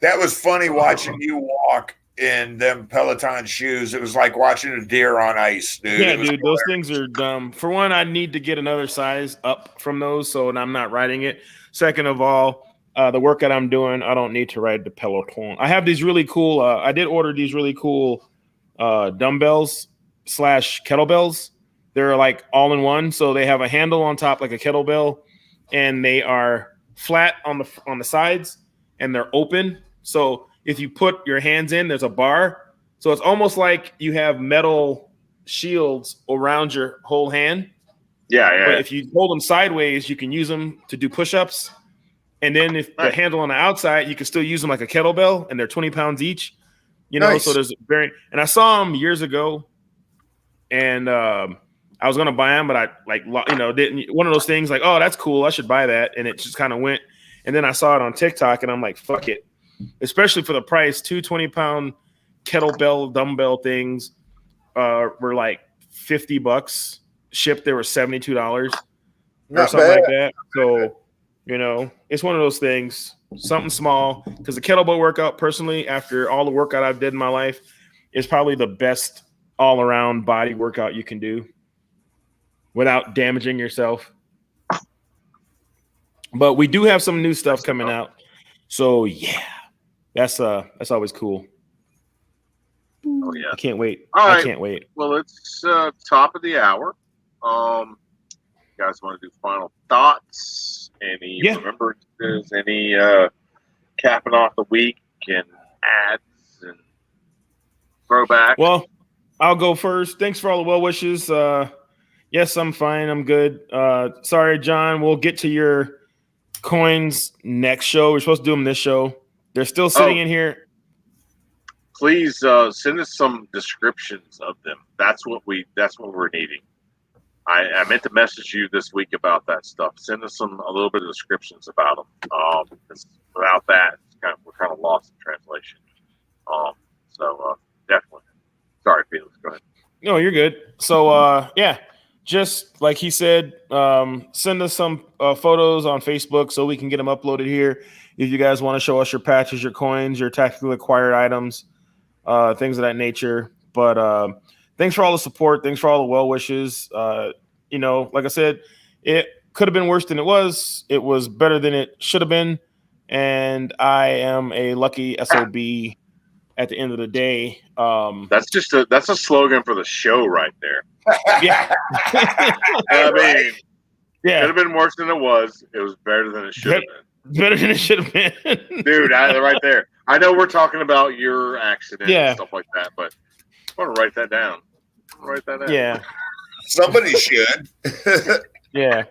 That was funny watching you walk in them Peloton shoes. It was like watching a deer on ice, dude. Yeah, dude, those things are dumb. For one, I need to get another size up from those, so I'm not riding it. Second of all, the workout I'm doing, I don't need to ride the Peloton. I have these really cool. I did order these really cool dumbbells / kettlebells. They're like all in one, so they have a handle on top like a kettlebell, and they are flat on the sides, and they're open. So if you put your hands in, there's a bar. So it's almost like you have metal shields around your whole hand. Yeah. But if you hold them sideways, you can use them to do push-ups. And then if the handle on the outside, you can still use them like a kettlebell, and they're 20 pounds each. Nice. So there's and I saw them years ago, and I was gonna buy them, but I didn't. One of those things like, oh, that's cool, I should buy that, and it just kind of went. And then I saw it on TikTok, and I'm like, fuck it, especially for the price. 2 20-pound kettlebell dumbbell things were like $50. Shipped, they were $72 or something like that. So. It's one of those things, something small, because the kettlebell workout, personally, after all the workout I've did in my life, is probably the best all-around body workout you can do without damaging yourself. But we do have some new stuff coming out. So, yeah, that's always cool. Oh, yeah. I can't wait. All right. I can't wait. Well, it's top of the hour. You guys want to do final thoughts? Any remembrances? Any capping off the week and ads and throwback? Well, I'll go first. Thanks for all the well wishes. Yes, I'm fine. I'm good. Sorry, John. We'll get to your coins next show. We're supposed to do them this show. They're still sitting in here. Please send us some descriptions of them. That's what we're needing. I meant to message you this week about that stuff. Send us a little bit of descriptions about them. Without that, we're kind of lost in translation. So definitely. Sorry, Felix. Go ahead. No, you're good. So just like he said, send us some photos on Facebook so we can get them uploaded here. If you guys want to show us your patches, your coins, your tactically acquired items, things of that nature. But thanks for all the support. Thanks for all the well wishes. Like I said, it could have been worse than it was. It was better than it should have been. And I am a lucky SOB at the end of the day. That's a slogan for the show right there. Yeah. I mean, it could have been worse than it was. It was better than it should have been. Better than it should have been. Dude, right there. I know we're talking about your accident and stuff like that, but I want to write that down. Yeah. Somebody should. Yeah.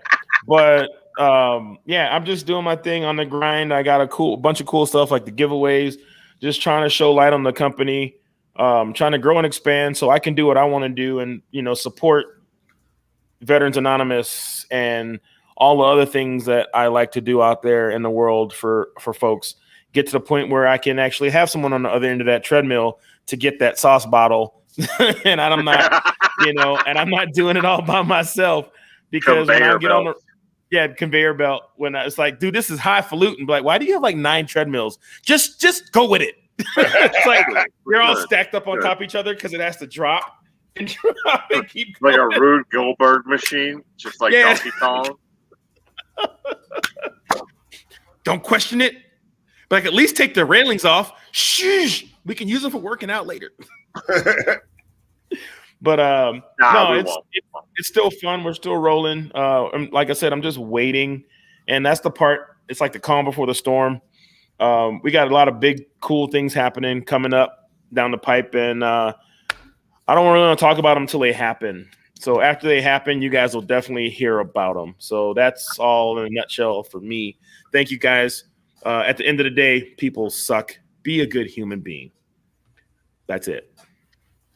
But I'm just doing my thing on the grind. I got a bunch of cool stuff like the giveaways, just trying to show light on the company, trying to grow and expand so I can do what I want to do and, support Veterans Anonymous and all the other things that I like to do out there in the world for folks. Get to the point where I can actually have someone on the other end of that treadmill to get that sauce bottle. And I'm not, and I'm not doing it all by myself, because when I get on the conveyor belt, when it's like, dude, this is highfalutin. Like, why do you have like 9 treadmills? Just go with it. It's like they're all stacked up on top of each other because it has to drop and drop and keep going. Like a Rube Goldberg machine, just like Donkey Kong. Don't question it. But like, at least take the railings off. Shh, we can use them for working out later. But it's still fun. We're still rolling. Like I said, I'm just waiting, and that's the part. It's like the calm before the storm. We got a lot of big, cool things happening coming up down the pipe, and I don't really want to talk about them until they happen. So after they happen, you guys will definitely hear about them. So that's all in a nutshell for me. Thank you, guys. At the end of the day, people suck. Be a good human being. That's it.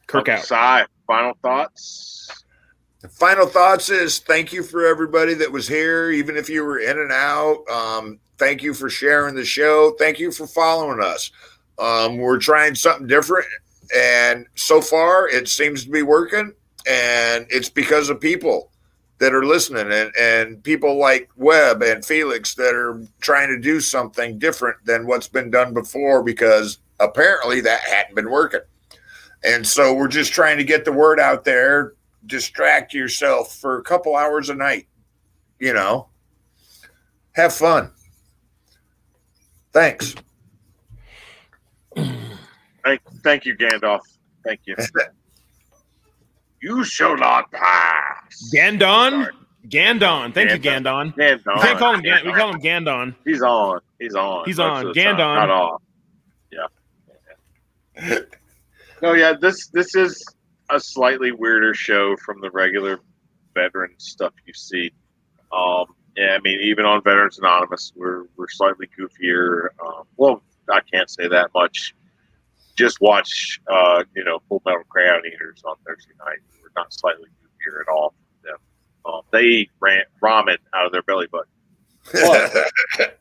Kirk out. Final thoughts? The final thoughts is thank you for everybody that was here, even if you were in and out. Thank you for sharing the show. Thank you for following us. We're trying something different, and so far it seems to be working, and it's because of people that are listening and people like Webb and Felix that are trying to do something different than what's been done before, because apparently that hadn't been working. And so we're just trying to get the word out there, distract yourself for a couple hours a night, have fun. Thanks. Thank you, Gandalf. Thank you. You shall not pass. Gandon. Thank you, Gandon. We can't call him we call him Gandon. He's on. Gandon. Not off. Yeah. No, yeah, this is a slightly weirder show from the regular veteran stuff you see. Yeah, I mean, even on Veterans Anonymous, we're slightly goofier. Well, I can't say that much. Just watch, Full Metal Crayon Eaters on Thursday night. We're not slightly goofier at all from them. They eat ramen out of their belly button. But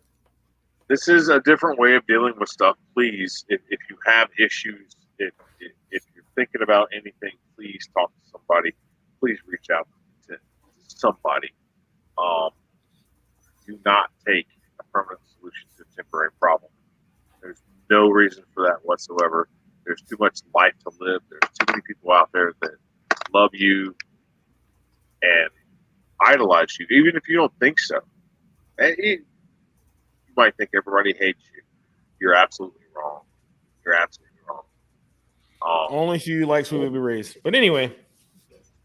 this is a different way of dealing with stuff. Please, if you have issues, if you're thinking about anything, please talk to somebody. Please reach out to somebody. Do not take a permanent solution to a temporary problem. There's no reason for that whatsoever. There's too much life to live. There's too many people out there that love you and idolize you, even if you don't think so. And you might think everybody hates you. You're absolutely wrong. Only if you like Sweet Baby Ray's. But anyway.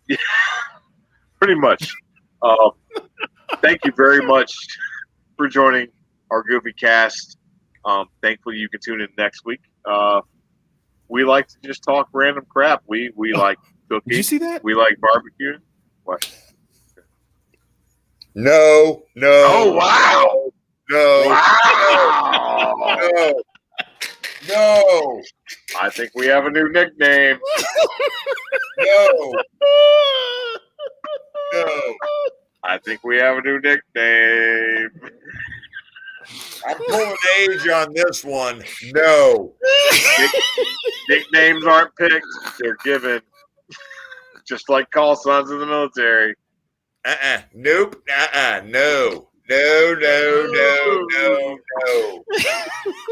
Yeah, pretty much. Thank you very much for joining our Goofy Cast. Thankfully, you can tune in next week. We like to just talk random crap. We like cooking. Did you see that? We like barbecuing. What? No. Oh, wow. No. Wow. No. I think we have a new nickname. No. I think we have a new nickname. I'm pulling age on this one. No. Nicknames aren't picked. They're given. Just like call signs in the military. Nope. No.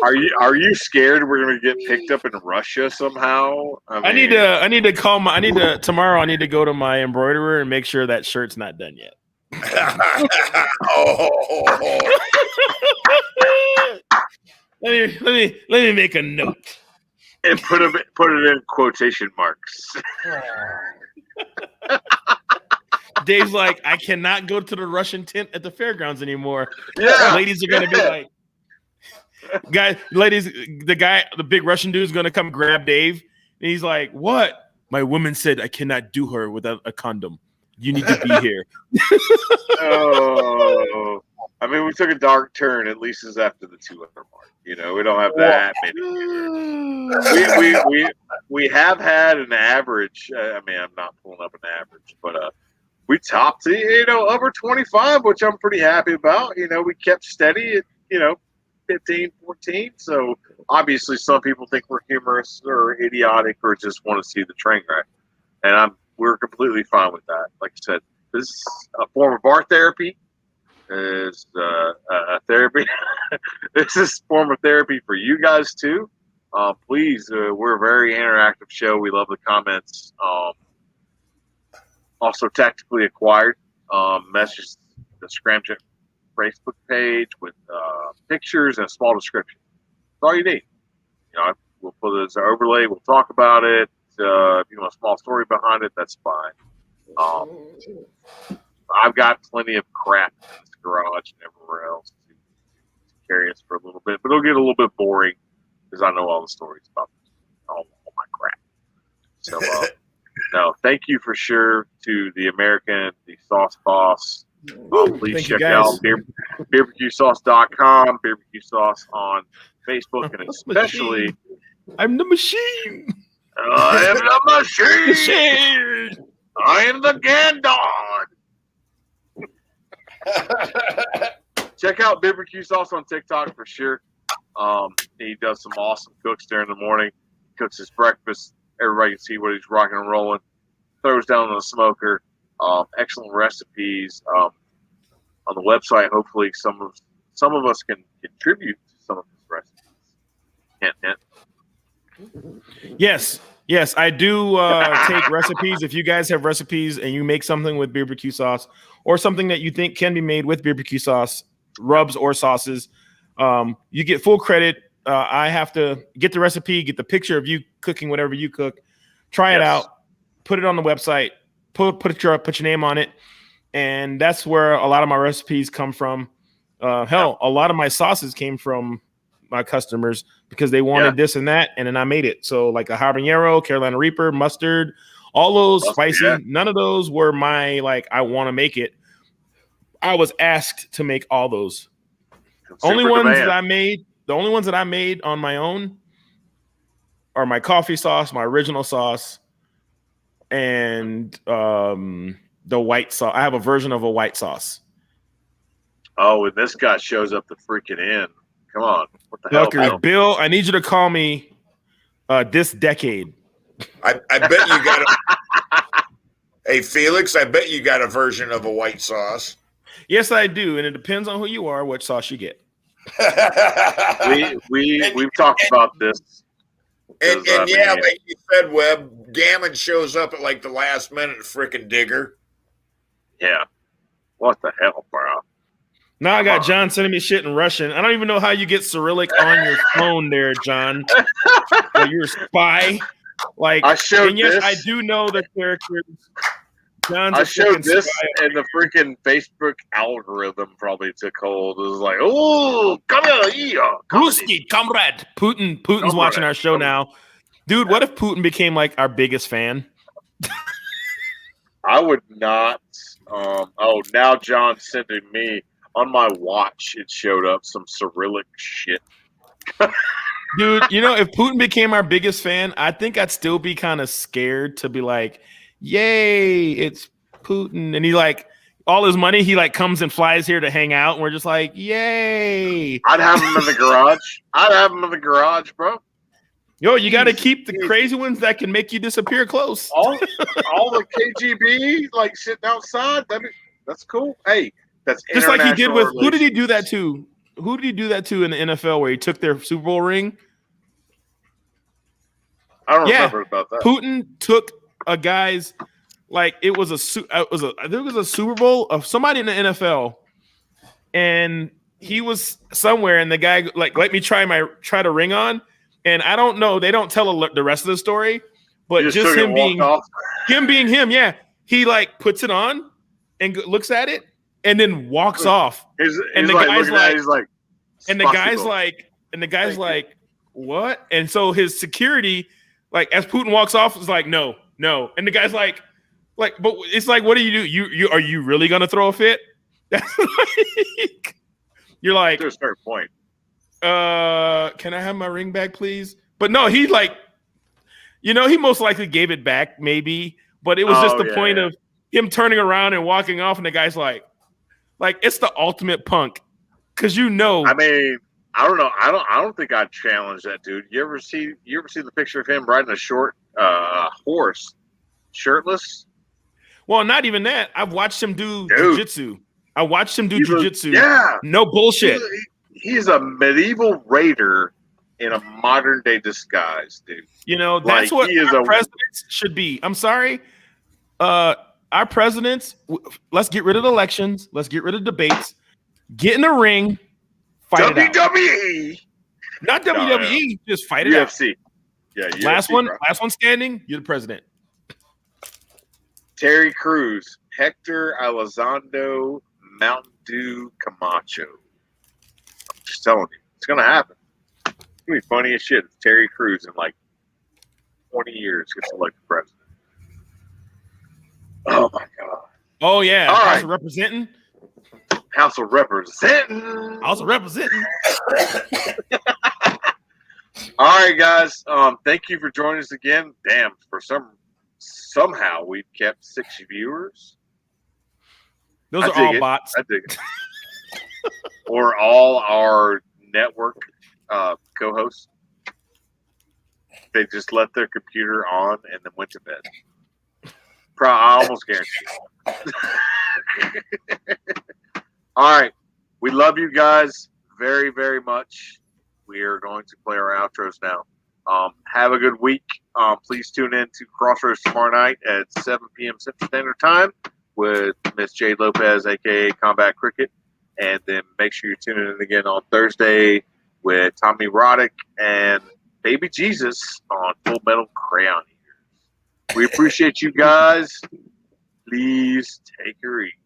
Are you scared we're gonna get picked up in Russia somehow? I need to tomorrow I need to go to my embroiderer and make sure that shirt's not done yet. Let me make a note and put it in quotation marks. Dave's like, I cannot go to the Russian tent at the fairgrounds anymore. Yeah. Ladies are gonna be like, the big Russian dude is gonna come grab Dave, and he's like, "What? My woman said I cannot do her without a condom. You need to be here." Oh, I mean, we took a dark turn. At least is after the 200 mark. We don't have that many. We have had an average. I mean, I'm not pulling up an average, but we topped over 25, which I'm pretty happy about. We kept steady at 15, 14. So obviously, some people think we're humorous or idiotic or just want to see the train wreck, and we're completely fine with that. Like I said, this is a form of art therapy. Is a therapy. This is a form of therapy for you guys too. Please, we're a very interactive show. We love the comments. Also, tactically acquired. Message the Scram Facebook page with pictures and a small description. That's all you need. We'll put it as an overlay. We'll talk about it. If you want a small story behind it, that's fine. I've got plenty of crap in this garage and everywhere else to carry us for a little bit, but it'll get a little bit boring because I know all the stories about all my crap. So, no, thank you for sure to the American, the Sauce Boss. Please check out beerbarbecuesauce.com, Beerbarbecue Sauce on Facebook, and especially I'm the machine. I am the machine. I am the Gandon. Check out Barbecue Sauce on TikTok for sure. He does some awesome cooks there in the morning. Cooks his breakfast. Everybody can see what he's rocking and rolling. Throws down on the smoker. Excellent recipes. On the website, hopefully some of us can contribute to some of his recipes. Hint, hint. Yes, I do take recipes. If you guys have recipes and you make something with barbecue sauce or something that you think can be made with barbecue sauce, rubs or sauces, you get full credit. I have to get the recipe, get the picture of you cooking whatever you cook, try it out, put it on the website, put your name on it, and that's where a lot of my recipes come from. A lot of my sauces came from my customers because they wanted this and that, and then I made it. So like a habanero, Carolina Reaper, mustard, all those spicy. None of those were my I want to make it. I was asked to make all those. The only ones that I made on my own are my coffee sauce, my original sauce, and the white sauce. I have a version of a white sauce. Oh, and this guy shows up the freaking end. Come on. What the hell, Bill? I need you to call me this decade. I bet you got Hey, Felix, I bet you got a version of a white sauce. Yes, I do. And it depends on who you are, what sauce you get. We've talked about this. And like you said, Webb, Gammon shows up at the last minute, frickin' digger. Yeah. What the hell, bro? Now I got John sending me shit in Russian. I don't even know how you get Cyrillic on your phone there, John. You're a spy. I showed this. I do know the characters. I showed this, and the freaking Facebook algorithm probably took hold. It was like, oh, come here, Ruski, comrade. Putin's watching our show now. Dude, what if Putin became our biggest fan? I would not. Now John's sending me. On my watch, it showed up some Cyrillic shit. Dude, if Putin became our biggest fan, I think I'd still be kind of scared to be like, yay, it's Putin. And he all his money, he comes and flies here to hang out. And we're just like, yay. I'd have him in the garage. Bro. Yo, you got to keep the crazy ones that can make you disappear close. All the KGB, sitting outside. That's cool. Hey. That's just like he did with who did he do that to? Who did he do that to in the NFL where he took their Super Bowl ring? I don't remember about that. Putin took a guy's it was a Super Bowl of somebody in the NFL, and he was somewhere, and the guy let me try the ring on, and I don't know, they don't tell the rest of the story, but just him being him, he puts it on and looks at it. And then walks off. And the guy's like, what? And so his security, as Putin walks off, is like, no. And the guy's like, but it's what do? You are you really gonna throw a fit? You're like, to a certain point. can I have my ring back, please? But no, he like, he most likely gave it back, maybe. But it was just the point of him turning around and walking off, and the guy's like it's the ultimate punk, because I mean, I don't know. I don't think I'd challenge that dude. You ever see the picture of him riding a short horse, shirtless? Well, not even that. I've watched him do jiu-jitsu. Yeah. No bullshit. He's a medieval raider in a modern day disguise, dude. That's what our presidents should be. I'm sorry. Our presidents, let's get rid of elections. Let's get rid of debates. Get in the ring. Fight it out. WWE. Not WWE. Just fight it out. UFC. Yeah. UFC, last one bro. standing. You're the president. Terry Crews, Hector Elizondo, Mountain Dew Camacho. I'm just telling you, it's gonna happen. It's gonna be funny as shit if Terry Crews in like 20 years gets elected president. Oh my god. Oh yeah. All House right. of Representing. House of Representing. All right, guys. Thank you for joining us again. Damn, somehow we've kept 6 viewers. Those are all bots. I dig it. Or all our network co-hosts. They just left their computer on and then went to bed. I almost guarantee it. All right. We love you guys very, very much. We are going to play our outros now. Have a good week. Please tune in to Crossroads tomorrow night at 7 p.m. Central Standard Time with Miss Jade Lopez, a.k.a. Combat Cricket. And then make sure you're tuning in again on Thursday with Tommy Roddick and Baby Jesus on Full Metal Crayon Eaters. We appreciate you guys. Please take her easy.